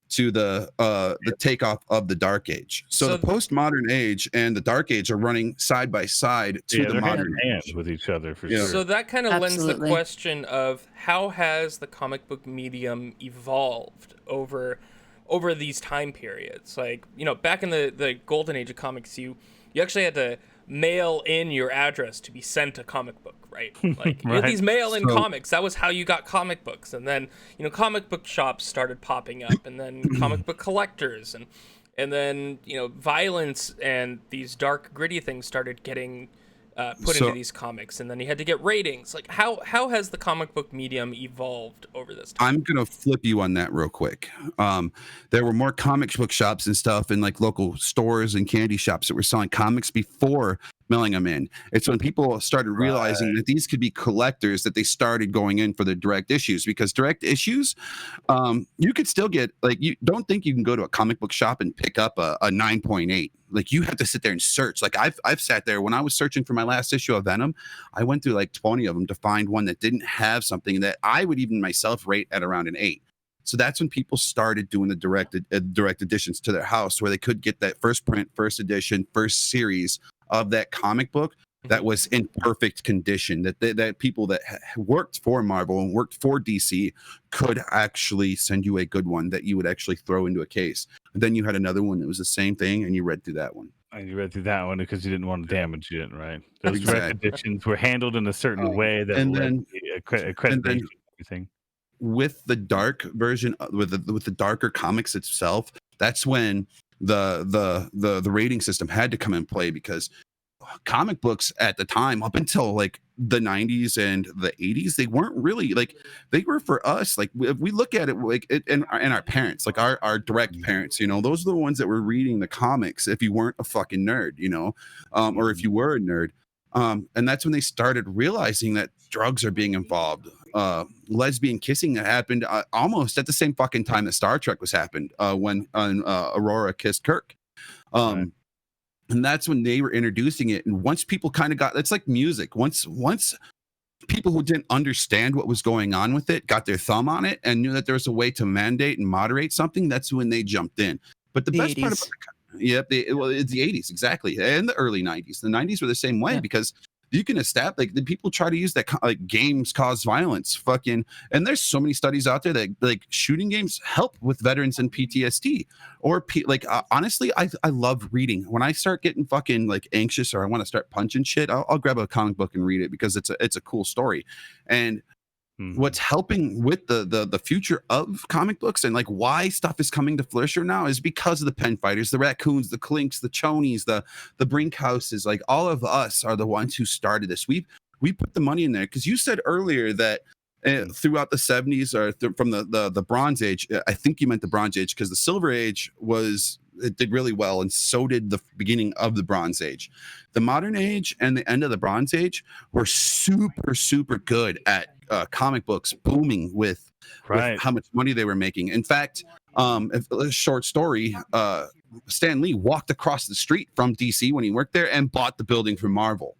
to the takeoff of the Dark Age. So the postmodern age and the Dark Age are running side by side to the modern age with each other for sure. So that kind of lends the question of how has the comic book medium evolved over these time periods? Like, back in the golden age of comics, you actually had to mail in your address to be sent a comic book, right? Like, you had these mail-in comics. That was how you got comic books. And then, comic book shops started popping up, and then comic book collectors, and then, violence and these dark, gritty things started getting put into these comics, and then you had to get ratings. Like, how has the comic book medium evolved over this time? I'm gonna flip you on that real quick. There were more comic book shops and stuff, and like local stores and candy shops that were selling comics before mailing them in. It's when people started realizing that these could be collectors that they started going in for the direct issues, because direct issues, you could still get, like, you don't think you can go to a comic book shop and pick up a 9.8. Like, you have to sit there and search. Like, I've sat there when I was searching for my last issue of Venom. I went through like 20 of them to find one that didn't have something that I would even myself rate at around an 8. So that's when people started doing the direct editions to their house, where they could get that first print, first edition, first series of that comic book that was in perfect condition, that people that worked for Marvel and worked for DC could actually send you a good one that you would actually throw into a case. And then you had another one that was the same thing, and you read through that one. And you read through that one because you didn't want to damage it, right? Those direct editions were handled in a certain way that led to accreditation and everything. With the dark version, with the darker comics itself, that's when the rating system had to come in play, because comic books at the time, up until like the 90s and the 80s, they weren't really like, they were for us, like, if we look at it like and our parents, like our direct parents, those are the ones that were reading the comics if you weren't a fucking nerd, or if you were a nerd. And that's when they started realizing that drugs are being involved. Lesbian kissing that happened almost at the same fucking time that Star Trek was happened, when Aurora kissed Kirk. And that's when they were introducing it. And once people kind of got, it's like music. Once people who didn't understand what was going on with it got their thumb on it and knew that there was a way to mandate and moderate something. That's when they jumped in. But the best 80s. part about it's the 80s, exactly, and the early 90s. The 90s were the same way because you can establish, like, the people try to use that, like, games cause violence, fucking, and there's so many studies out there that, like, shooting games help with veterans and PTSD, or honestly, I love reading. When I start getting fucking, like, anxious or I want to start punching shit, I'll grab a comic book and read it because it's a cool story. And what's helping with the future of comic books and, like, why stuff is coming to Flourisher now is because of the pen fighters, the raccoons, the clinks, the chonies, the brink houses. Like, all of us are the ones who started this. We put the money in there because you said earlier that throughout the 70s or from the Bronze Age, I think you meant the Bronze Age, because the Silver Age it did really well, and so did the beginning of the Bronze Age. The Modern Age and the end of the Bronze Age were super, super good at comic books booming with how much money they were making. In fact, a short story, Stan Lee walked across the street from DC when he worked there and bought the building from Marvel.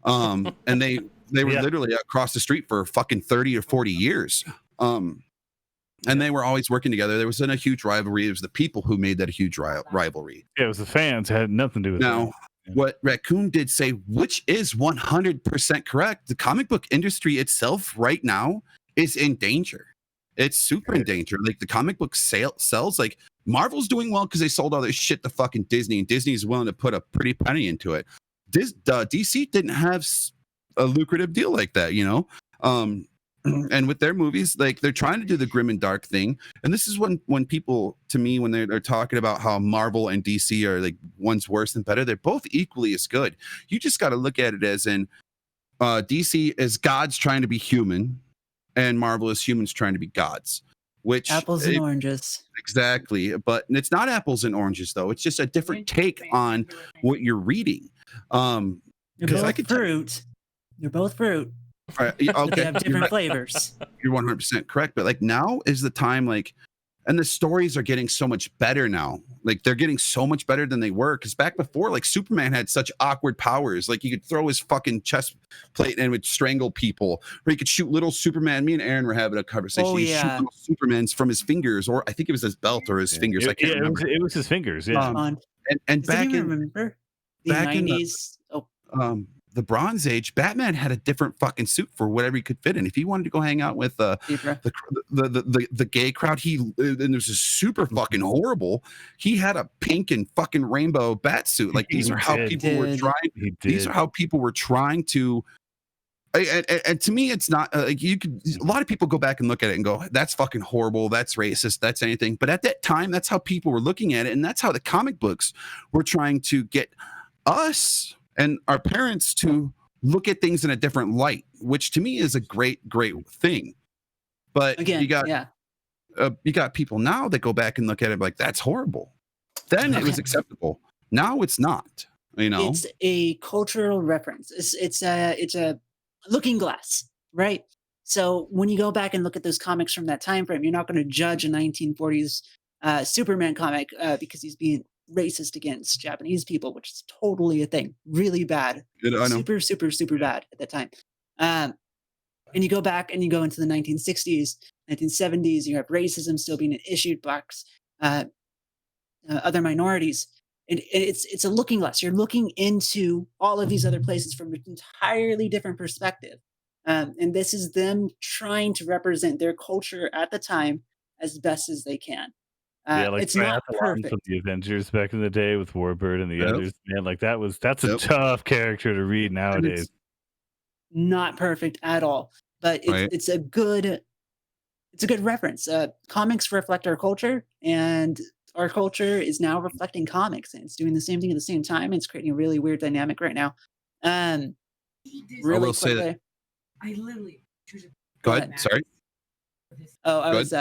And they were literally across the street for fucking 30 or 40 years. And they were always working together. There wasn't a huge rivalry. It was the people who made that a huge rivalry. Yeah, it was the fans. It had nothing to do with now. What Raccoon did say, which is 100% correct, the comic book industry itself right now is in danger. It's super in danger. Like, the comic book sells, like, Marvel's doing well because they sold all their shit to fucking Disney, and Disney's willing to put a pretty penny into it. DC didn't have a lucrative deal like that, you know? And with their movies, like, they're trying to do the grim and dark thing. And this is when people, to me, when they're talking about how Marvel and DC are, like, one's worse than better, they're both equally as good. You just got to look at it as in DC is gods trying to be human, and Marvel is humans trying to be gods. Which apples and oranges. Exactly. But it's not apples and oranges, though. It's just a different take on what you're reading. They're both fruit. They're both fruit. Okay. They have different flavors. You're 100% correct. But, like, now is the time, like, and the stories are getting so much better now. Like, they're getting so much better than they were. Because back before, like, Superman had such awkward powers. Like, he could throw his fucking chest plate and it would strangle people. Or he could shoot little Superman. Me and Aaron were having a conversation. Oh, yeah. Shoot little Supermans from his fingers. Or I think it was his belt or his fingers. I can't remember. It was his fingers. Yeah. And back in, remember? The 90s. The Bronze Age, Batman had a different fucking suit for whatever he could fit in. If he wanted to go hang out with the gay crowd, and there's a super fucking horrible. He had a pink and fucking rainbow bat suit. Like, these are how people were trying. These are how people were trying to. And to me, it's not like you could. A lot of people go back and look at it and go, "That's fucking horrible. That's racist. That's anything." But at that time, that's how people were looking at it, and that's how the comic books were trying to get us and our parents to look at things in a different light, which to me is a great thing. But again, you got people now that go back and look at it like, that's horrible. Then it was acceptable. Now it's not. You know, it's a cultural reference. It's a looking glass, right? So when you go back and look at those comics from that time frame, you're not going to judge a 1940s Superman comic because he's being racist against Japanese people, which is totally a thing. Really bad. I know. Super bad at that time. And you go back and you go into the 1960s, 1970s, you have racism still being an issue, blacks, other minorities. It's a looking glass. You're looking into all of these other places from an entirely different perspective. And this is them trying to represent their culture at the time as best as they can. Like it's not perfect. From the Avengers back in the day with Warbird and the others, man, like that's a tough character to read nowadays. Not perfect at all, but it's a good reference. Comics reflect our culture, and our culture is now reflecting comics, and it's doing the same thing at the same time. It's creating a really weird dynamic right now. Really, I will say that. I literally. Go ahead. Sorry. Oh, I was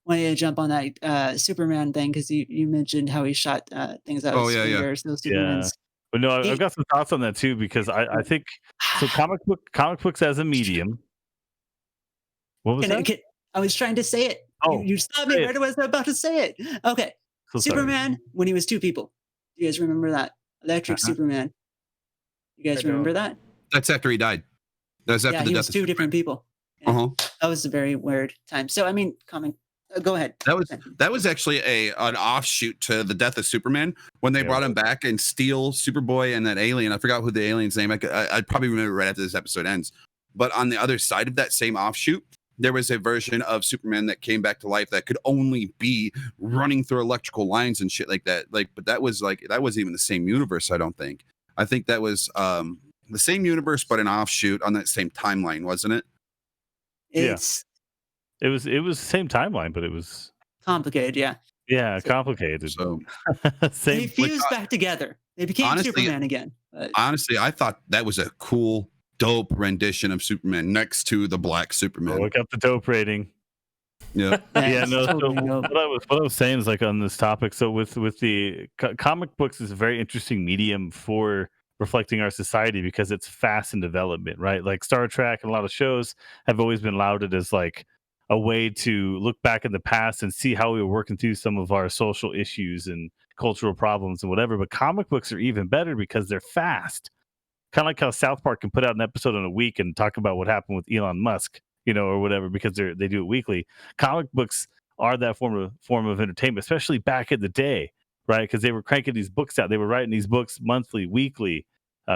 wanted to jump on that Superman thing because you mentioned how he shot things out of his fingers. Those Supermans. But no, I've got some thoughts on that too, because I think so. Comic books as a medium. What was that? I was trying to say it. Oh, you stopped me right away. I was about to say it. Okay, so Superman when he was two people. Do you guys remember that Electric Superman? You guys remember that? That's after he died. That's after Yeah, the he death was of two Superman. different people. Yeah, Uh-huh. that was a very weird time. So I mean, go ahead. That was actually an offshoot to the death of Superman when they Yeah. brought him back and Steel, Superboy, and that alien. I forgot who the alien's name. I'd probably remember right after this episode ends. But on the other side of that same offshoot, there was a version of Superman that came back to life that could only be running through electrical lines and shit like that. But that wasn't even the same universe. I don't think. I think that was the same universe, but an offshoot on that same timeline, wasn't it? Yeah. It's It was the same timeline, but it was complicated. Yeah, So- complicated. So they Same. fused back together. They became honestly- Superman again. But honestly, I thought that was a cool, dope rendition of Superman next to the Black Superman. Oh, it got the dope rating. Yeah. Yeah, it's no. totally So dope. what I was saying is like on this topic. So with the comic books is a very interesting medium for reflecting our society because it's fast in development, right? Like Star Trek and a lot of shows have always been lauded as like a way to look back in the past and see how we were working through some of our social issues and cultural problems and whatever. But comic books are even better because they're fast. Kind of like how South Park can put out an episode in a week and talk about what happened with Elon Musk, or whatever, because they do it weekly. Comic books are that form of entertainment, especially back in the day, right? Because they were cranking these books out. They were writing these books monthly, weekly,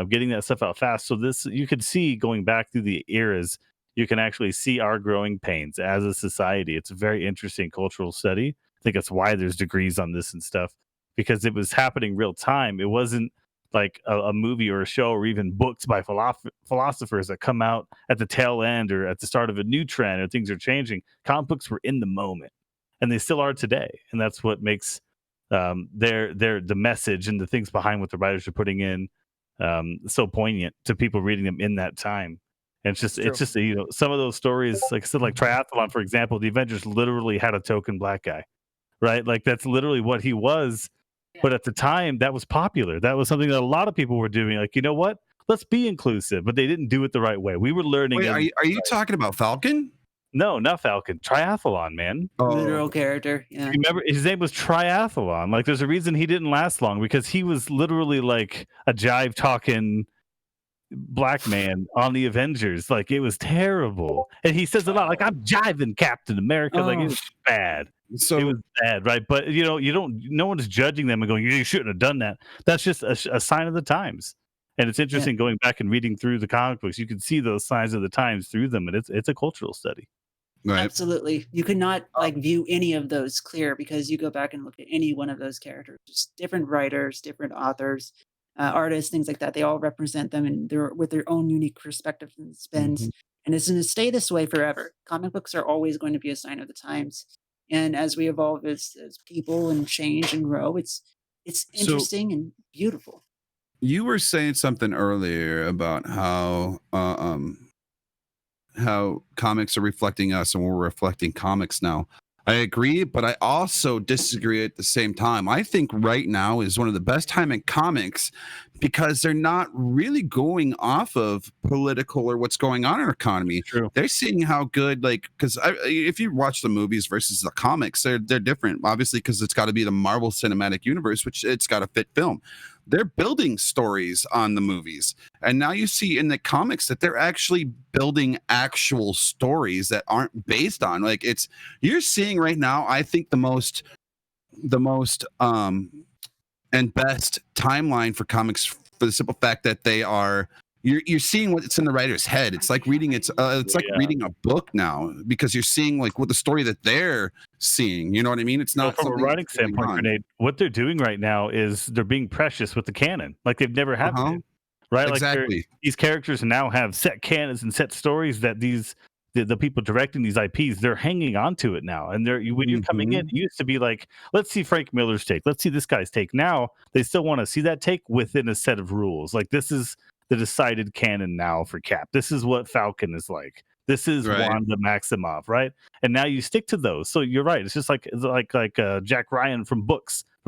getting that stuff out fast. So this you could see going back through the eras. You can actually see our growing pains as a society. It's a very interesting cultural study. I think that's why there's degrees on this and stuff, because it was happening real time. It wasn't like a movie or a show or even books by philosophers that come out at the tail end or at the start of a new trend or things are changing. Comic books were in the moment, and they still are today. And that's what makes the message and the things behind what the writers are putting in so poignant to people reading them in that time. And it's just some of those stories, like I said, like Triathlon, for example, the Avengers literally had a token black guy, right? Like that's literally what he was. But at the time, that was popular. That was something that a lot of people were doing. Like, you know what? Let's be inclusive. But they didn't do it the right way. We were learning. Wait, are you talking about Falcon? No, not Falcon. Triathlon, man. literal character. Yeah. Remember, his name was Triathlon. Like, there's a reason he didn't last long because he was literally like a jive talking black man on the Avengers. Like, it was terrible. And he says a lot, like, I'm jiving Captain America. Like, it was bad. So It was bad, right? But no one's judging them and going, you shouldn't have done that. That's just a sign of the times. And it's interesting going back and reading through the comic books. You can see those signs of the times through them, and it's a cultural study. right. Absolutely. You could not like view any of those clear because you go back and look at any one of those characters, just different writers, different authors, artists, things like that. They all represent them and they're with their own unique perspectives and spins. And it's going to stay this way forever. Comic books are always going to be a sign of the times. And as we evolve as people and change and grow, it's interesting and beautiful. You were saying something earlier about how comics are reflecting us and we're reflecting comics now. I agree, but I also disagree at the same time. I think right now is one of the best time in comics because they're not really going off of political or what's going on in our economy. True. They're seeing how good, like, because if you watch the movies versus the comics, they're different, obviously, because it's got to be the Marvel Cinematic Universe, which it's got to fit film. They're building stories on the movies. And now you see in the comics that they're actually building actual stories that aren't based on you're seeing right now, I think the most and best timeline for comics for the simple fact that they are you're seeing what's in the writer's head. It's like reading reading a book now because you're seeing like what the story that they're seeing. You know what I mean? It's not from a something writing that's going standpoint, on. Grenade, what they're doing right now is they're being precious with the canon, like they've never had been, right? Exactly. Like these characters now have set canons and set stories that the people directing these IPs, they're hanging on to it now. And when you're coming in, it used to be like, let's see Frank Miller's take, let's see this guy's take. Now they still want to see that take within a set of rules. Like this is the decided canon now for Cap. This is what Falcon is like. This is Wanda Maximoff, right? And now you stick to those. So you're right. It's just like Jack Ryan from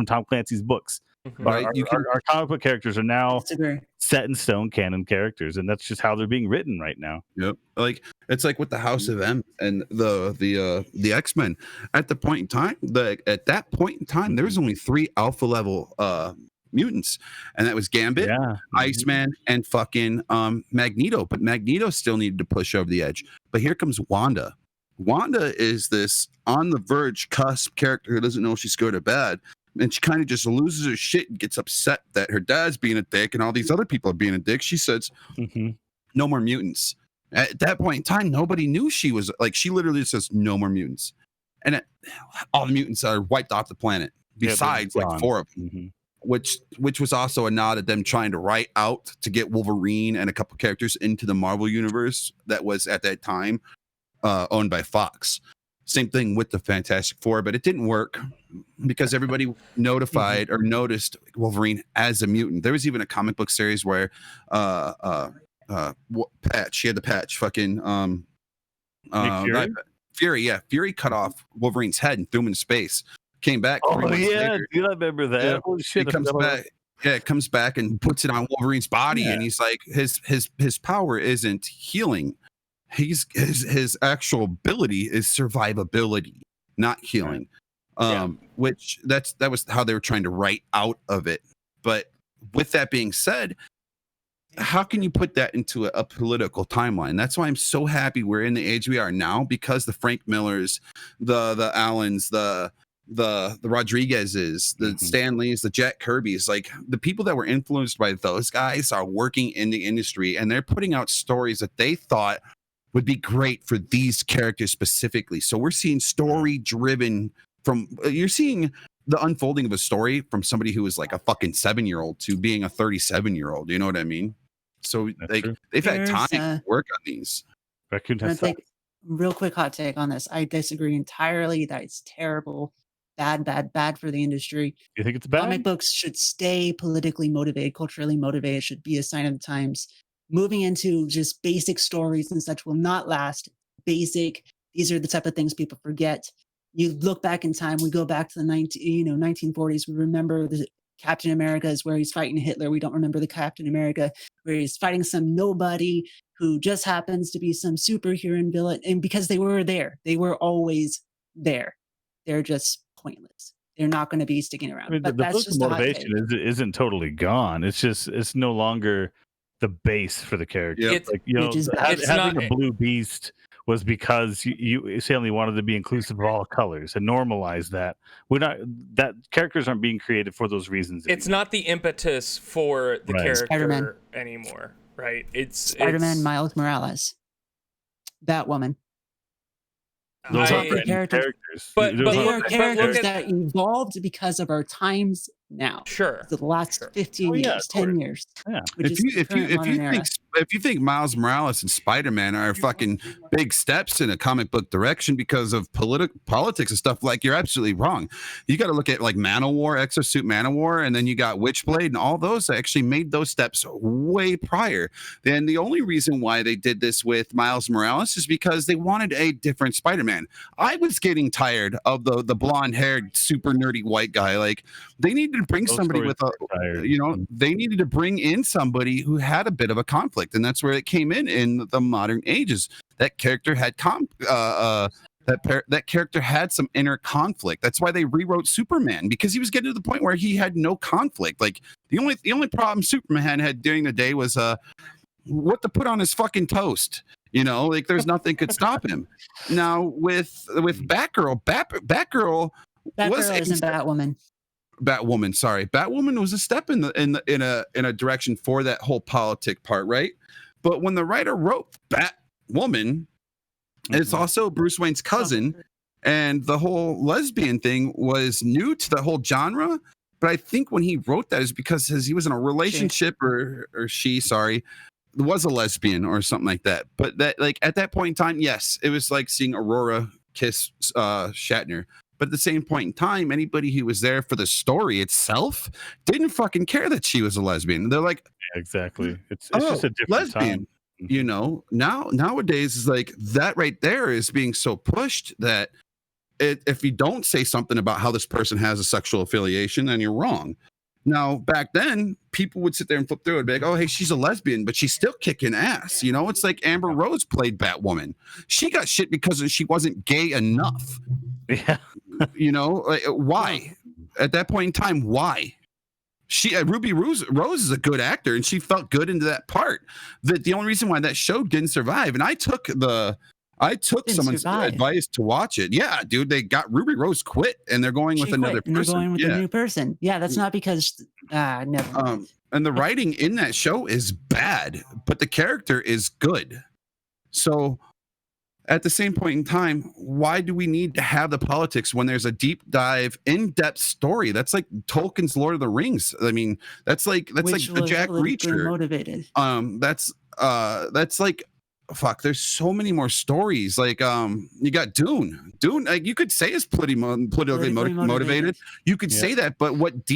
Tom Clancy's books. Right. Our comic book characters are now Disagree. set in stone canon characters, and that's just how they're being written right now. Yep. Like it's like with the House of M and the X-Men. At that point in time, there was only 3 alpha level mutants, and that was Gambit, Yeah. Iceman, and fucking Magneto. But Magneto still needed to push over the edge. But here comes Wanda. Wanda is this on the verge cusp character who doesn't know if she's good or bad. And she kind of just loses her shit and gets upset that her dad's being a dick and all these other people are being a dick. She says, no more mutants. At that point in time, nobody knew she was like, she literally says, no more mutants. And all the mutants are wiped off the planet, besides like 4 of them, which was also a nod at them trying to write out to get Wolverine and a couple characters into the Marvel universe that was at that time owned by Fox. Same thing with the Fantastic Four, but it didn't work because everybody notified or noticed Wolverine as a mutant. There was even a comic book series where Patch, he had the patch, fucking Fury? Fury cut off Wolverine's head and threw him into space. Came back. Oh yeah, dude, I remember that. Yeah, Holy shit! He comes back. Yeah, it comes back and puts it on Wolverine's body, and he's like, his power isn't healing. His actual ability is survivability, not healing. Which that was how they were trying to write out of it. But with that being said, how can you put that into a political timeline? That's why I'm so happy we're in the age we are now, because the Frank Millers, the Allens, the Rodriguezes, the Stanleys, the Jack Kirbys, like the people that were influenced by those guys are working in the industry, and they're putting out stories that they thought would be great for these characters specifically. So we're seeing story driven you're seeing the unfolding of a story from somebody who is like a fucking 7-year-old to being a 37-year-old. You know what I mean? So they've had time to work on these. Real quick hot take on this. I disagree entirely that it's terrible, bad for the industry. You think it's bad? Comic books should stay politically motivated, culturally motivated, should be a sign of the times. Moving into just basic stories and such will not last. These are the type of things people forget. You look back in time, we go back to the 1940s. We remember the Captain America is where he's fighting Hitler. We don't remember the Captain America where he's fighting some nobody who just happens to be some superhero villain. And because they were there, they were always there. They're just pointless. They're not going to be sticking around. I mean, but the that's just motivation isn't totally gone. It's no longer the base for the character. It's, like, you know, it's having not a blue beast was because you suddenly wanted to be inclusive of all colors and normalize that. Characters aren't being created for those reasons anymore. It's not the impetus for the character Spider-Man anymore, right? It's Spider-Man, Miles Morales, Batwoman. Those are are brand new characters. But they are characters that evolved because of our times now. Sure. The last 15 years, 10 years. Yeah. If you think Miles Morales and Spider-Man are fucking big steps in a comic book direction because of politics and stuff, like, you're absolutely wrong. You got to look at like Manowar, Exosuit Manowar, and then you got Witchblade, and all those actually made those steps way prior. Then the only reason why they did this with Miles Morales is because they wanted a different Spider-Man. I was getting tired of the blonde-haired, super nerdy white guy. Like, they needed to bring somebody with they needed to bring in somebody who had a bit of a conflict, and that's where it came in the modern ages. That character had that character had some inner conflict. That's why they rewrote Superman, because he was getting to the point where he had no conflict. Like, the only problem Superman had during the day was what to put on his fucking toast. You know, like, there's nothing could stop him. Now with Batgirl, Batgirl isn't Batwoman. Batwoman was a step in a direction for that whole politic part, right? But when the writer wrote Batwoman, it's also Bruce Wayne's cousin, and the whole lesbian thing was new to the whole genre. But I think when he wrote that is because he was in a relationship, or she was a lesbian or something like that. But that, like, at that point in time, yes, it was like seeing Aurora kiss Shatner. But at the same point in time, anybody who was there for the story itself didn't fucking care that she was a lesbian. They're like, yeah, exactly. It's just a different lesbian. time. You know, nowadays is like that right there is being so pushed that if you don't say something about how this person has a sexual affiliation, then you're wrong. Now, back then, people would sit there and flip through it and be like, oh, hey, she's a lesbian, but she's still kicking ass. You know, it's like Amber Rose played Batwoman. She got shit because she wasn't gay enough. Yeah. You know, like, why? At that point in time, why? Ruby Rose is a good actor, and she felt good into that part. The only reason why that show didn't survive, and I took someone's advice to watch it. Yeah, dude, they got Ruby Rose quit, and they're going with another person. They're going with a new person. Yeah, that's not because never. And the writing in that show is bad, but the character is good. So at the same point in time, why do we need to have the politics when there's a deep dive, in-depth story? That's like Tolkien's Lord of the Rings. I mean, that's like the Jack Reacher. Motivated. That's like, fuck. There's so many more stories. Like you got Dune. Like you could say is politically motivated. You could say that, but what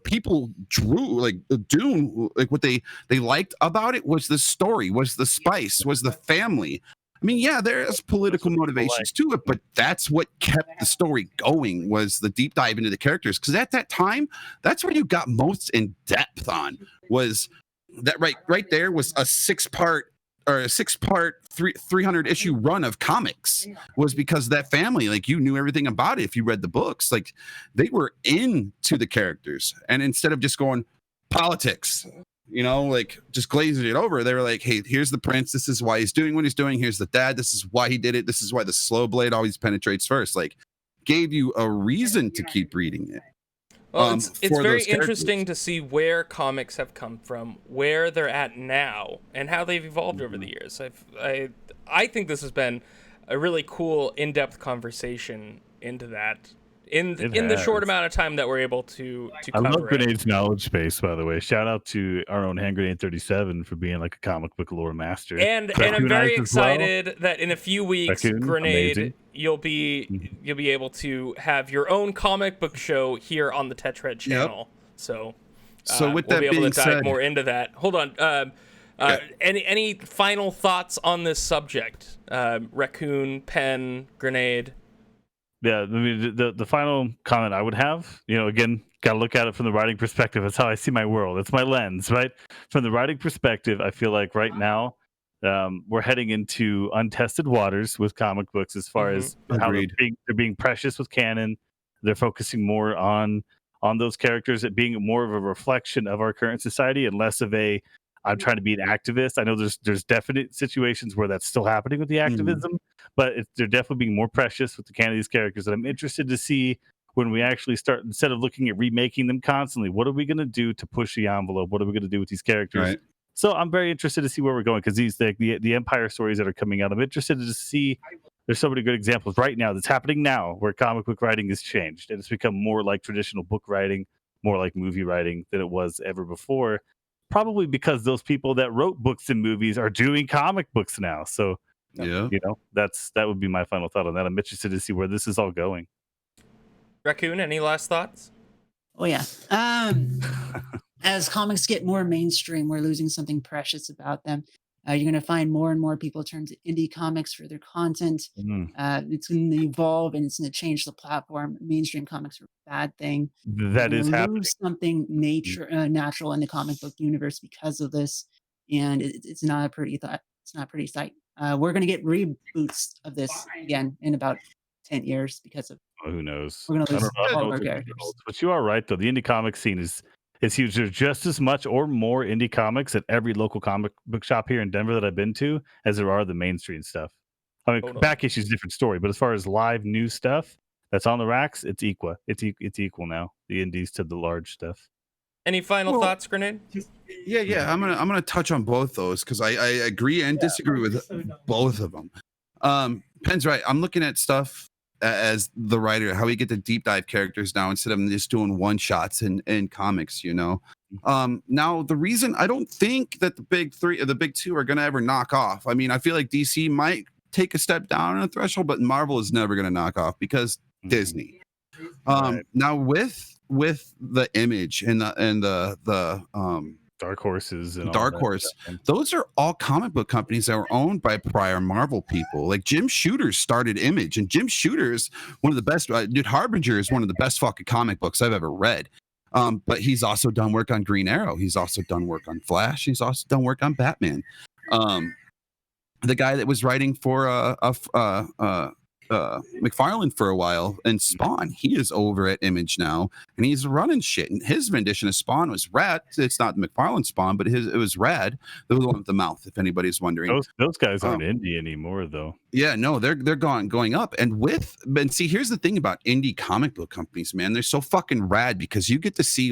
people drew, like Dune, like what they liked about it was the story, was the spice, was the family. I mean, yeah, there's political motivations to it, but that's what kept the story going, was the deep dive into the characters. Because at that time, that's where you got most in depth on, was that right there was a 6-part 300 issue run of comics, was because that family, like you knew everything about it if you read the books. Like they were into the characters, and instead of just going politics, like just glazing it over, they were like, hey, here's the prince, this is why he's doing what he's doing, here's the dad, this is why he did it, this is why the slow blade always penetrates first. Like gave you a reason to keep reading it. Well, it's very interesting to see where comics have come from, where they're at now, and how they've evolved over the years. I think this has been a really cool, in-depth conversation into that in the short amount of time that we're able to cover. I love Grenade's knowledge base, by the way. Shout out to our own Hand Grenade 37 for being like a comic book lore master. And I'm very excited that in a few weeks, Grenade, amazing. You'll be able to have your own comic book show here on the Tetrad channel. Yep. So with we'll be able to dive more into that. Hold on. Any final thoughts on this subject? Raccoon, Pen, Grenade. Yeah, I mean, the final comment I would have, again, got to look at it from the writing perspective. That's how I see my world. It's my lens, right? From the writing perspective, I feel like right now we're heading into untested waters with comic books as far as how they're being precious with canon. They're focusing more on those characters, it being more of a reflection of our current society and less of a I'm trying to be an activist. I know there's definite situations where that's still happening with the activism, but they're definitely being more precious with the canon of these characters. And I'm interested to see when we actually start, instead of looking at remaking them constantly, what are we going to do to push the envelope? What are we going to do with these characters? Right. So I'm very interested to see where we're going, because these the Empire stories that are coming out, I'm interested to see. There's so many good examples right now that's happening now where comic book writing has changed and it's become more like traditional book writing, more like movie writing than it was ever before. Probably because those people that wrote books and movies are doing comic books now. So, that would be my final thought on that. I'm interested to see where this is all going. Raccoon, any last thoughts? Oh, yeah. As comics get more mainstream, we're losing something precious about them. You're going to find more and more people turn to indie comics for their content. It's going to evolve and it's going to change the platform. Mainstream comics are a bad thing. That is happening. Lose something natural in the comic book universe because of this, and it's not a pretty thought. It's not a pretty sight. We're going to get reboots of this again in about 10 years because of. Who knows? We're going to lose all of our characters. But you are right, though. The indie comic scene is huge. There's just as much or more indie comics at every local comic book shop here in Denver that I've been to as there are the mainstream stuff. I mean, back issues, different story, but as far as live new stuff that's on the racks, it's equal. It's equal now. The indies to the large stuff. Any final thoughts, Grenade? Yeah. I'm gonna touch on both those because I agree and disagree with both of them. Pen's right. I'm looking at stuff as the writer, how we get to deep dive characters now instead of just doing one shots in comics, Now the reason I don't think that the big three or the big two are going to ever knock off. I mean, I feel like DC might take a step down on a threshold, but Marvel is never going to knock off because Disney. Now with the Image and the Dark Horses and Dark Horse, those are all comic book companies that were owned by prior Marvel people. Like Jim Shooter started Image, and Jim Shooter's one of the best. Harbinger is one of the best fucking comic books I've ever read. But he's also done work on Green Arrow. He's also done work on Flash. He's also done work on Batman. The guy that was writing for McFarlane for a while, and Spawn. He is over at Image now, and he's running shit. And his rendition of Spawn was rad. It's not McFarlane Spawn, but it was rad. The one with the mouth, if anybody's wondering. Those guys aren't indie anymore, though. Yeah, no, they're going up. And see, here's the thing about indie comic book companies, man. They're so fucking rad because you get to see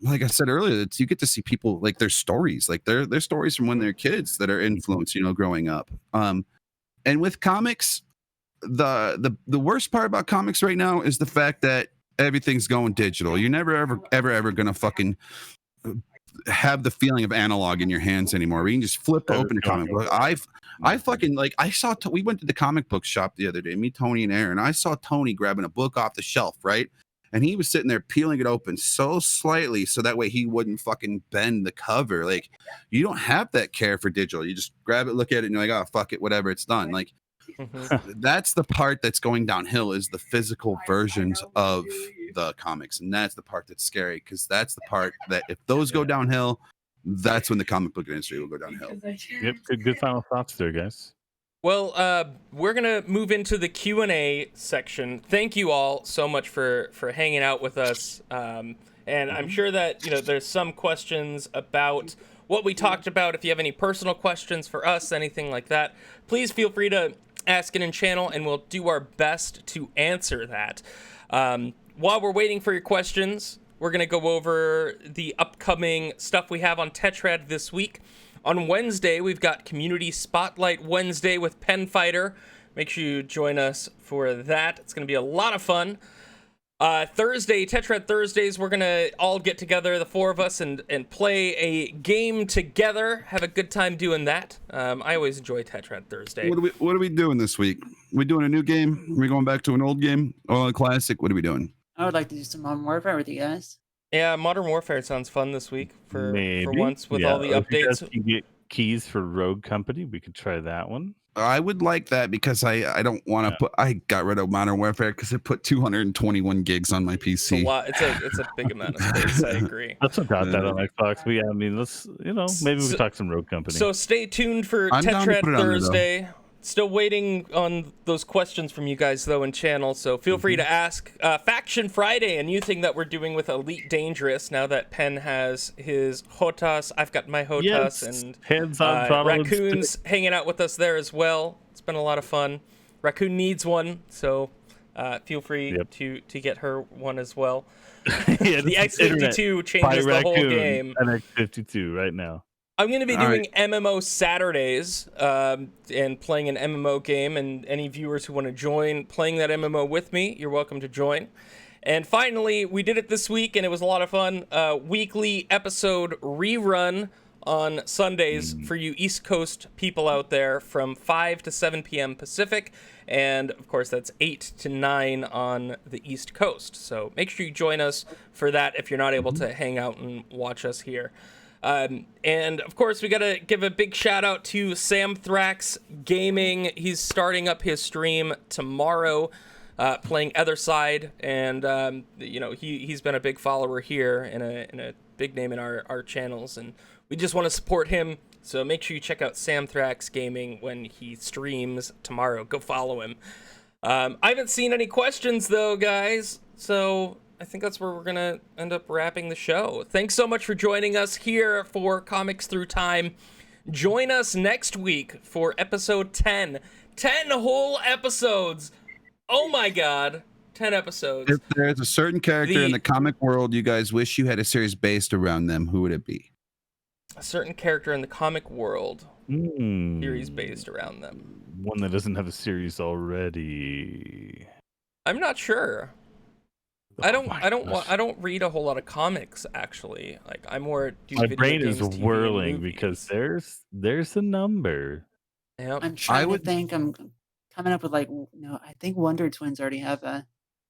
like I said earlier, you get to see people like their stories, like their stories from when they're kids that are influenced, growing up. And with comics, the worst part about comics right now is the fact that everything's going digital. You're never ever gonna fucking have the feeling of analog in your hands anymore. We can just flip open a comic book. I fucking we went to the comic book shop the other day, me, Tony, and Aaron. I saw Tony grabbing a book off the shelf, right? And he was sitting there peeling it open so slightly so that way he wouldn't fucking bend the cover. Like, you don't have that care for digital. You just grab it, look at it, and you're like, oh, fuck it, whatever, it's done. Like, that's the part that's going downhill, is the physical versions of the comics. And that's the part that's scary, because that's the part that if those go downhill, that's when the comic book industry will go downhill. Yep, good final thoughts there, guys. Well, we're gonna move into the Q&A section. Thank you all so much for hanging out with us. And I'm sure that there's some questions about what we talked about. If you have any personal questions for us, anything like that, please feel free to ask it in channel, and we'll do our best to answer that. While we're waiting for your questions, we're gonna go over the upcoming stuff we have on Tetrad this week. On Wednesday, we've got Community Spotlight Wednesday with Pen Fighter. Make sure you join us for that. It's going to be a lot of fun. Thursday, Tetrad Thursdays, we're going to all get together, the four of us, and play a game together. Have a good time doing that. I always enjoy Tetrad Thursday. What are we doing this week? We doing a new game? Are we going back to an old game? Oh, a classic? What are we doing? I would like to do some Modern Warfare with you guys. Yeah, Modern Warfare sounds fun this week for once with all the If you updates. guys can get keys for Rogue Company, we could try that one. I would like that because I don't want to I got rid of Modern Warfare because it put 221 gigs on my PC. It's a lot. It's a big amount of space. I agree. Let's not got that on Xbox. But yeah, I mean, let's maybe we can talk some Rogue Company. So stay tuned for I'm down to Tetrad put it on there, Thursday. Still waiting on those questions from you guys, though, in channel, so feel free to ask. Faction Friday, a new thing that we're doing with Elite Dangerous, now that Penn has his HOTAS, I've got my HOTAS, and hands-on Raccoon's hanging out with us there as well. It's been a lot of fun. Raccoon needs one, so feel free to get her one as well. Yeah, the X52 changes the whole game. An X52 right now. I'm going to be doing MMO Saturdays and playing an MMO game, and any viewers who want to join playing that MMO with me, you're welcome to join. And finally, we did it this week, and it was a lot of fun. Weekly episode rerun on Sundays for you East Coast people out there from 5 to 7 p.m. Pacific, and of course that's 8 to 9 on the East Coast. So make sure you join us for that if you're not able to hang out and watch us here. And of course, we gotta give a big shout out to Sam Thrax Gaming. He's starting up his stream tomorrow, playing Other Side, and he's been a big follower here and a big name in our channels, and we just want to support him. So make sure you check out Sam Thrax Gaming when he streams tomorrow. Go follow him. I haven't seen any questions though, guys. So I think that's where we're going to end up wrapping the show. Thanks so much for joining us here for Comics Through Time. Join us next week for episode 10. 10 whole episodes. Oh my God. 10 episodes. If there's a certain character in the comic world you guys wish you had a series based around them, who would it be? A certain character in the comic world. Series based around them. One that doesn't have a series already. I'm not sure. I don't read a whole lot of comics, actually. Like, I more do my video brain games, is TV, whirling and movies. because there's a number. Yep. I'm trying to think. I'm coming up with I think Wonder Twins already have a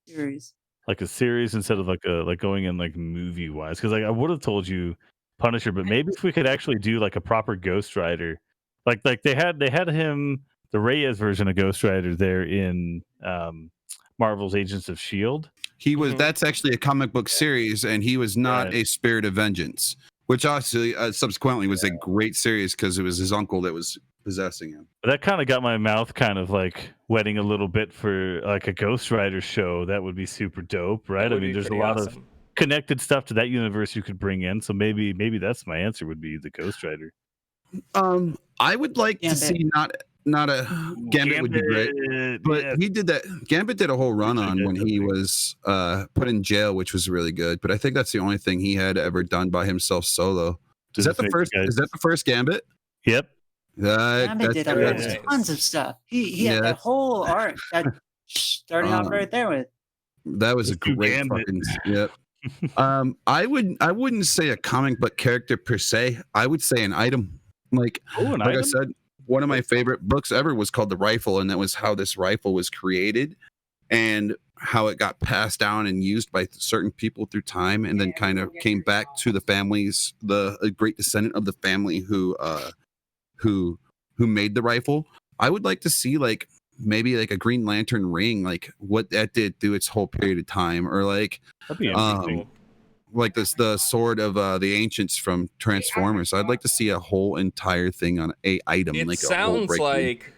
series. Like a series instead of like going in like movie wise. Because I would have told you Punisher, but maybe if we could actually do like a proper Ghost Rider, like they had him, the Reyes version of Ghost Rider there in Marvel's Agents of S.H.I.E.L.D. He was that's actually a comic book series, and he was not a Spirit of Vengeance, which obviously subsequently was a great series because it was his uncle that was possessing him. But that kind of got my mouth kind of like wetting a little bit for like a Ghost Rider show. That would be super dope, right? That I would mean, be there's a pretty lot of awesome. connected stuff to that universe you could bring in. So maybe that's my answer would be the Ghost Rider. I would like to Gambit. see not a Gambit would be great, but yeah. he did that. Gambit did a whole run on Yeah, when he was put in jail, which was really good. But I think that's the only thing he had ever done by himself solo. Is that the first? Is that the first Gambit? Yep. Gambit did that's- tons of stuff. He Yeah, had that that's- whole arc that starting off right there with. That was a Let's do great Gambit. fucking yep. I wouldn't say a comic book character per se. I would say an item. Like I said, one of my favorite books ever was called The Rifle, and that was how this rifle was created and how it got passed down and used by certain people through time, and then kind of came back to the families, a great descendant of the family who made the rifle. I would like to see like maybe like a Green Lantern ring, like what that did through its whole period of time, or like That'd be interesting. like the sword of the ancients from Transformers. I'd like to see a whole entire thing on a item. It like a whole sounds breakthrough. like,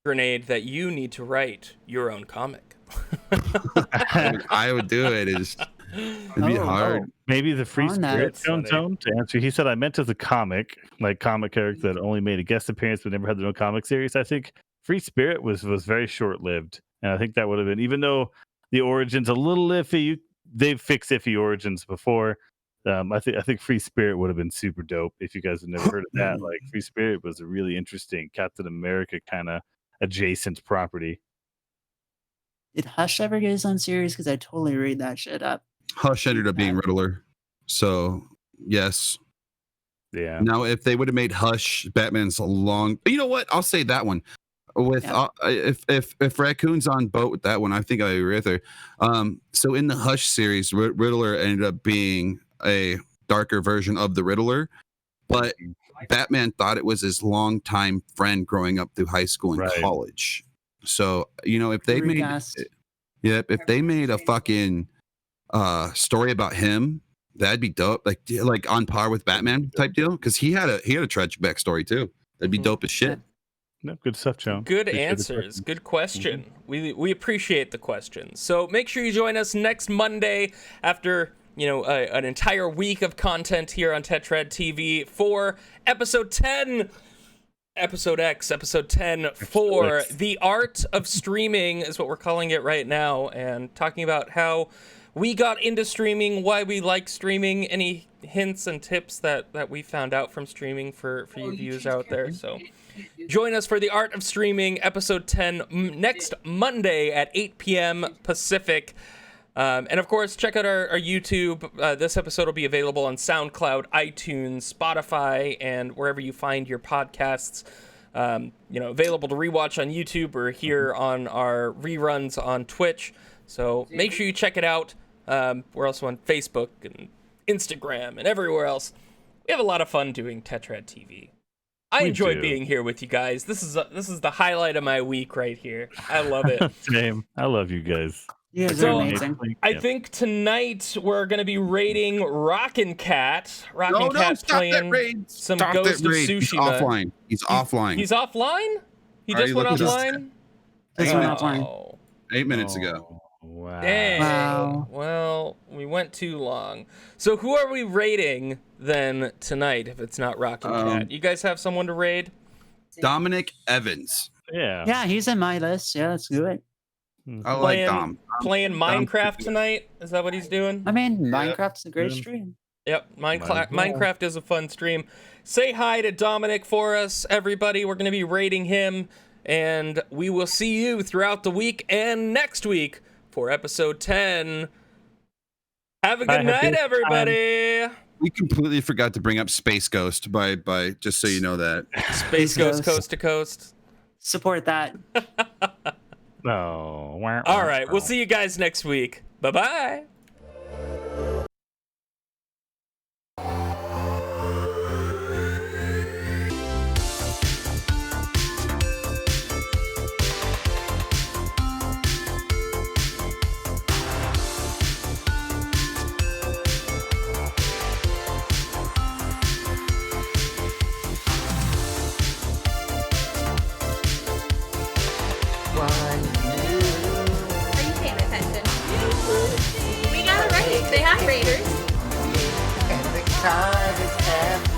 Grenade, that you need to write your own comic. I would do it. It'd be hard. Maybe the Free On that. Spirit That's funny. Zone to answer. He said I meant as a comic character that only made a guest appearance but never had their own comic series. I think Free Spirit was very short lived, and I think that would have been, even though the origin's a little iffy. They've fixed iffy origins before. I think Free Spirit would have been super dope if you guys have never heard of that. Like Free Spirit was a really interesting Captain America kind of adjacent property. Did Hush ever get his own series? Because I totally read that shit up. Hush ended up being Riddler. So yes. Yeah. Now, if they would have made Hush Batman's a long, you know what? I'll say that one. With if Raccoon's on boat with that one, I think I agree with her. So in the Hush series, Riddler ended up being a darker version of the Riddler, but Batman thought it was his longtime friend growing up through high school and college. So if they made if they made a fucking story about him, that'd be dope. Like on par with Batman type deal, because he had a tragic backstory too. That'd be dope as shit. No, good stuff, Joe. Good Appreciate the answers. question. Good question. We appreciate the questions. So make sure you join us next Monday after an entire week of content here on Tetrad TV for episode 10. Episode X, episode 10 for The Art of Streaming is what we're calling it right now, and talking about how we got into streaming, why we like streaming, any hints and tips that we found out from streaming for you viewers out there. So join us for The Art of Streaming, episode 10, next Monday at 8 p.m. Pacific. And of course, check out our YouTube. This episode will be available on SoundCloud, iTunes, Spotify, and wherever you find your podcasts. Available to rewatch on YouTube or here on our reruns on Twitch. So make sure you check it out. We're also on Facebook and Instagram and everywhere else. We have a lot of fun doing Tetrad TV. I enjoy being here with you guys. This is the highlight of my week right here. I love it. Same. I love you guys. You guys are amazing. I think tonight we're going to be raiding Rockin' Cat. Rockin' Cat playing some Ghost of Tsushima. He's offline. He's offline? He just went offline? Just went offline. 8 minutes ago. Wow. Dang. Wow. Well, we went too long. So who are we raiding then tonight if it's not Rockin' Cat? You guys have someone to raid? Dominic Evans. Yeah. Yeah, he's in my list. Yeah, let's do it. I like Dom. Playing Minecraft tonight? Is that what he's doing? I mean, Minecraft's a great stream. Yep, Minecraft is a fun stream. Say hi to Dominic for us, everybody. We're going to be raiding him, and we will see you throughout the week and next week for episode 10. Have a good night, everybody. We completely forgot to bring up Space Ghost by just so you know that. Space Ghost Coast to Coast. Support that. No. All right, we'll see you guys next week. Bye-bye. Raiders. And the time is after